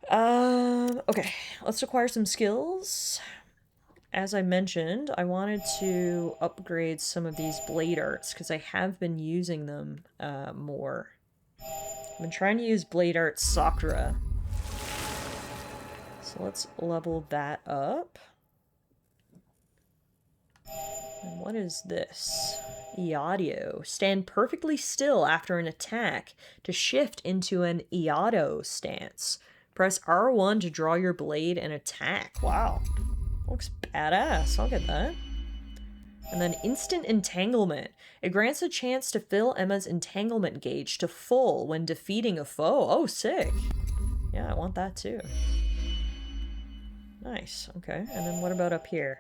Okay, let's acquire some skills. As I mentioned, I wanted to upgrade some of these blade arts because I have been using them more. I've been trying to use blade arts Sakura. So let's level that up. And what is this? Iadio. Stand perfectly still after an attack to shift into an Iadio stance. Press R1 to draw your blade and attack. Wow. Looks badass. I'll get that. And then instant entanglement. It grants a chance to fill Emma's entanglement gauge to full when defeating a foe. Oh, sick. Yeah, I want that too. Nice. Okay. And then what about up here?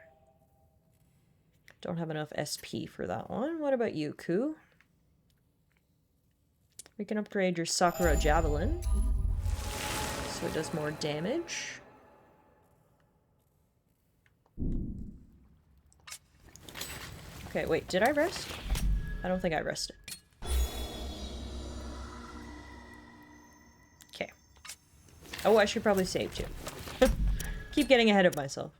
Don't have enough SP for that one. What about you, Ku? We can upgrade your Sakura Javelin. So it does more damage. Okay, wait, did I rest? I don't think I rested. Okay. Oh, I should probably save too. Keep getting ahead of myself.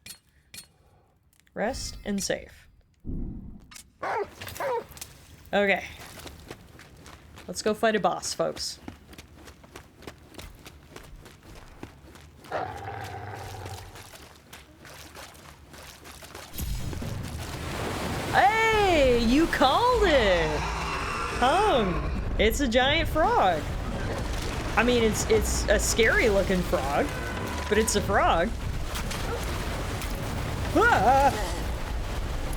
Rest and save. Okay. Let's go fight a boss, folks. Hey, you called it! It's a giant frog. I mean, it's a scary looking frog, but it's a frog. Ah!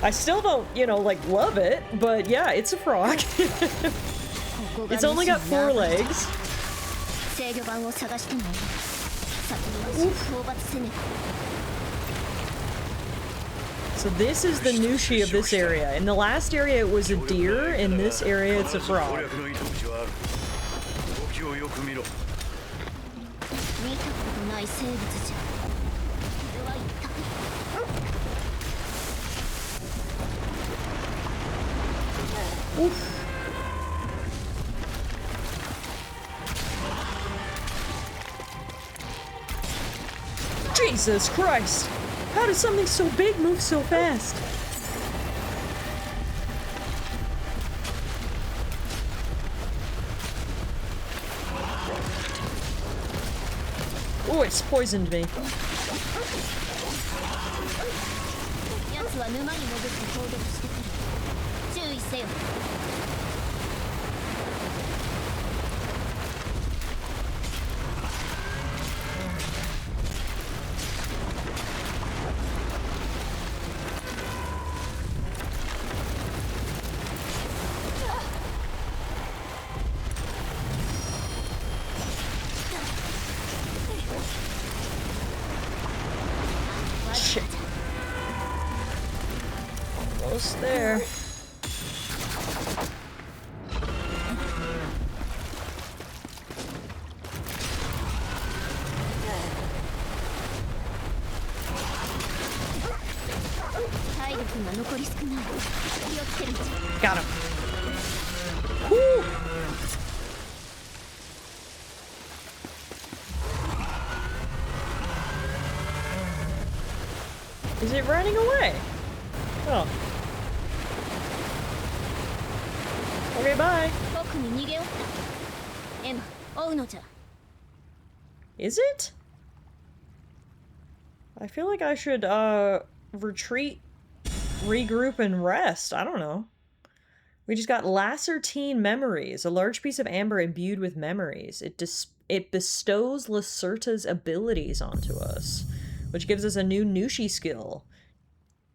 I still don't, you know, like, love it, but yeah, it's a frog. It's only got 4 legs. So this is the Nushi of this area. In the last area it was a deer, in this area it's a frog. Oof. Jesus Christ! How does something so big move so fast? Oh, it's poisoned me. Shit. Almost there. Got him. Woo! Is it running away? Oh. Okay, bye. Is it? I feel like I should, retreat, regroup, and rest. I don't know. We just got Lacertine Memories, a large piece of amber imbued with memories. It bestows Lacerta's abilities onto us, which gives us a new Nushi skill.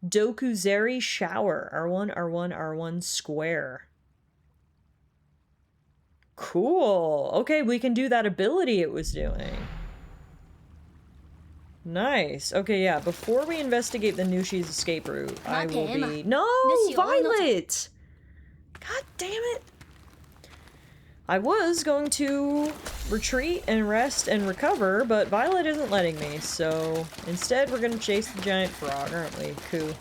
Dokuzeri Shower. R1, R1, R1 square. Cool. Okay, we can do that ability it was doing. Nice. Okay, yeah, before we investigate the Nushi's escape route, I will be... No! Violet! God damn it! I was going to retreat and rest and recover, but Violet isn't letting me, so instead we're gonna chase the giant frog, aren't we? Cool.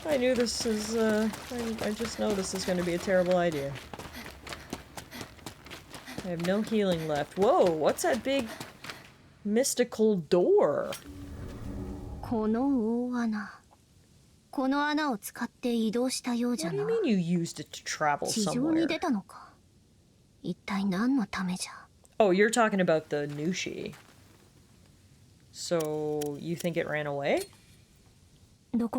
I knew this is, I just know this is gonna be a terrible idea. I have no healing left. Whoa, what's that big mystical door? What do you mean you used it to travel somewhere? Oh, you're talking about the Nushi. So, you think it ran away? Okay,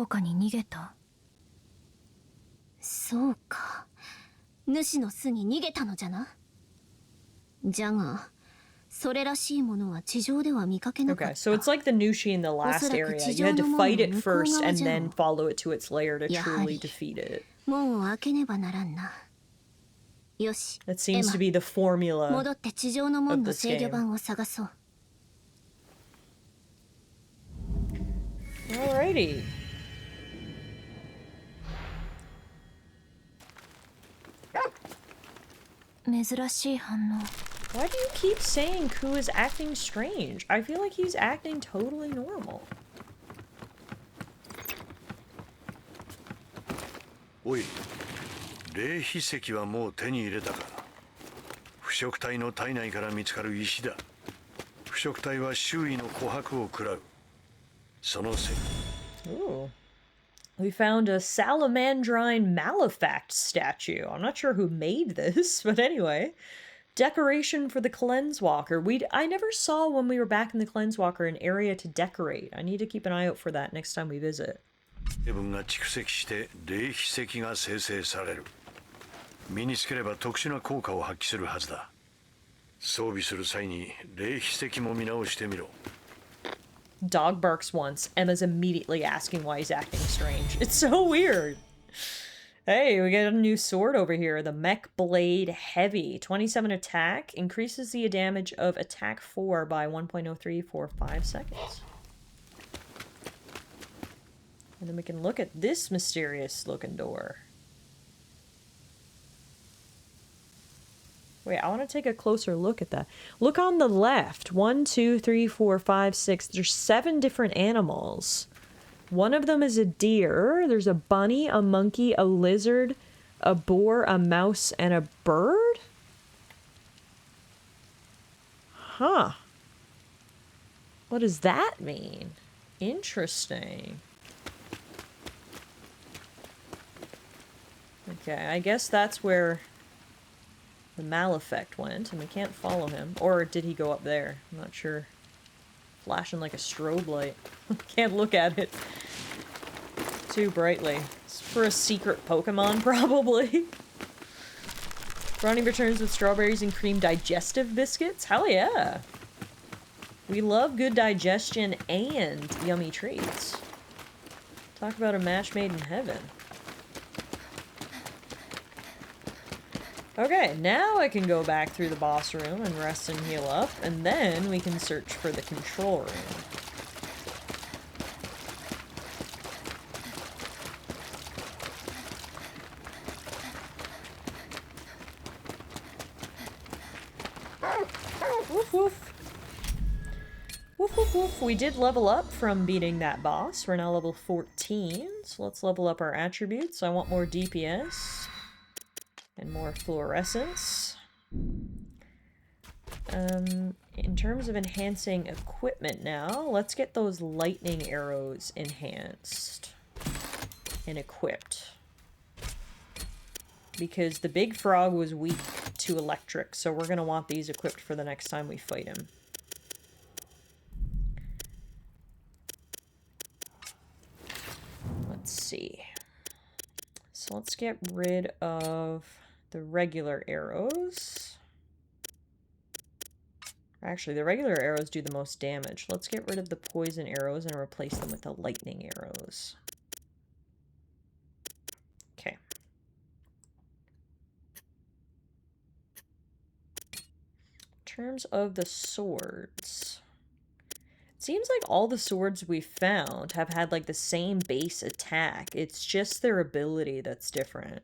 so it's like the Nushi in the last area. You had to fight it first and then follow it to its lair to truly defeat it. That seems to be the formula of this game. Alrighty. Why do you keep saying Ku is acting strange? I feel like he's acting totally normal. Oi, 霊秘石はもう手に入れたか。腐食体の体内から見つかる石だ。腐食体は周囲の琥珀を食らう。そのせい。 Ooh. We found a salamandrine malefact statue. I'm not sure who made this, but anyway. Decoration for the Cleansewalker. I never saw when we were back in the Cleansewalker an area to decorate. I need to keep an eye out for that next time we visit. 成分が蓄積して霊秘石が生成される。身につければ特殊な効果を発揮するはずだ。装備する際に霊秘石も見直してみろ。 Dog barks once. Emma's immediately asking why he's acting strange. It's so weird. Hey, we got a new sword over here. The Mech Blade Heavy. 27 attack. Increases the damage of attack 4 by 1.03 for 5 seconds. And then we can look at this mysterious looking door. Wait, I want to take a closer look at that. Look on the left. 1, 2, 3, 4, 5, 6. There's 7 different animals. One of them is a deer. There's a bunny, a monkey, a lizard, a boar, a mouse, and a bird? Huh. What does that mean? Interesting. Okay, I guess that's where the Malefect went, and we can't follow him. Or did he go up there? I'm not sure. Flashing like a strobe light. Can't look at it too brightly. It's for a secret Pokemon, probably. Brownie returns with strawberries and cream digestive biscuits? Hell yeah! We love good digestion and yummy treats. Talk about a match made in heaven. Okay, now I can go back through the boss room and rest and heal up, and then we can search for the control room. Woof woof. Woof woof woof. We did level up from beating that boss. We're now level 14, so let's level up our attributes. I want more DPS. And more fluorescence. In terms of enhancing equipment now, let's get those lightning arrows enhanced and equipped. Because the big frog was weak to electric, so we're going to want these equipped for the next time we fight him. Let's see. So let's get rid of the regular arrows. Actually, the regular arrows do the most damage. Let's get rid of the poison arrows and replace them with the lightning arrows. Okay. In terms of the swords, it seems like all the swords we found have had like the same base attack. It's just their ability that's different.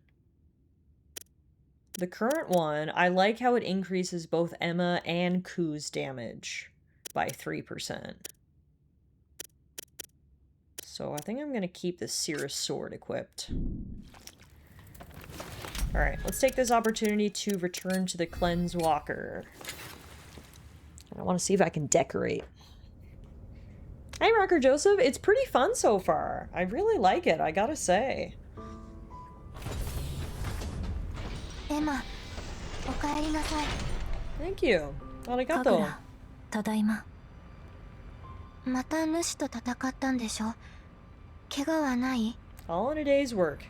The current one, I like how it increases both Emma and Ku's damage by 3%. So I think I'm going to keep the Cirrus sword equipped. Alright, let's take this opportunity to return to the Cleanse Walker. I want to see if I can decorate. Hey, Rocker Joseph, it's pretty fun so far. I really like it, I gotta say. Emma, おかえりなさい。 Thank you. Arigato. ただいま。また主と戦ったんでしょ？怪我はない？ All in a day's work.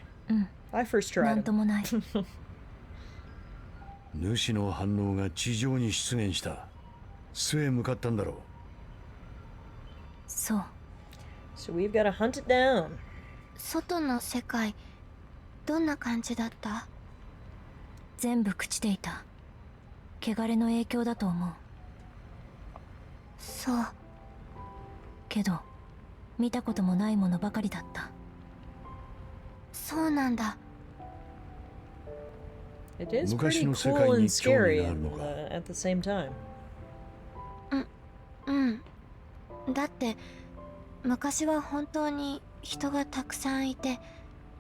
I first な tried んと him. もない。主の反応が地上に出現した。巣へ向かったんだろう。そう。 So we've got to hunt it down. 外の世界、どんな感じだった？全部朽ちていた。汚れの影響だと思う。そう。けど、見たこともないものばかりだった。そうなんだ。It is pretty cool and scary at the same time. うん。だって、昔は本当に人がたくさんいて、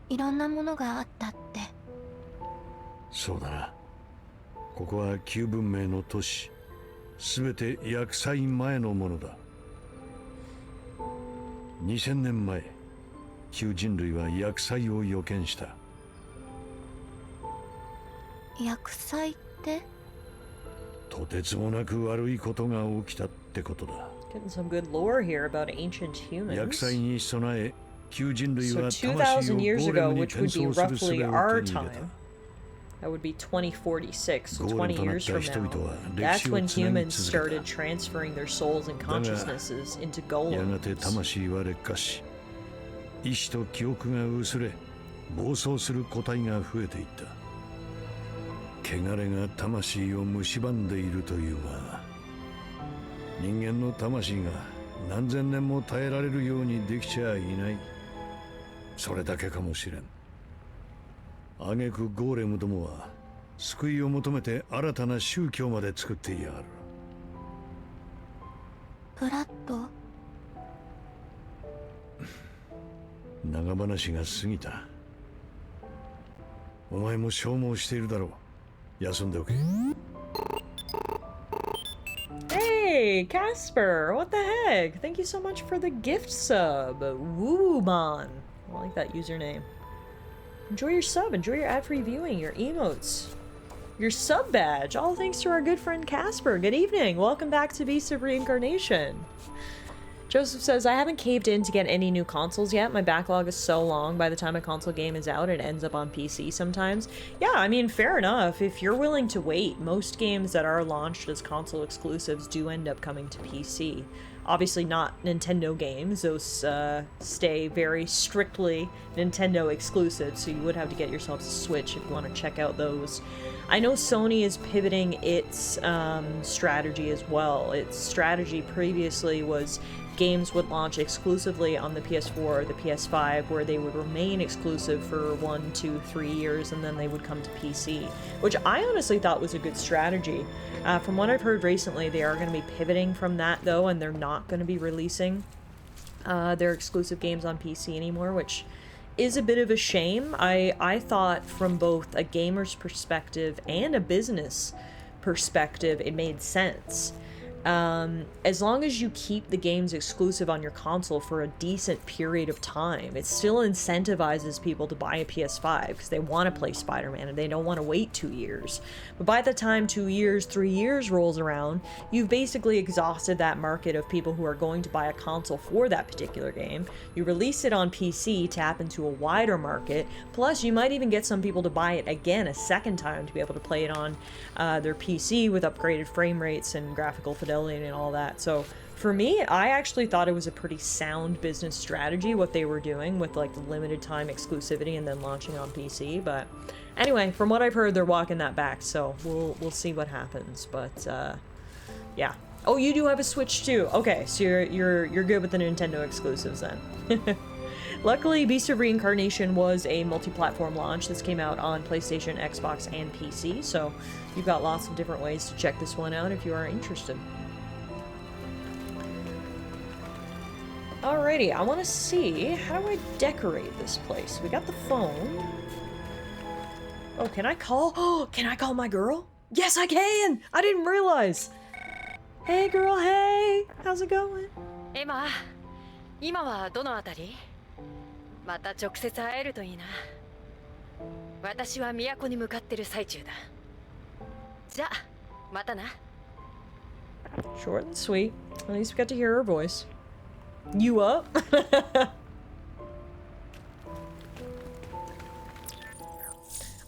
いろんなものがあったって。そうだな。ここは旧文明の都市。すべて厄災前のものだ。2000年前、旧人類は厄災を予見した。厄災って？とてつもなく悪いことが起きたってことだ。Getting some good lore here about ancient humans. 厄災に備え、旧人類は So 魂を 2,000 ゴ years ーレ ago, ムに which would 転 be 送する術 roughly を our 手に入れ time. た。 That would be 2046, so 20 years from now. ゴーレムとなった人々は歴 That's 史を when つなぎ humans 続け started た。 transferring their souls and consciousnesses into やがて golems. 魂は劣化し、意志と記憶が薄れ、暴走する個体が増えていった。汚れが魂を蝕んでいるというが、人間の魂が何千年も耐えられるようにできちゃいない。それだけかもしれん。挙句ゴーレムどもは救いを求めて新たな宗教まで作っていやがる。ブラッド。長話が過ぎた。お前も消耗しているだろう。休んでおけ。Hey, Casper! What the heck? Thank you so much for the gift sub. Woomon. I like that username. Enjoy your sub. Enjoy your ad-free viewing, your emotes, your sub badge. All thanks to our good friend Casper. Good evening. Welcome back to Beast of Reincarnation. Joseph says, I haven't caved in to get any new consoles yet. My backlog is so long. By the time a console game is out, it ends up on PC sometimes. Yeah, I mean, fair enough. If you're willing to wait, most games that are launched as console exclusives do end up coming to PC. Obviously not Nintendo games. Those stay very strictly Nintendo exclusive, so you would have to get yourself a Switch if you want to check out those. I know Sony is pivoting its strategy as well. Its strategy previously was games would launch exclusively on the PS4 or the PS5, where they would remain exclusive for 1, 2, 3 years, and then they would come to PC, which I honestly thought was a good strategy. From what I've heard recently, they are going to be pivoting from that, though, and they're not going to be releasing their exclusive games on PC anymore, which is a bit of a shame. I thought from both a gamer's perspective and a business perspective, it made sense. As long as you keep the games exclusive on your console for a decent period of time, it still incentivizes people to buy a PS5 because they want to play Spider-Man and they don't want to wait 2 years. But by the time 2 years, 3 years rolls around, you've basically exhausted that market of people who are going to buy a console for that particular game. You release it on PC, tap into a wider market, plus you might even get some people to buy it again a second time to be able to play it on their PC with upgraded frame rates and graphical fidelity and all that. So for me, I actually thought it was a pretty sound business strategy what they were doing with like the limited time exclusivity and then launching on PC. But anyway, from what I've heard, they're walking that back, so we'll see what happens. But yeah. Oh, you do have a Switch too. Okay, so you're good with the Nintendo exclusives then. Luckily, Beast of Reincarnation was a multi-platform launch. This came out on PlayStation, Xbox, and PC, so you've got lots of different ways to check this one out if you are interested. Alrighty, I want to see, how do I decorate this place? We got the phone. Oh, can I call? Oh, can I call my girl? Yes, I can! I didn't realize! Hey girl, hey! How's it going? Emma, 今はどのあたり? また直接会えるといいな。私は都に向かってる最中だ。じゃあ、またな。Short and sweet. At least we got to hear her voice. You up?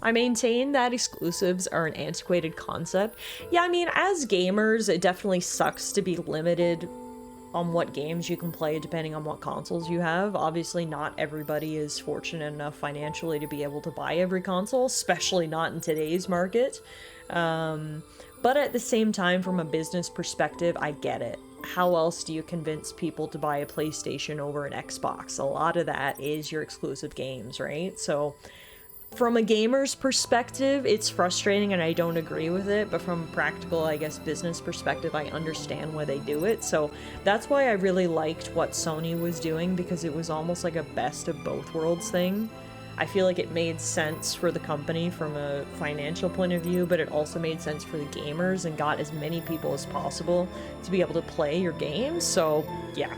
I maintain that exclusives are an antiquated concept. Yeah, I mean, as gamers, it definitely sucks to be limited on what games you can play depending on what consoles you have. Obviously, not everybody is fortunate enough financially to be able to buy every console, especially not in today's market. But at the same time, from a business perspective, I get it. How else do you convince people to buy a PlayStation over an Xbox? A lot of that is your exclusive games, right? So from a gamer's perspective, it's frustrating and I don't agree with it, but from a practical, I guess, business perspective, I understand why they do it. So that's why I really liked what Sony was doing, because it was almost like a best of both worlds thing. I feel like it made sense for the company from a financial point of view, but it also made sense for the gamers and got as many people as possible to be able to play your games. So yeah,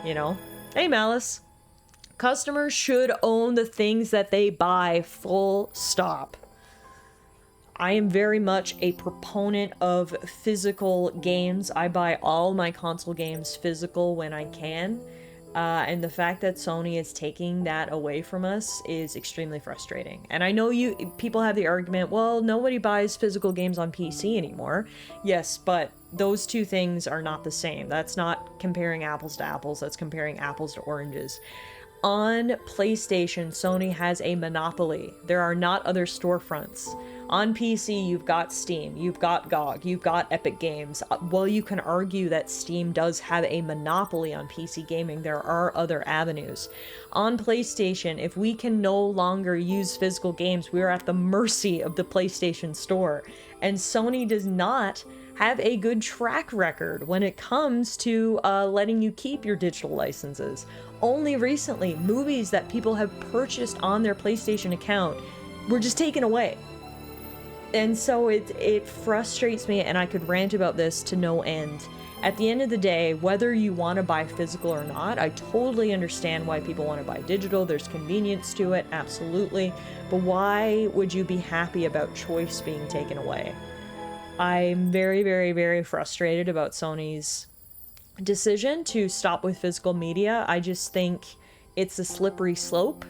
you know. Hey Malice. Customers should own the things that they buy, full stop. I am very much a proponent of physical games. I buy all my console games physical when I can. And the fact that Sony is taking that away from us is extremely frustrating. And I know people have the argument, well, nobody buys physical games on PC anymore. Yes, but those two things are not the same. That's not comparing apples to apples. That's comparing apples to oranges. On PlayStation, Sony has a monopoly. There are not other storefronts. On PC, you've got Steam, you've got GOG, you've got Epic Games. While you can argue that Steam does have a monopoly on PC gaming, there are other avenues. On PlayStation, if we can no longer use physical games, we are at the mercy of the PlayStation Store. And Sony does not have a good track record when it comes to letting you keep your digital licenses. Only recently, movies that people have purchased on their PlayStation account were just taken away. And so it frustrates me, and I could rant about this to no end. At the end of the day, whether you want to buy physical or not, I totally understand why people want to buy digital. There's convenience to it, absolutely. But why would you be happy about choice being taken away? I'm very, very, very frustrated about Sony's decision to stop with physical media. I just think it's a slippery slope.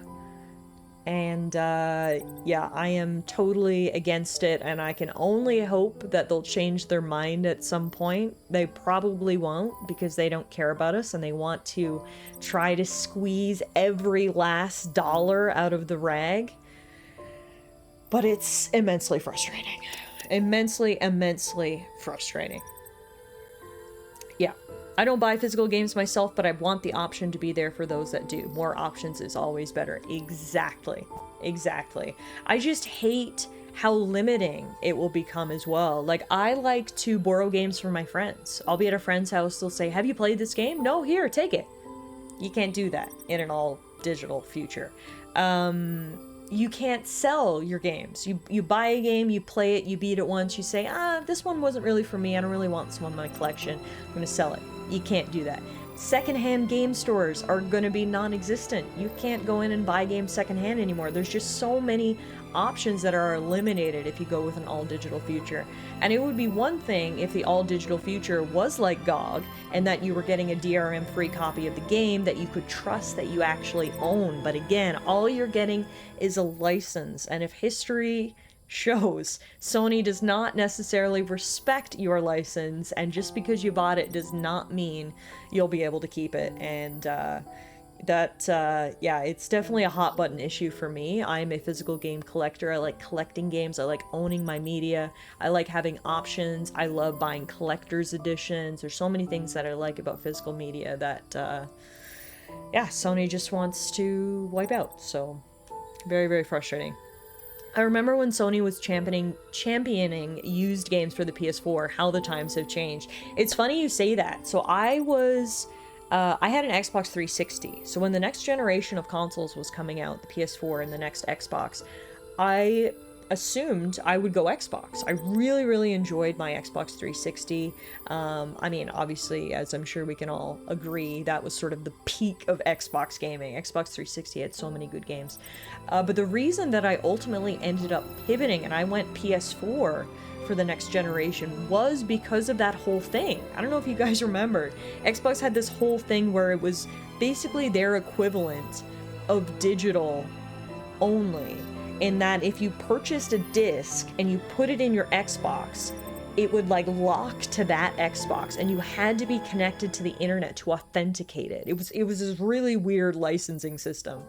And yeah, I am totally against it, and I can only hope that they'll change their mind at some point. They probably won't, because they don't care about us and they want to try to squeeze every last dollar out of the rag. But it's immensely frustrating. Immensely, immensely frustrating. Yeah. I don't buy physical games myself, but I want the option to be there for those that do. More options is always better. Exactly. Exactly. I just hate how limiting it will become as well. Like, I like to borrow games from my friends. I'll be at a friend's house, they'll say, "Have you played this game?" "No, here, take it." You can't do that in an all-digital future. You can't sell your games. You buy a game, you play it, you beat it once, you say, this one wasn't really for me, I don't really want this one in my collection, I'm gonna sell it. You can't do that. Secondhand game stores are gonna be non-existent. You can't go in and buy games secondhand anymore. There's just so many options that are eliminated if you go with an all-digital future. And it would be one thing if the all-digital future was like GOG, and that you were getting a DRM-free copy of the game that you could trust that you actually own. But again, all you're getting is a license, and if history shows, Sony does not necessarily respect your license, and just because you bought it does not mean you'll be able to keep it. And yeah, it's definitely a hot button issue for me. I'm a physical game collector. I like collecting games. I like owning my media. I like having options. I love buying collector's editions. There's so many things that I like about physical media that yeah, Sony just wants to wipe out. So very, very frustrating. I remember when Sony was championing used games for the PS4, how the times have changed. It's funny you say that. So I had an Xbox 360. So when the next generation of consoles was coming out, the PS4 and the next Xbox, I assumed I would go Xbox. I really, really enjoyed my Xbox 360. I mean, obviously, as I'm sure we can all agree, that was sort of the peak of Xbox gaming. Xbox 360 had so many good games. But the reason that I ultimately ended up pivoting and I went PS4 for the next generation was because of that whole thing. I don't know if you guys remember. Xbox had this whole thing where it was basically their equivalent of digital only, in that if you purchased a disc and you put it in your Xbox, it would like lock to that Xbox, and you had to be connected to the internet to authenticate it. It was this really weird licensing system.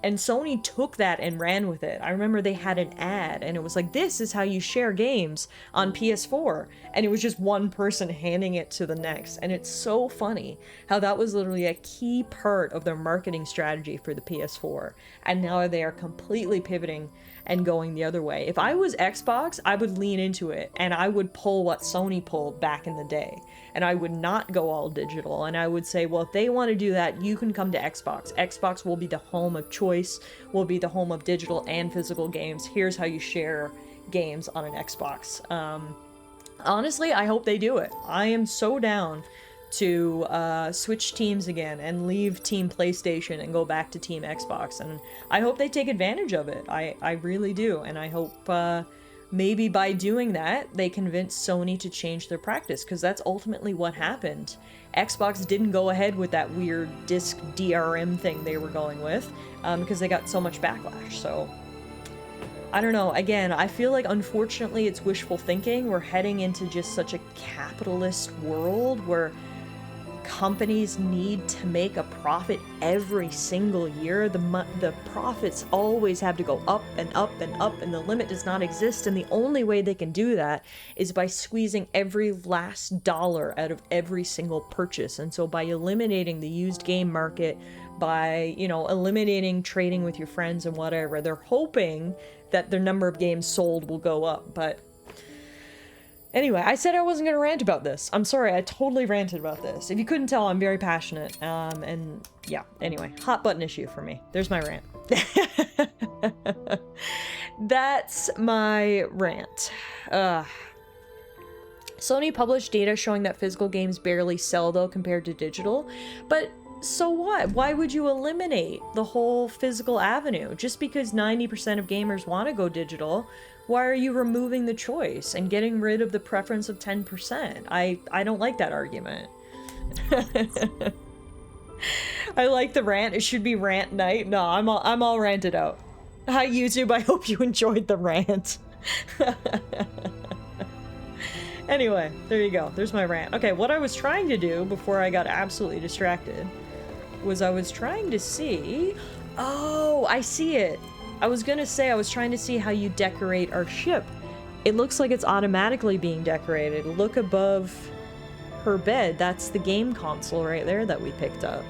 And Sony took that and ran with it. I remember they had an ad, and it was like, this is how you share games on PS4. And it was just one person handing it to the next. And it's so funny how that was literally a key part of their marketing strategy for the PS4. And now they are completely pivoting and going the other way. If I was Xbox, I would lean into it, and I would pull what Sony pulled back in the day. And I would not go all digital, and I would say, well, if they want to do that, you can come to Xbox. Xbox will be the home of choice, will be the home of digital and physical games. Here's how you share games on an Xbox. Honestly, I hope they do it. I am so down to switch teams again and leave Team PlayStation and go back to Team Xbox, and I hope they take advantage of it. I really do, and I hope maybe by doing that they convince Sony to change their practice, because that's ultimately what happened. Xbox didn't go ahead with that weird disc DRM thing they were going with because they got so much backlash. So I don't know. Again, I feel like unfortunately it's wishful thinking. We're heading into just such a capitalist world where companies need to make a profit every single year. The profits always have to go up and up and up, and the limit does not exist. And the only way they can do that is by squeezing every last dollar out of every single purchase. And so by eliminating the used game market, by, you know, eliminating trading with your friends and whatever, they're hoping that their number of games sold will go up. But anyway, I said I wasn't going to rant about this. I'm sorry, I totally ranted about this. If you couldn't tell, I'm very passionate. And yeah, anyway, hot button issue for me. There's my rant. That's my rant. Sony published data showing that physical games barely sell, though, compared to digital. But so what? Why would you eliminate the whole physical avenue? Just because 90% of gamers want to go digital, why are you removing the choice and getting rid of the preference of 10%? I don't like that argument. I like the rant. It should be rant night. No, I'm all ranted out. Hi YouTube, I hope you enjoyed the rant. Anyway, there you go. There's my rant. Okay, what I was trying to do before I got absolutely distracted was I was trying to see... Oh, I see it. I was gonna say I was trying to see how you decorate our ship. It looks like it's automatically being decorated. Look above her bed. That's the game console right there that we picked up.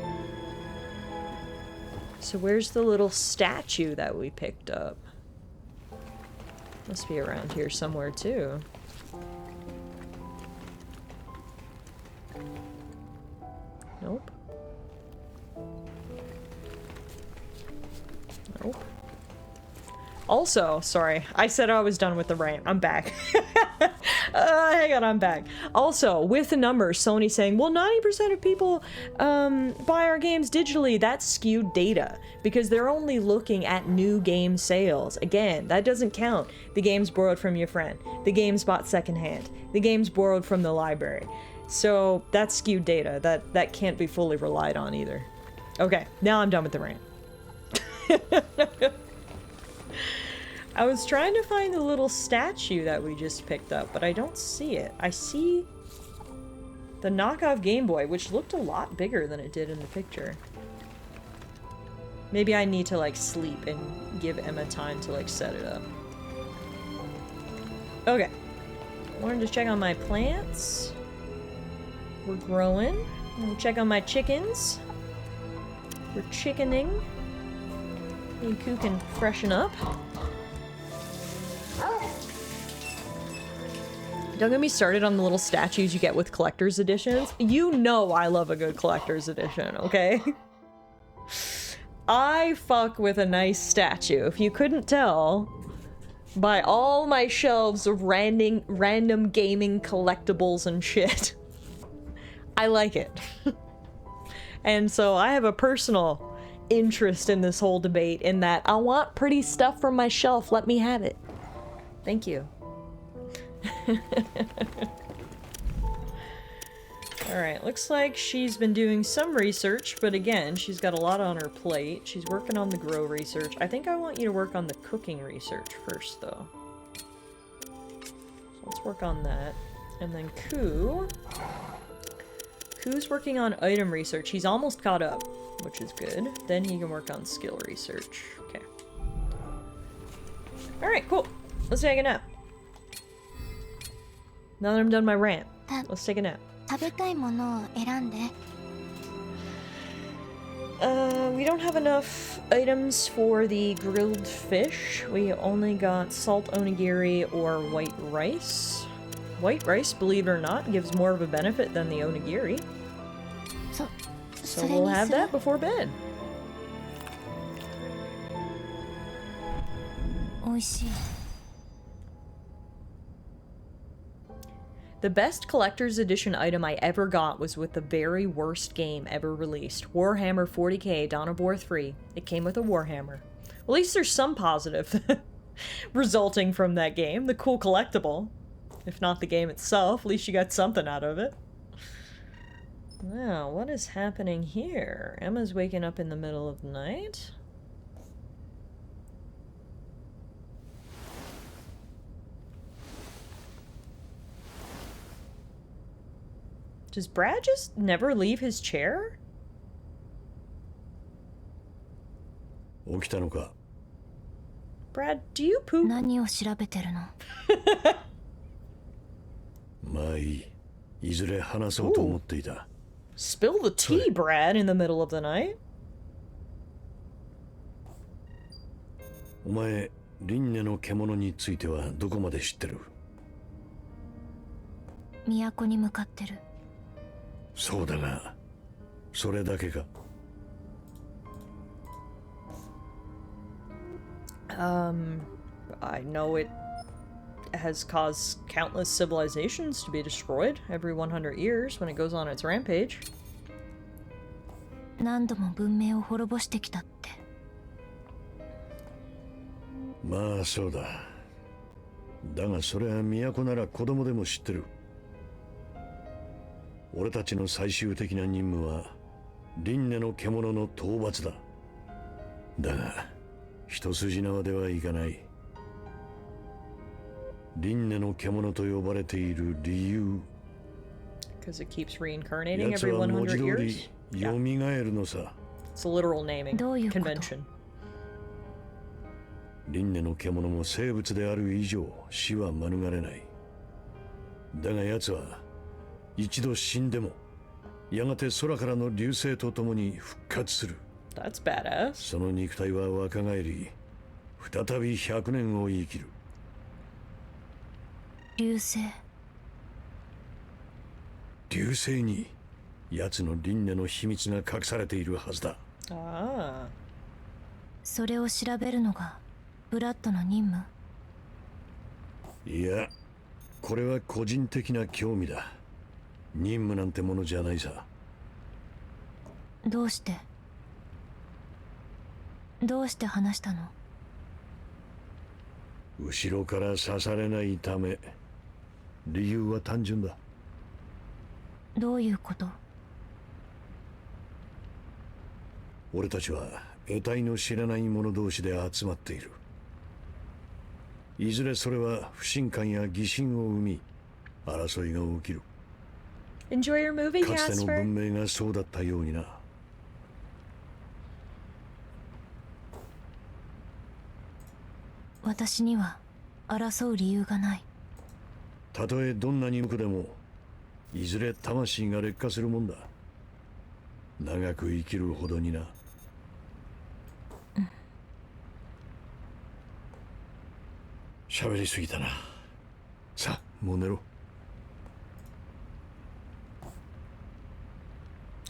So where's the little statue that we picked up? Must be around here somewhere too. Nope. Nope. Also, sorry, I said I was done with the rant. I'm back. Hang on, I'm back. Also, with the numbers, Sony saying, well, 90% of people buy our games digitally. That's skewed data because they're only looking at new game sales. Again, that doesn't count. The game's borrowed from your friend. The game's bought secondhand. The game's borrowed from the library. So that's skewed data. That can't be fully relied on either. Okay, now I'm done with the rant. I was trying to find the little statue that we just picked up, but I don't see it. I see the knockoff Game Boy, which looked a lot bigger than it did in the picture. Maybe I need to, like, sleep and give Emma time to, like, set it up. Okay. I wanted to check on my plants. We're growing. We'll check on my chickens. We're chickening. Me and Koo can freshen up. Don't get me started on the little statues you get with collector's editions. You know I love a good collector's edition, okay? I fuck with a nice statue. If you couldn't tell by all my shelves of random gaming collectibles and shit, I like it. And so I have a personal interest in this whole debate in that I want pretty stuff from my shelf. Let me have it. Thank you. Alright, looks like she's been doing some research, but again, she's got a lot on her plate. She's working on the grow research. I think I want you to work on the cooking research first, though. So let's work on that. And then Koo's working on item research. He's almost caught up, which is good. Then he can work on skill research. Okay. Alright, cool. Let's take a nap. Now that I'm done my rant, let's take a nap. We don't have enough items for the grilled fish. We only got salt onigiri or white rice. White rice, believe it or not, gives more of a benefit than the onigiri. So we'll have that before bed. The best collector's edition item I ever got was with the very worst game ever released. Warhammer 40k Dawn of War 3. It came with a Warhammer. At least there's some positive resulting from that game. The cool collectible. If not the game itself, at least you got something out of it. Now, what is happening here? Emma's waking up in the middle of the night. Does Brad just never leave his chair? 起きたのか。 Brad, do you poop? 何を調べてるの？まあいい。いずれ話そうと思っていた。 Spill the tea, Brad, in the middle of the night. お前、輪廻の獣についてはどこまで知ってる？都に向かってる。そうだが、それだけか。I know it has caused countless civilizations to be destroyed every 100 years when it goes on its rampage. 何度も文明を滅ぼしてきたって。まあそうだ。だがそれは都なら子供でも知ってる。俺たちの最終的な任務は輪廻の獣の討伐だ。だが一筋縄ではいかない。輪廻の獣と呼ばれている理由。 Because it keeps reincarnating 奴 every は文字100通 years? り蘇るのさ。 It's a literal naming どういうこと？ convention. 輪廻の獣も生物である以上死は免れない。だが奴は一度死んでもやがて空からの流星とともに復活する。 That's badass. その肉体は若返り再び100年を生きる。流星。流星に奴の輪廻の秘密が隠されているはずだ。 Ah. それを調べるのがブラッドの任務？いや、これは個人的な興味だ。任務なんてものじゃないさ。どうして話したの？後ろから刺されないため。理由は単純だ。どういうこと？俺たちは得体の知らない者同士で集まっている。いずれそれは不信感や疑心を生み争いが起きる。 Enjoy your movie, かつての Casper. 文明がそうだったようにな。私には争う理由がない。たとえどんなに無垢でもいずれ魂が劣化するもんだ。長く生きるほどにな。喋りすぎたな。さあ、もう寝ろ。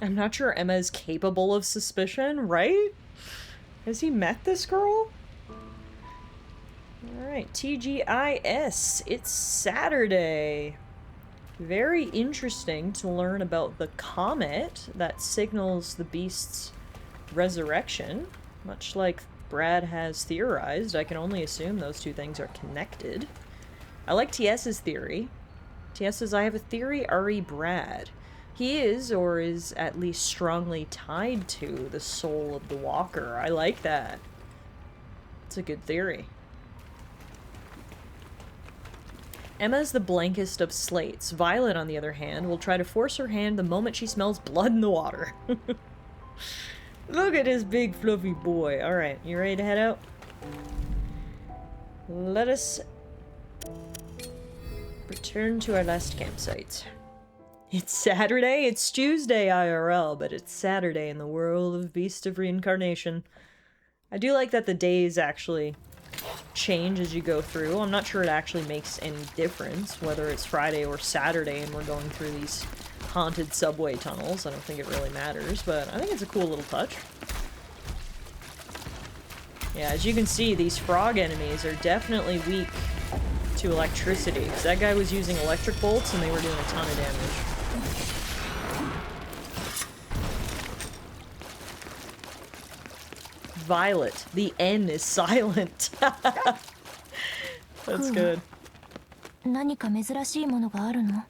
I'm not sure Emma is capable of suspicion, right? Has he met this girl? Alright, TGIS. It's Saturday. Very interesting to learn about the comet that signals the beast's resurrection. Much like Brad has theorized, I can only assume those two things are connected. I like TS's theory. TS says, I have a theory, Ari Brad. He is, or is at least strongly tied to, the soul of the walker. I like that. It's a good theory. Emma's the blankest of slates. Violet, on the other hand, will try to force her hand the moment she smells blood in the water. Look at this big fluffy boy. Alright, you ready to head out? Let us return to our last campsite. It's Saturday. It's Tuesday IRL, but it's Saturday in the world of Beast of Reincarnation. I do like that the days actually change as you go through. I'm not sure it actually makes any difference whether it's Friday or Saturday and we're going through these haunted subway tunnels. I don't think it really matters, but I think it's a cool little touch. Yeah, as you can see, these frog enemies are definitely weak to electricity, because that guy was using electric bolts and they were doing a ton of damage. Violet. The N is silent. That's good. 何か珍しいものがあるの？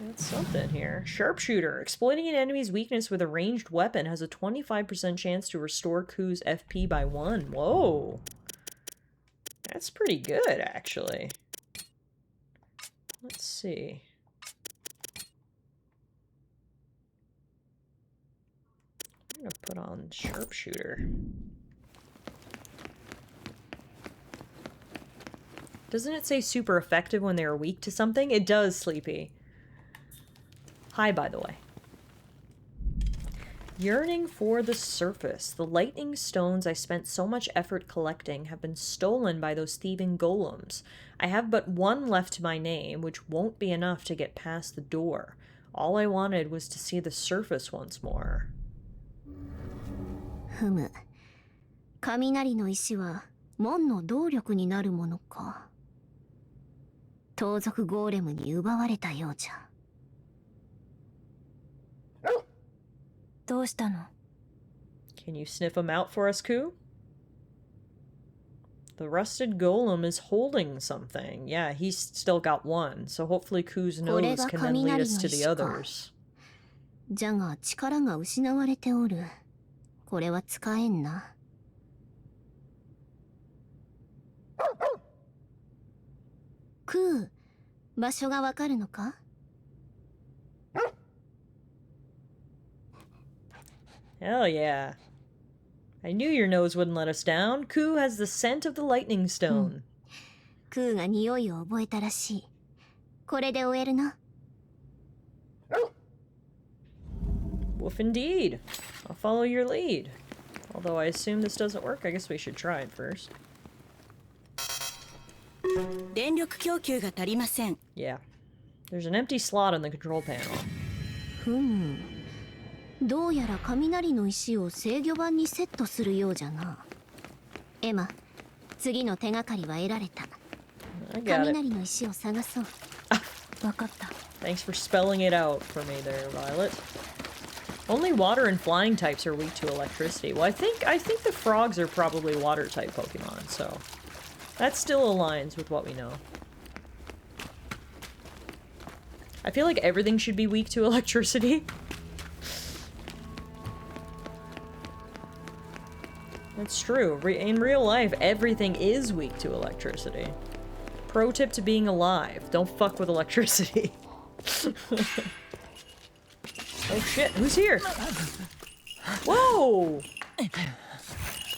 That's something here. Sharpshooter. Exploiting an enemy's weakness with a ranged weapon has a 25% chance to restore Ku's FP by 1. Whoa. That's pretty good, actually. Let's see. Put on sharpshooter. Doesn't it say super effective when they are weak to something? It does, Sleepy. Hi, by the way. Yearning for the surface. The lightning stones I spent so much effort collecting have been stolen by those thieving golems. I have but one left to my name, which won't be enough to get past the door. All I wanted was to see the surface once more. ふむ。雷の石は門の動力になるものか。盗賊ゴーレムに奪われたようじゃ。どうしたの？ Can you sniff them out for us, Koo? The rusted golem is holding something. Yeah, he's still got one, so hopefully Koo's nose can then lead us to the others. じゃが力が失われておる。これは使えんな。クー、場所がわかるのか？ Hell yeah. I knew your nose wouldn't let us down. Koo has the scent of the lightning stone. クーが匂いを覚えたらしい。これで終えるな。Woof indeed. I'll follow your lead. Although I assume this doesn't work, I guess we should try it first. 電力供給が足りません。 Yeah. There's an empty slot on the control panel. ふむ。どうやら雷の石を制御盤にセットするようじゃな。エマ、次の手がかりは得られた。I got it. 雷の石を探そう。わかった。 Thanks for spelling it out for me there, Violet. Only water and flying types are weak to electricity. Well, I think the frogs are probably water type Pokemon, so that still aligns with what we know. I feel like everything should be weak to electricity. That's true. In real life, everything is weak to electricity. Pro tip to being alive: don't fuck with electricity. Oh shit, who's here? Whoa!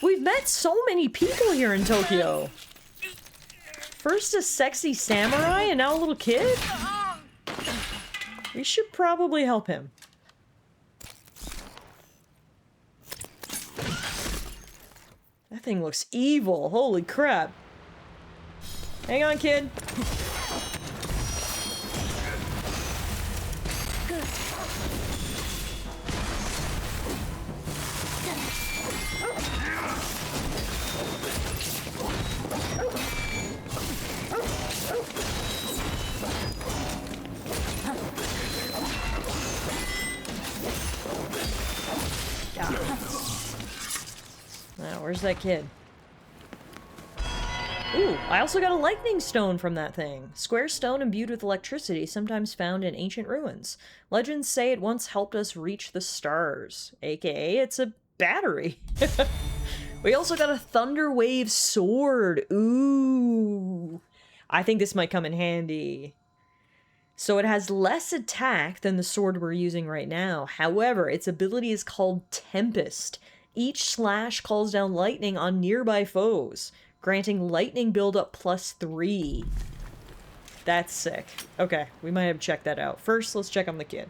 We've met so many people here in Tokyo. First a sexy samurai and now a little kid? We should probably help him. That thing looks evil. Holy crap. Hang on, kid. Now, where's that kid? Ooh, I also got a lightning stone from that thing. Square stone imbued with electricity, sometimes found in ancient ruins. Legends say it once helped us reach the stars, aka it's a battery. We also got a thunder wave sword. Ooh. I think this might come in handy. So it has less attack than the sword we're using right now. However, its ability is called Tempest. Each slash calls down lightning on nearby foes, granting lightning buildup +3. That's sick. Okay, we might have checked that out. First, let's check on the kid.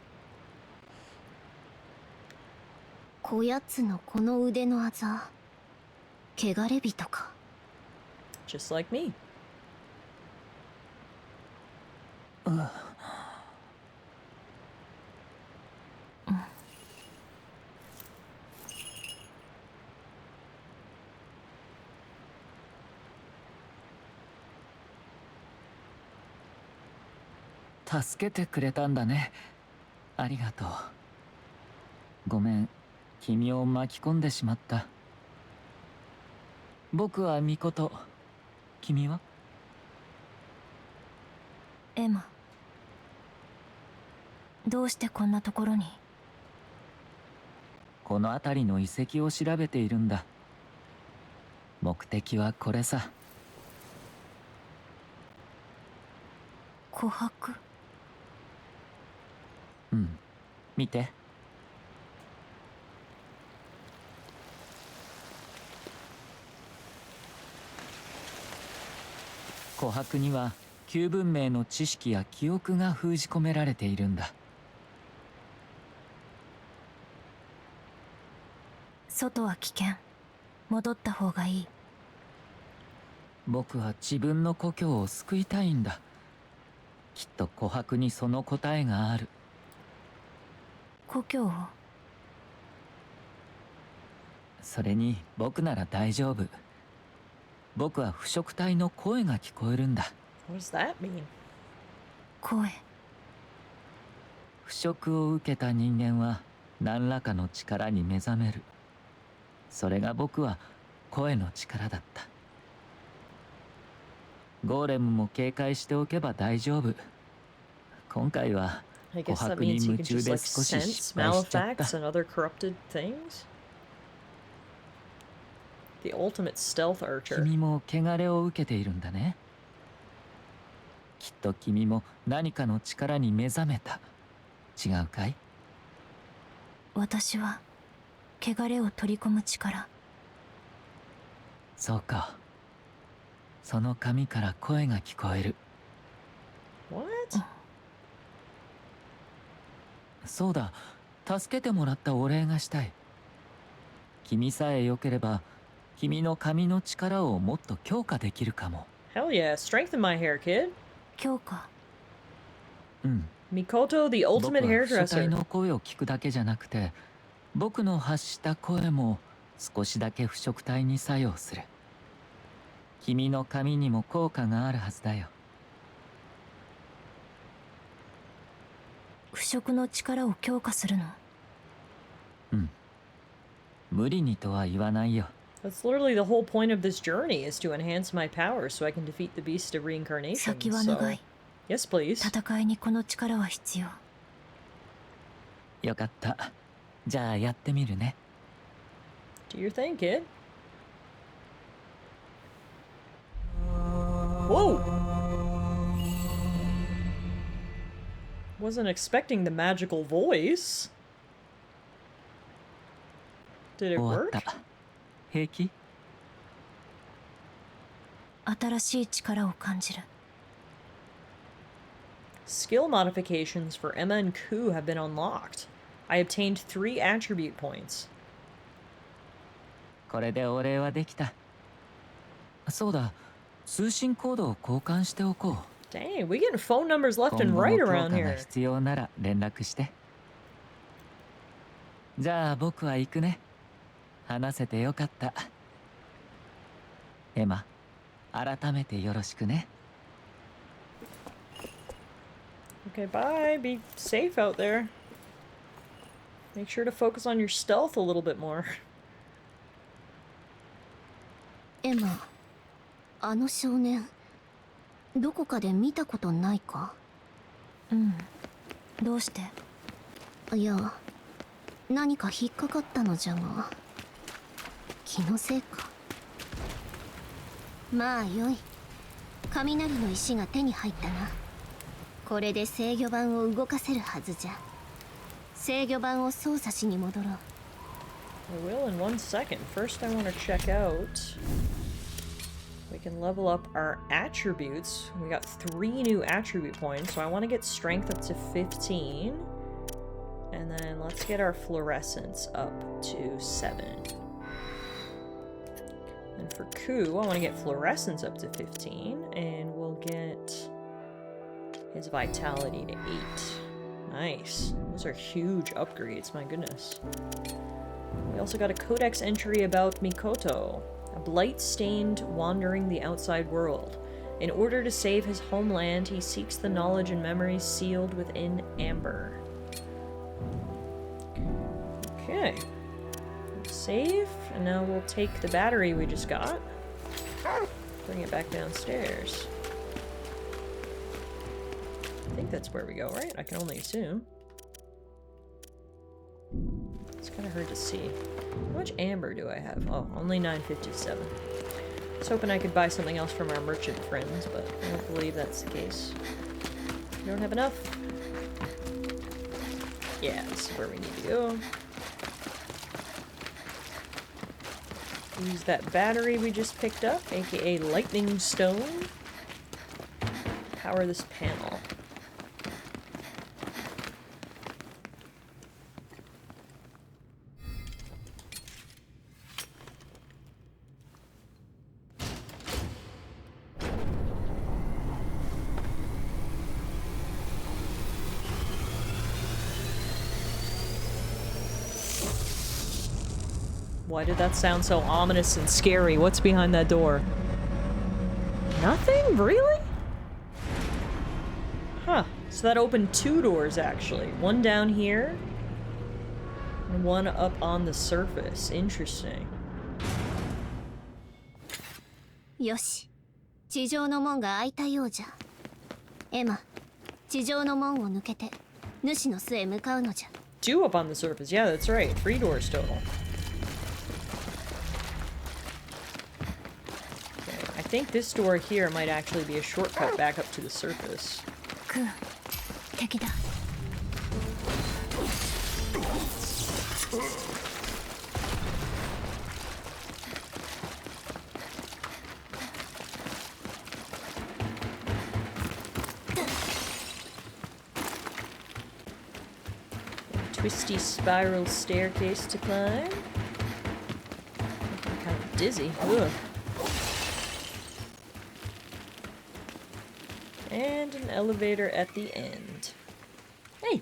こやつのこの腕のあざ、汚れ人か。Just like me. 助けてくれたんだね。ありがとう。ごめん、君を巻き込んでしまった。僕はミコト。君は？エマ、どうしてこんなところに？この辺りの遺跡を調べているんだ。目的はこれさ。琥珀？うん、見て。琥珀には旧文明の知識や記憶が封じ込められているんだ。外は危険。戻った方がいい。僕は自分の故郷を救いたいんだ。きっと琥珀にその答えがある。故郷を。それに僕なら大丈夫。僕は腐食体の声が聞こえるんだ。What does that mean? 声。腐食を受けた人間は何らかの力に目覚める。それが僕は声の力だった。ゴーレムも警戒しておけば大丈夫。今回は I 琥 guess that 珀に means he 夢 can 中 just で like 少し sense 失敗しちゃった。 malefacts and other corrupted things. The ultimate stealth archer. 君も汚れを受けているんだね。きっと君も何かの力に目覚めた。違うかい？私は汚れを取り込む力。そうか。その髪から声が聞こえる。What? そうだ、助けてもらったお礼がしたい。君さえ良ければ、君の髪の力をもっと強化できるかも。Hell yeah, strengthen my hair, kid. 強化。うん。Mikoto, the 僕 ultimate は腐体 hairdresser. の声を聞くだけじゃなくて、僕の発した声も少しだけ腐食体に作用する。君の髪にも効果があるはずだよ。腐食の力を強化するの？うん。無理にとは言わないよ。That's literally the whole point of this journey is to enhance my powers so I can defeat the beast of reincarnation. 先は So, 長い。 yes, please. 戦いにこの力は必要。よかった。じゃあやってみるね。Do your thing, kid. Whoa! Wasn't expecting the magical voice. Did it 終わっ work? た。平気？新しい力を感じる。Skill modifications for Emma and Ku have been unlocked. I obtained 3 attribute points. これでお礼はできた。そうだ、通信コードを交換しておこう。Dang, we getting phone numbers left 今 and 後 right の強 around 化が here. 必要なら連絡して。じゃあ僕は行くね。話せてよかった。エマ、改めてよろしくね。Okay, bye. Be safe out there. Make sure to focus on your stealth a little bit more. エマ、あの少年、どこかで見たことないか？うん。どうして？いや、何か引っかかったのじゃが、気のせいか。まあよい。雷の石が手に入ったな。これで制御盤を動かせるはずじゃ。制御盤を操作しに戻ろう。I will in 1 second. First, I want to check out. We can level up our attributes. We got 3 new attribute points, so I want to get strength up to 15. And then let's get our fluorescence up to 7. And for Ku, I want to get fluorescence up to 15, and we'll get his vitality to 8. Nice. Those are huge upgrades, my goodness. We also got a codex entry about Mikoto, a blight-stained wandering the outside world. In order to save his homeland, he seeks the knowledge and memories sealed within amber. Okay. Save, and now we'll take the battery we just got, bring it back downstairs. I think that's where we go, right? I can only assume. It's kind of hard to see. How much amber do I have? Oh, only 957. I was hoping I could buy something else from our merchant friends, but I don't believe that's the case. We don't have enough. Yeah, this is where we need to go. Use that battery we just picked up, aka lightning stone. power this panel. Why did that sound so ominous and scary? What's behind that door? Nothing? Really? Huh. So that opened 2 doors, actually. One down here, and one up on the surface. Interesting. よし、地上の門が開いたようじゃ。エマ、地上の門を抜けて主の巣へ向かうのじゃ。 2 up on the surface. Yeah, that's right. 3 doors total. I think this door here might actually be a shortcut back up to the surface. クー、敵だ。Twisty spiral staircase to climb. I'm kind of dizzy. Ugh. And an elevator at the end. Hey!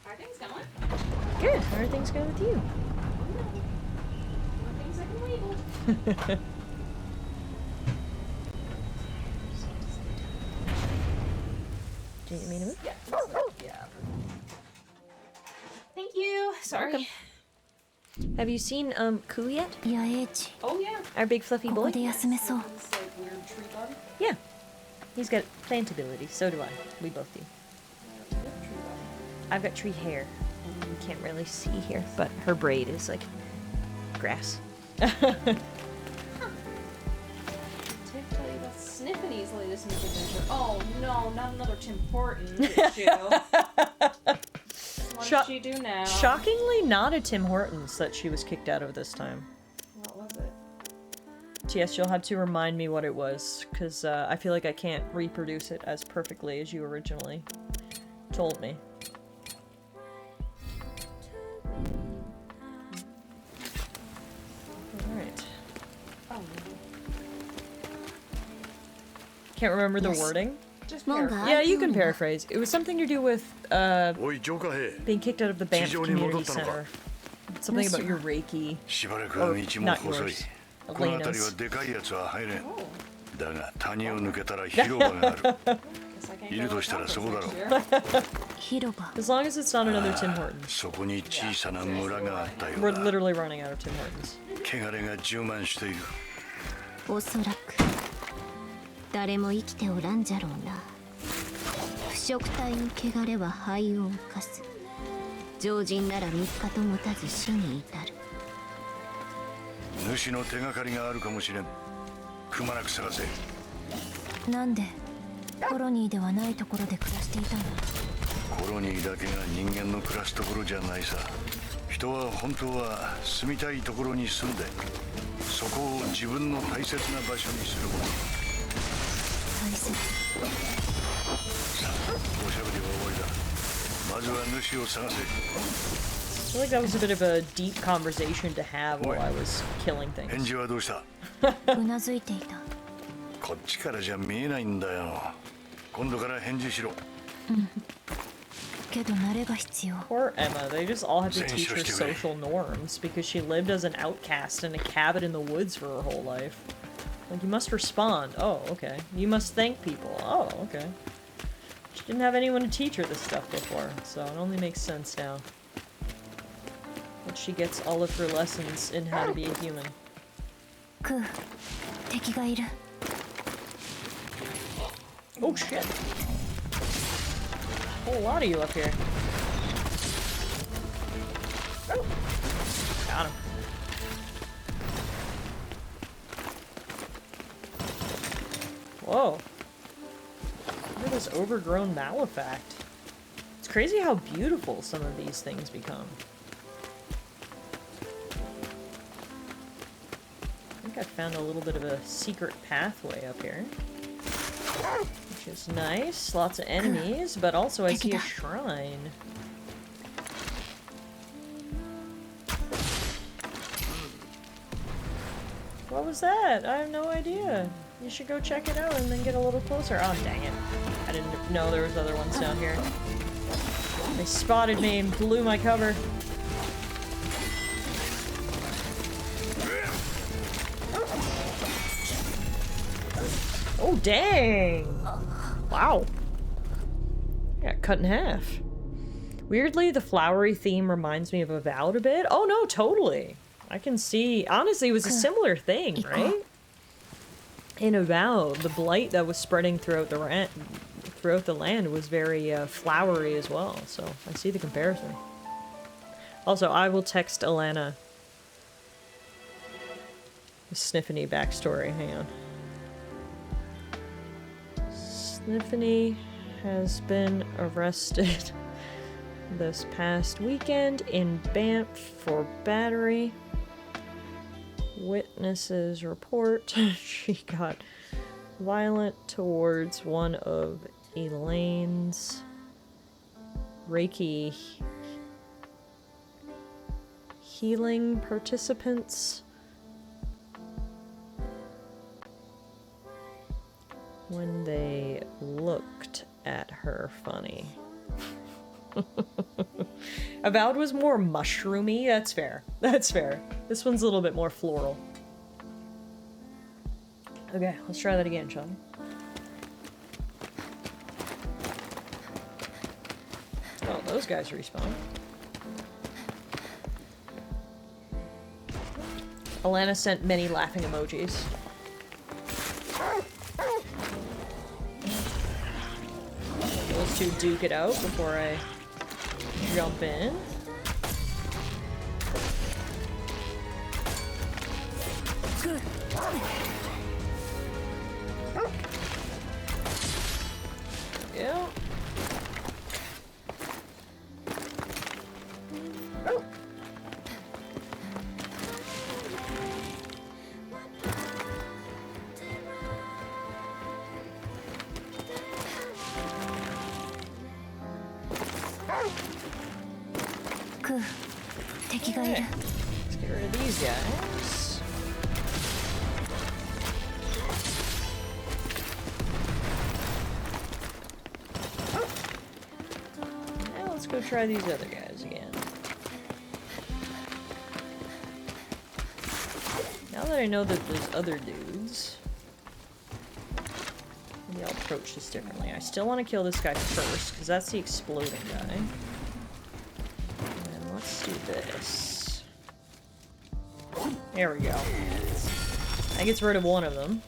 How are things going? Good. How are things going with you? More things I can label. Do you need me to move? Yeah. Yeah. Thank you. Sorry. Welcome. Have you seen Ku yet? 野営地、 Oh yeah. Our big fluffy ここ boy? で休めそう。 This like weird tree bug. Yeah. He's got plant ability. So do I. We both do. Tree bug. I've got tree hair. You can't really see here, but her braid is like grass. Tim tell you about Sniffany's latest misadventure. Oh no, not another Tim Horton issue. What Sho- did she do now? Shockingly, not a Tim Hortons that she was kicked out of this time. What was it? Yes, you'll have to remind me what it was, because I feel like I can't reproduce it as perfectly as you originally told me. Alright. Oh, Can't remember the Yes. wording? just 門 paraphrase. が Yeah, 開い you た can のだ。 paraphrase. It was something to do with おいジョーカ兵 being kicked out of the Banff 地上に Community 戻ったのか？ Center. Something about your Reiki. しばらくは道も not 細い yours. この辺りは Elena's. でかいやつは入れん Oh, だが谷を抜けたら広場がある guess I can't いる go としたら to そこだろう next year. 広場。 As long as it's not another Tim Hortons. そこに小さな村があったよ We're うだ literally running out of Tim Hortons. 汚れが充満しているおそらく誰も生きておらんじゃろうな。腐食体の汚れは肺を侵す。常人なら3日と持たず死に至る。主の手がかりがあるかもしれんくまなく探せなんでコロニーではないところで暮らしていたの？コロニーだけが人間の暮らすところじゃないさ人は本当は住みたいところに住んでそこを自分の大切な場所にするもの大切。さあおしゃべりは終わりだまずは主を探せ I feel like that was a bit of a deep conversation to have while I was killing 返 things. 事はどうしたうなずいていた。こっちからじゃ見えないんだよ今度から返事しろけど慣れが必要。 Poor Emma, they just all have to teach her social norms because she lived as an outcast in a cabin in the woods for her whole life. Like, you must respond. Oh, okay. You must thank people. Oh, okay. She didn't have anyone to teach her this stuff before, so it only makes sense now. But she gets all of her lessons in how to be a human. クー、敵がいる。 Oh shit! Whole lot of you up here. Oh. Got him. Whoa. Look at this overgrown malefact. It's crazy how beautiful some of these things become. I think I found a little bit of a secret pathway up here. Which is nice. Lots of enemies, but also I see a shrine. What was that? I have no idea. You should go check it out and then get a little closer. Oh, dang it. I didn't know there was other ones down here. They spotted me and blew my cover. Oh, dang! Wow. I got cut in half. Weirdly, the flowery theme reminds me of Avowed a bit. Oh no, totally! I can see... Honestly, it was a similar thing, right? In Avowed, the blight that was spreading throughout the land was very flowery as well, so I see the comparison. Also, I will text Alana the Sniffany backstory. Hang on. Sniffany has been arrested this past weekend in Banff for battery. Witnesses report she got violent towards one of Elaine's Reiki healing participants when they looked at her funny. Avowed was more mushroomy. That's fair. That's fair. This one's a little bit more floral. Okay, let's try that again, Sean. Oh, those guys respawn. Alana sent many laughing emojis. Those two duke it out before I jump in. Yeah. Okay. Let's get rid of these guys. Now let's go try these other guys again. Now that I know that there's other dudes, maybe I'll approach this differently. I still want to kill this guy first, because that's the exploding guy. Let's do this. There we go. That gets rid of one of them.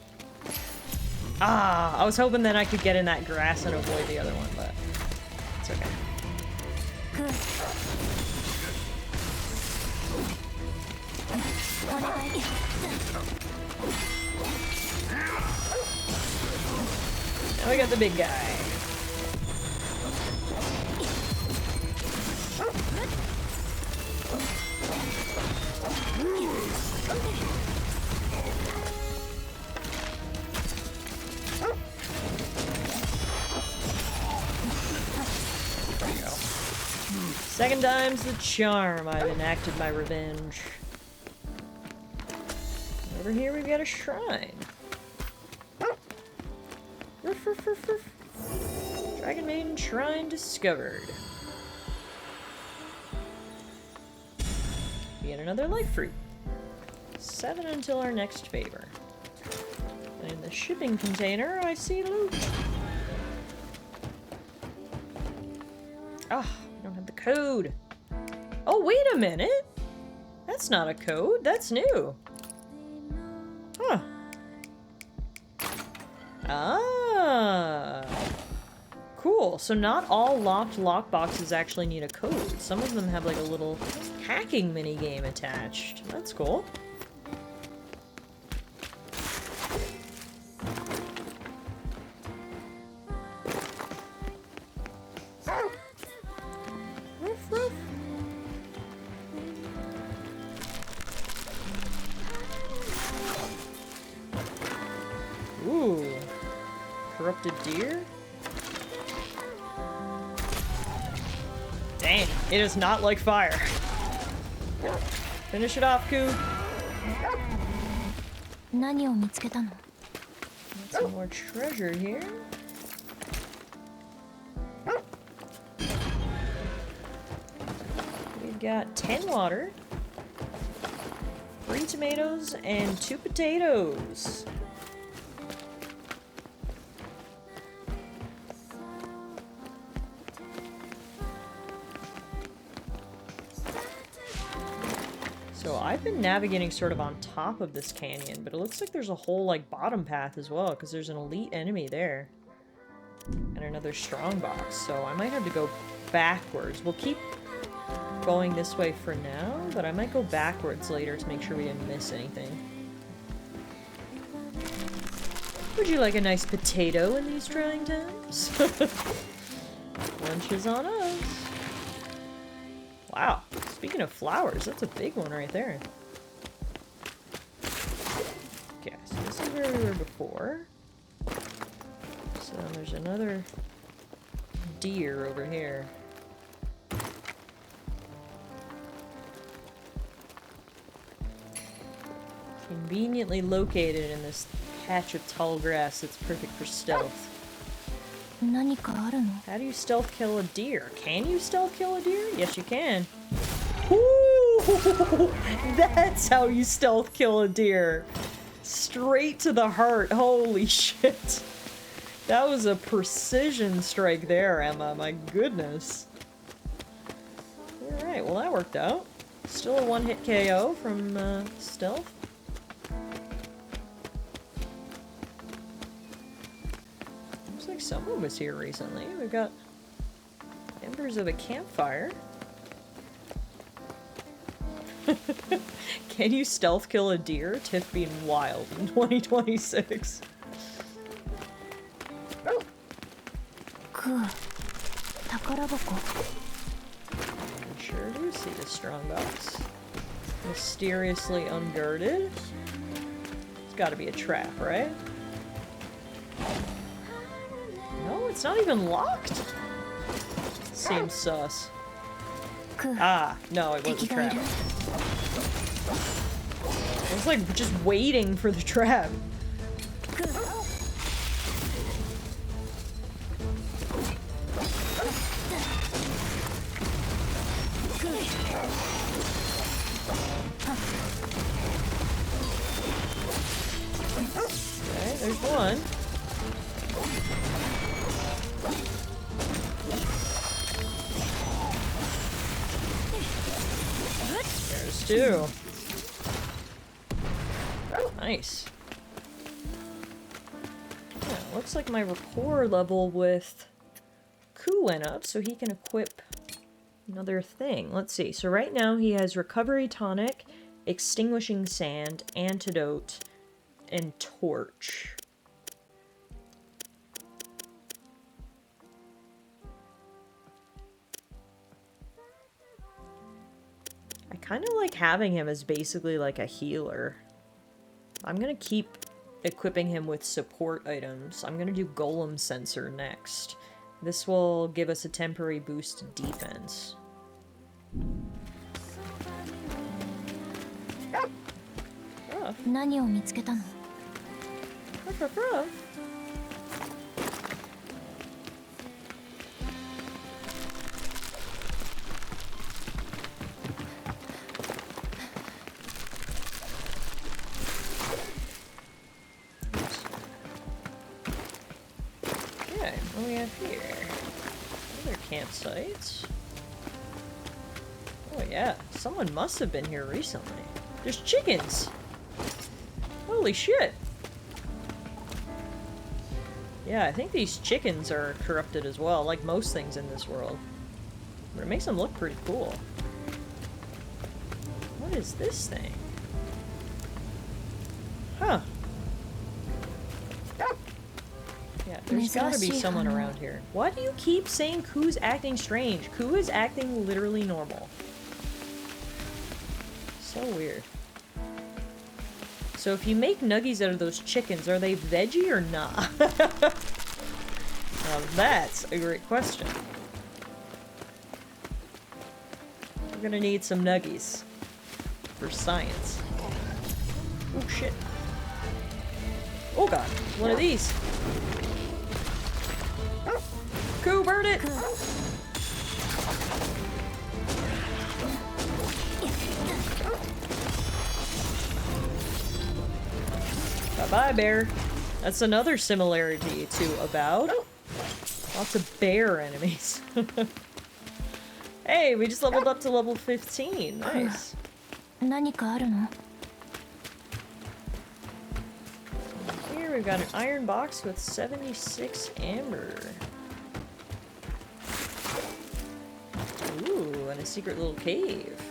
Ah, I was hoping that I could get in that grass and avoid the other one, but it's okay. Now we got the big guy. Second time's the charm. I've enacted my revenge. Over here we've got a shrine. Ruff, ruff, ruff, ruff. Dragon Maiden Shrine discovered. We get another life fruit. 7 until our next favor. And in the shipping container, I see loot. Ah, we don't have the code. Oh, wait a minute. That's not a code. That's new. Huh. Ah. Cool. So not all locked lockboxes actually need a code. Some of them have like a little hacking mini game attached. That's cool. Ooh. corrupted deer? Dang, it is not like fire. Finish it off, Ku. 何を見つけたの？ Got some more treasure here. We've got 10 water, 3 tomatoes, and 2 potatoes. So I've been navigating sort of on top of this canyon, but it looks like there's a whole like bottom path as well, because there's an elite enemy there. And another strong box, so I might have to go backwards. We'll keep going this way for now, but I might go backwards later to make sure we didn't miss anything. Would you like a nice potato in these trying times? Lunch is on us. Wow, speaking of flowers, that's a big one right there. Okay, so this is where we were before. So there's another deer over here. Conveniently located in this patch of tall grass that's perfect for stealth. 何かあるの？ How do you stealth kill a deer? Can you stealth kill a deer? Yes, you can. Ooh, that's how you stealth kill a deer. Straight to the heart. Holy shit. That was a precision strike there, Emma. My goodness. Alright, well that worked out. Still a one-hit KO from stealth. Looks like someone was here recently. We've got embers of a campfire. Can you stealth kill a deer? Tiff being wild in 2026. クー、宝箱。 I sure do see the strong box. Mysteriously unguarded. It's gotta be a trap, right? No, it's not even locked. Seems sus. クー、 Ah, no, it was a 敵がい trap. る。 I was like just waiting for the trap. クー。 Okay, there's one. There's two. Nice. Yeah, looks like my rapport level with Ku went up, so he can equip another thing. Let's see. So right now he has Recovery Tonic, Extinguishing Sand, Antidote, and Torch. I kind of like having him as basically like a healer. I'm gonna keep equipping him with support items. I'm gonna do Golem Sensor next. This will give us a temporary boost to defense. Rough. 何を見つけたの？ Rough, rough, rough. Okay, what do we have here? Other campsites. Oh yeah, someone must have been here recently. There's chickens! Holy shit! Yeah, I think these chickens are corrupted as well, like most things in this world. But it makes them look pretty cool. What is this thing? Huh. Yeah, there's gotta be someone around here. Why do you keep saying Ku's acting strange? Ku is acting literally normal. So weird. So if you make nuggies out of those chickens, are they veggie or not? Now that's a great question. We're gonna need some nuggies for science. Oh shit. Oh god, one of these. Cool, burn it! Bye-bye, bear. That's another similarity to Avowed. Lots of bear enemies. Hey, we just leveled up to level 15. Nice. 何かあるの？ Here we've got an iron box with 76 amber. Ooh, and a secret little cave.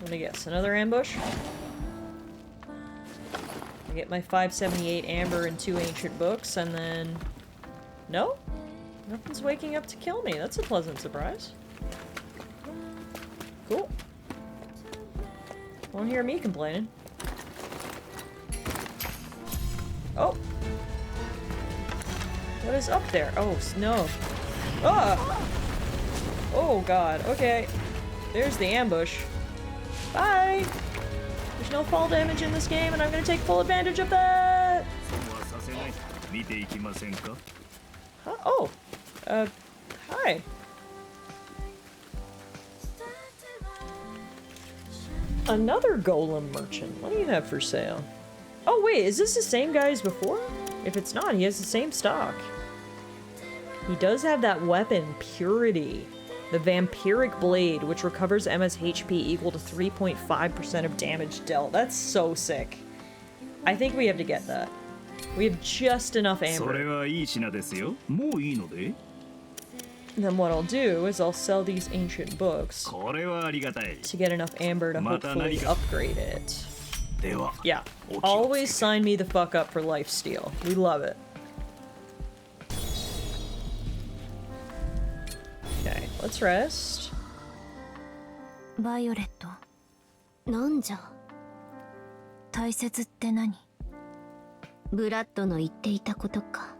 Let me guess, another ambush? I get my 578 amber and 2 ancient books, and then... No? Nothing's waking up to kill me. That's a pleasant surprise. Cool. Won't hear me complaining. Oh! What is up there? Oh, snow. Ah! Oh god, okay. There's the ambush. Bye! There's no fall damage in this game, and I'm gonna take full advantage of that! Huh? Oh! Hi. Another golem merchant. What do you have for sale? Oh wait, is this the same guy as before? If it's not, he has the same stock. He does have that weapon, Purity. The Vampiric Blade, which recovers Emma's HP equal to 3.5% of damage dealt. That's so sick. I think we have to get that. We have just enough amber. Then what I'll do is I'll sell these ancient books to get enough amber to hopefully upgrade it. Yeah, always sign me the fuck up for lifesteal. We love it. Okay, let's rest. バイオレット。なんじゃ。大切って何？ブラッドの言っていたことか。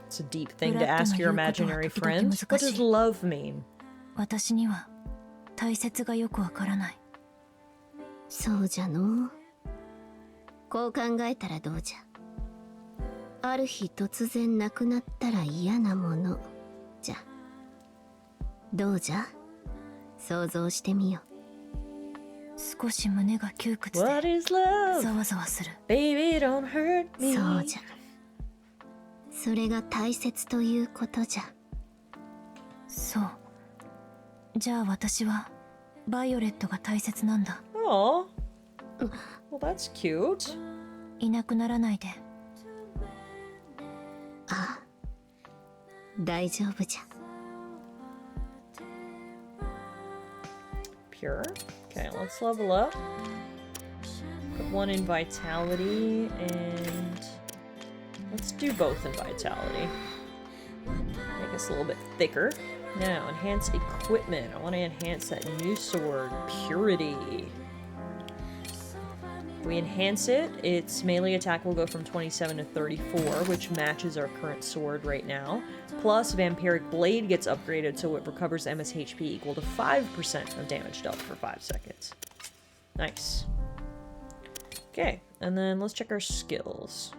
It's a deep thing to ask your imaginary friend. What does love mean? 私には大切がよくわからない。そうじゃの。こう考えたらどうじゃ。ある日突然亡くなったら嫌なものじゃ。どうじゃ？想像してみよう。少し胸が窮屈で What is love? ざわざわする。Baby, don't hurt me. そうじゃ。それが大切ということじゃ。そう。じゃあ私はバイオレットが大切なんだ。Oh. Well, that's cute. いなくならないで。ああ。大丈夫じゃ。Pure. Okay, let's level up. Put one in vitality, and let's do both in vitality. Make us a little bit thicker. Now, enhance equipment. I want to enhance that new sword, Purity. If we enhance it, its melee attack will go from 27 to 34, which matches our current sword right now. Plus, Vampiric Blade gets upgraded so it recovers Emma's HP equal to 5% of damage dealt for 5 seconds. Nice. Okay, and then let's check our skills.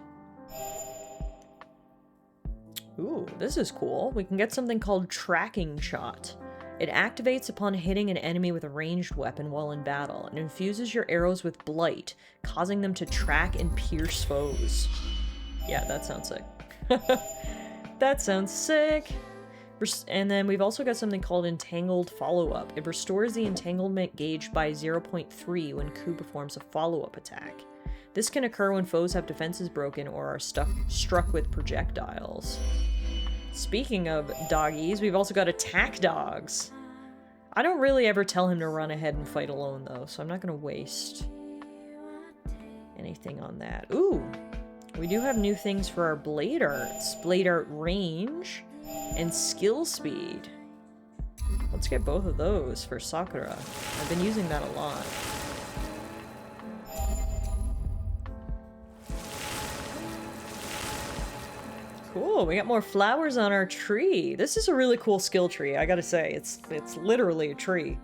Ooh, this is cool. We can get something called Tracking Shot. It activates upon hitting an enemy with a ranged weapon while in battle, and infuses your arrows with blight, causing them to track and pierce foes. Yeah, that sounds sick. That sounds sick! And then we've also got something called Entangled Follow-Up. It restores the entanglement gauge by 0.3 when Ku performs a follow-up attack. This can occur when foes have defenses broken or are struck with projectiles. Speaking of doggies, we've also got Attack Dogs. I don't really ever tell him to run ahead and fight alone, though, so I'm not going to waste anything on that. Ooh! We do have new things for our Blade Arts. Blade Art Range and Skill Speed. Let's get both of those for Sakura. I've been using that a lot. Cool, we got more flowers on our tree. This is a really cool skill tree, I gotta say. It's literally a tree.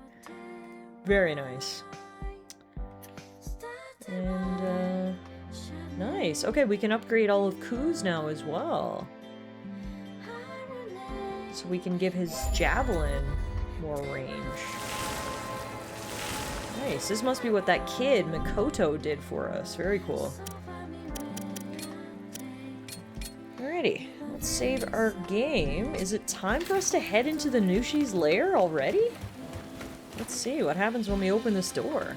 Very nice. And, nice. Okay, we can upgrade all of Ku's now as well. So we can give his javelin more range. Nice, this must be what that kid, Mikoto, did for us. Very cool. Alrighty, let's save our game. Is it time for us to head into the Nushi's lair already? Let's see what happens when we open this door.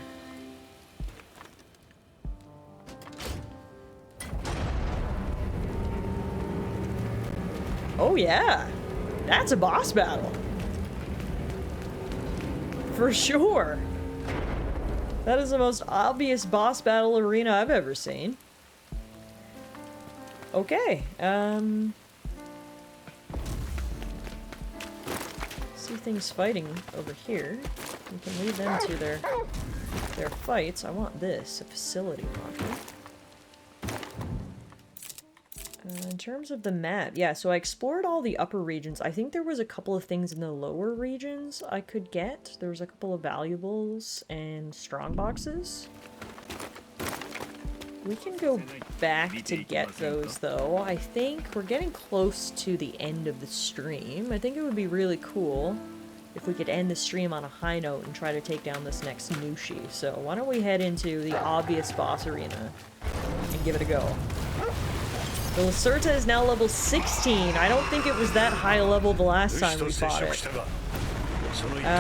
Oh yeah, that's a boss battle. For sure. That is the most obvious boss battle arena I've ever seen. Okay, see things fighting over here. We can leave them to their fights. I want this, a facility module. In terms of the map, yeah, so I explored all the upper regions. I think there was a couple of things in the lower regions I could get. There was a couple of valuables and strong boxes. We can go back to get those, though. I think we're getting close to the end of the stream. I think it would be really cool if we could end the stream on a high note and try to take down this next Nushi. So why don't we head into the obvious boss arena and give it a go. The Lacerta is now level 16. I don't think it was that high level the last time we fought it. We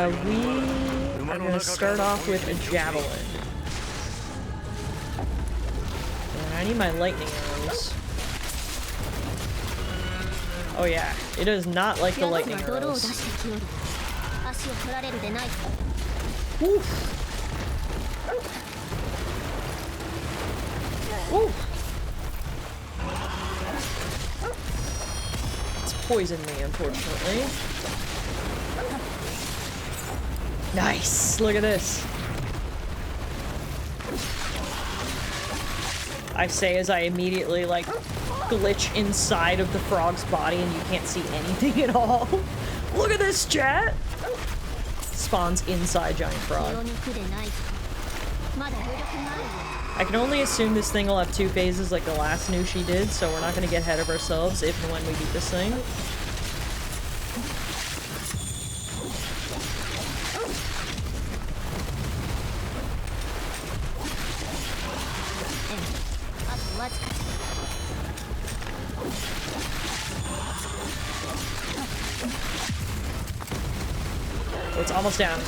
are going to start off with a javelin. And I need my lightning arrows. Oh yeah, it does not like the lightning arrows. Oof. Oof. Poisoned me, unfortunately. Nice! Look at this. I say as I immediately, like, glitch inside of the frog's body and you can't see anything at all. Look at this, chat! Spawns inside giant frog. I can only assume this thing will have 2 phases like the last Nushi did, so we're not going to get ahead of ourselves if and when we beat this thing. It's almost down.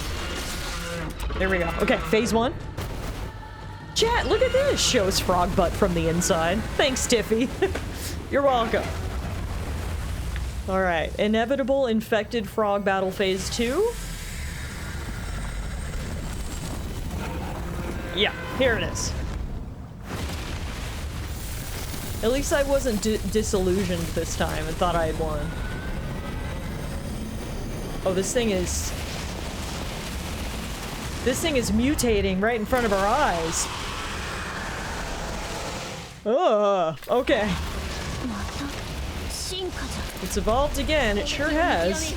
There we go. Okay, phase 1. Chat, look at this! Shows frog butt from the inside. Thanks, Tiffy. You're welcome. Alright, inevitable infected frog battle phase 2. Yeah, here it is. At least I wasn't disillusioned this time and thought I had won. Oh, this thing is mutating right in front of our eyes. Oh, okay. It's evolved again, it sure has.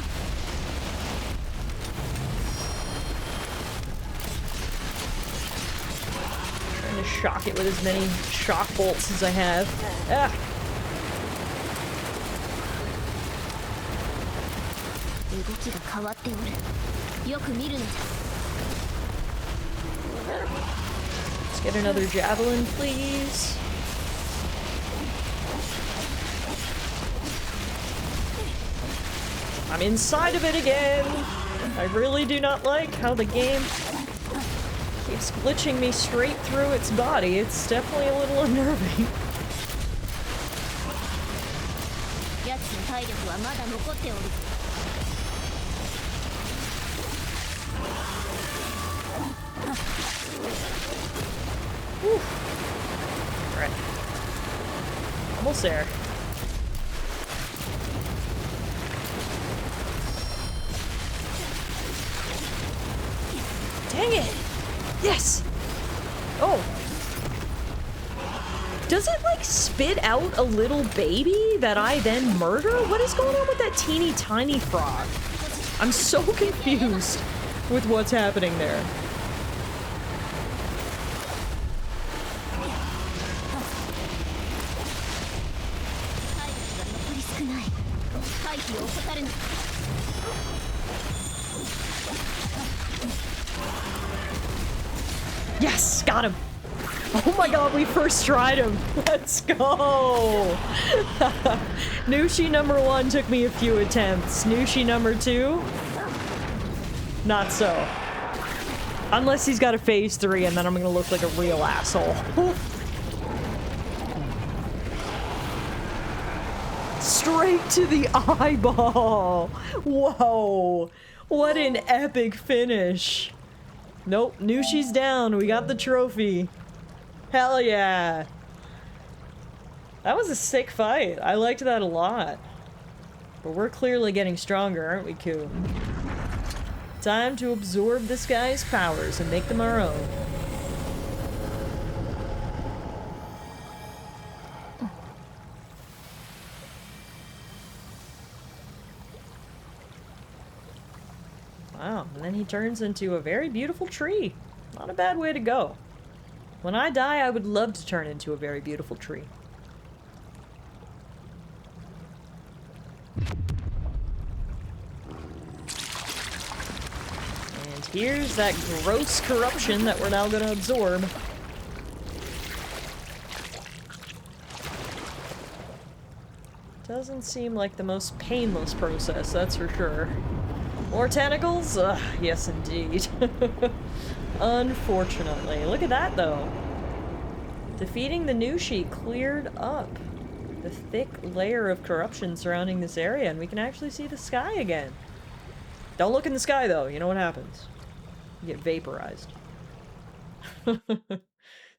Trying to shock it with as many shock bolts as I have. Ah. Let's get another javelin, please. I'm inside of it again! I really do not like how the game keeps glitching me straight through its body. It's definitely a little unnerving. Alright. Almost there. Dang it! Yes! Oh! Does it, like, spit out a little baby that I then murder? What is going on with that teeny tiny frog? I'm so confused with what's happening there. Yes, got him. Oh my god, we first tried him. Let's go. Nushi number 1 took me a few attempts. Nushi number 2, not so. Unless he's got a phase 3 and then I'm gonna look like a real asshole. Straight to the eyeball. Whoa. What an epic finish. Nope, Nushi's down. We got the trophy. Hell yeah. That was a sick fight. I liked that a lot. But we're clearly getting stronger, aren't we, Ku? Time to absorb this guy's powers and make them our own. Wow, and then he turns into a very beautiful tree. Not a bad way to go. When I die, I would love to turn into a very beautiful tree. And here's that gross corruption that we're now gonna absorb. Doesn't seem like the most painless process, that's for sure. More tentacles? Ugh, yes indeed. Unfortunately. Look at that, though. Defeating the Nushi cleared up the thick layer of corruption surrounding this area, and we can actually see the sky again. Don't look in the sky, though. You know what happens. You get vaporized.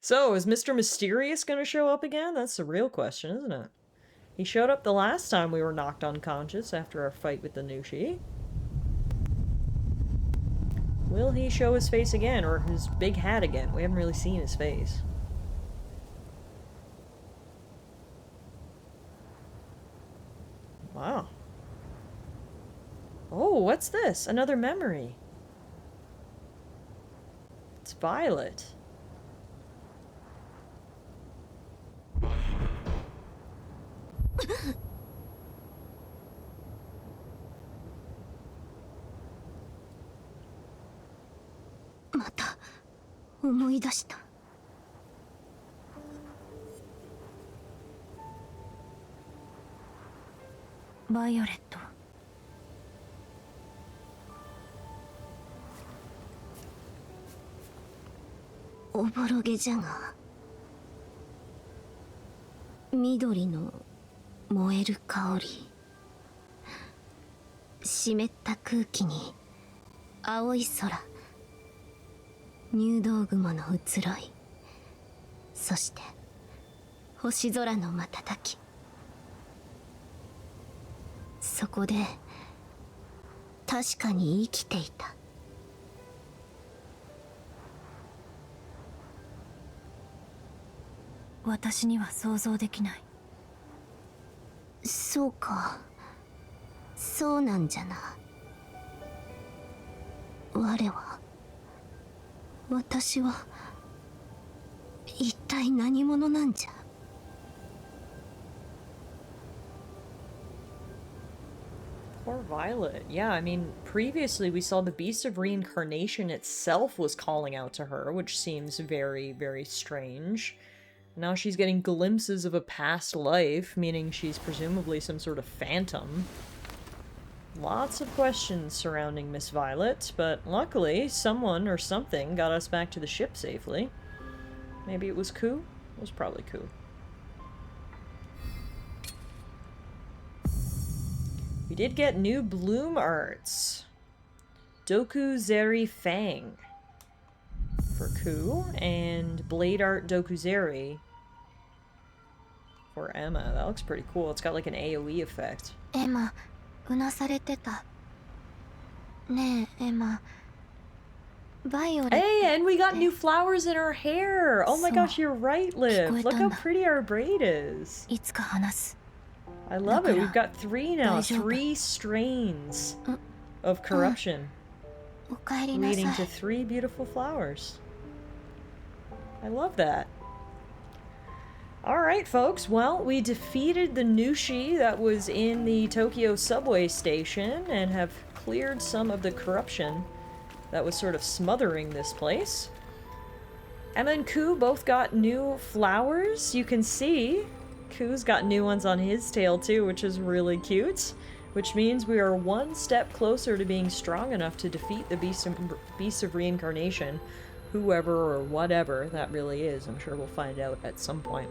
So, is Mr. Mysterious gonna show up again? That's the real question, isn't it? He showed up the last time we were knocked unconscious after our fight with the Nushi. Will he show his face again, or his big hat again? We haven't really seen his face. Wow. Oh, what's this? Another memory. It's Violet. Violet. おぼろげじゃが緑の燃える香り湿った空気に青い空入道雲の移ろいそして星空の瞬きそこで確かに生きていた私には想像できないそうかそうなんじゃな我は私は一体何者なんじゃ Poor Violet. Yeah, I mean, previously we saw the Beast of Reincarnation itself was calling out to her, which seems very, very strange. Now she's getting glimpses of a past life, meaning she's presumably some sort of phantom. Lots of questions surrounding Miss Violet, but luckily someone or something got us back to the ship safely. Maybe it was Ku? It was probably Ku. We did get new bloom arts. Doku Zeri Fang for Ku, and Blade Art Dokuzeri for Emma. That looks pretty cool. It's got like an AoE effect. Emma, うなされてた。ねえ、エマ。Hey, and we got new flowers in our hair. Oh my gosh, you're right, Liv. Look how pretty our braid is. I love it. We've got 3 now. 3 strains of corruption, leading to 3 beautiful flowers. I love that. Alright, folks. Well, we defeated the Nushi that was in the Tokyo subway station and have cleared some of the corruption that was sort of smothering this place. Emma and Ku both got new flowers. You can see Ku's got new ones on his tail too, which is really cute. Which means we are 1 step closer to being strong enough to defeat the Beast of Reincarnation. Whoever or whatever that really is. I'm sure we'll find out at some point.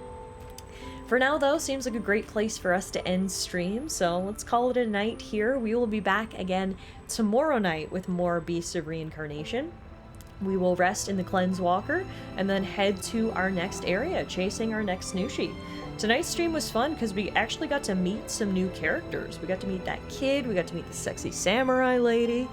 For now, though, seems like a great place for us to end stream, so let's call it a night here. We will be back again tomorrow night with more Beasts of Reincarnation. We will rest in the Cleanse Walker, and then head to our next area, chasing our next Nushi. Tonight's stream was fun because we actually got to meet some new characters. We got to meet that kid, we got to meet the sexy samurai lady.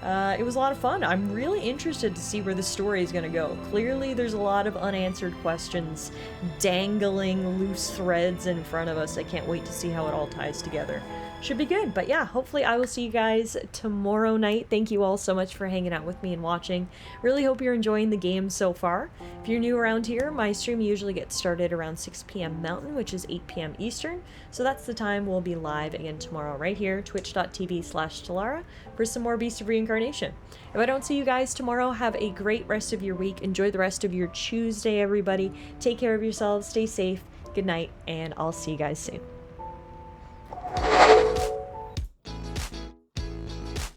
It was a lot of fun. I'm really interested to see where the story is going to go. Clearly, there's a lot of unanswered questions dangling loose threads in front of us. I can't wait to see how it all ties together. Should be good. But yeah, hopefully I will see you guys tomorrow night. Thank you all so much for hanging out with me and watching. Really hope you're enjoying the game so far. If you're new around here, my stream usually gets started around 6 p.m. Mountain, which is 8 p.m. Eastern. So that's the time we'll be live again tomorrow right here, twitch.tv/Tallara, for some more Beast of Reincarnation. If I don't see you guys tomorrow, have a great rest of your week. Enjoy the rest of your Tuesday, everybody. Take care of yourselves. Stay safe. Good night, and I'll see you guys soon.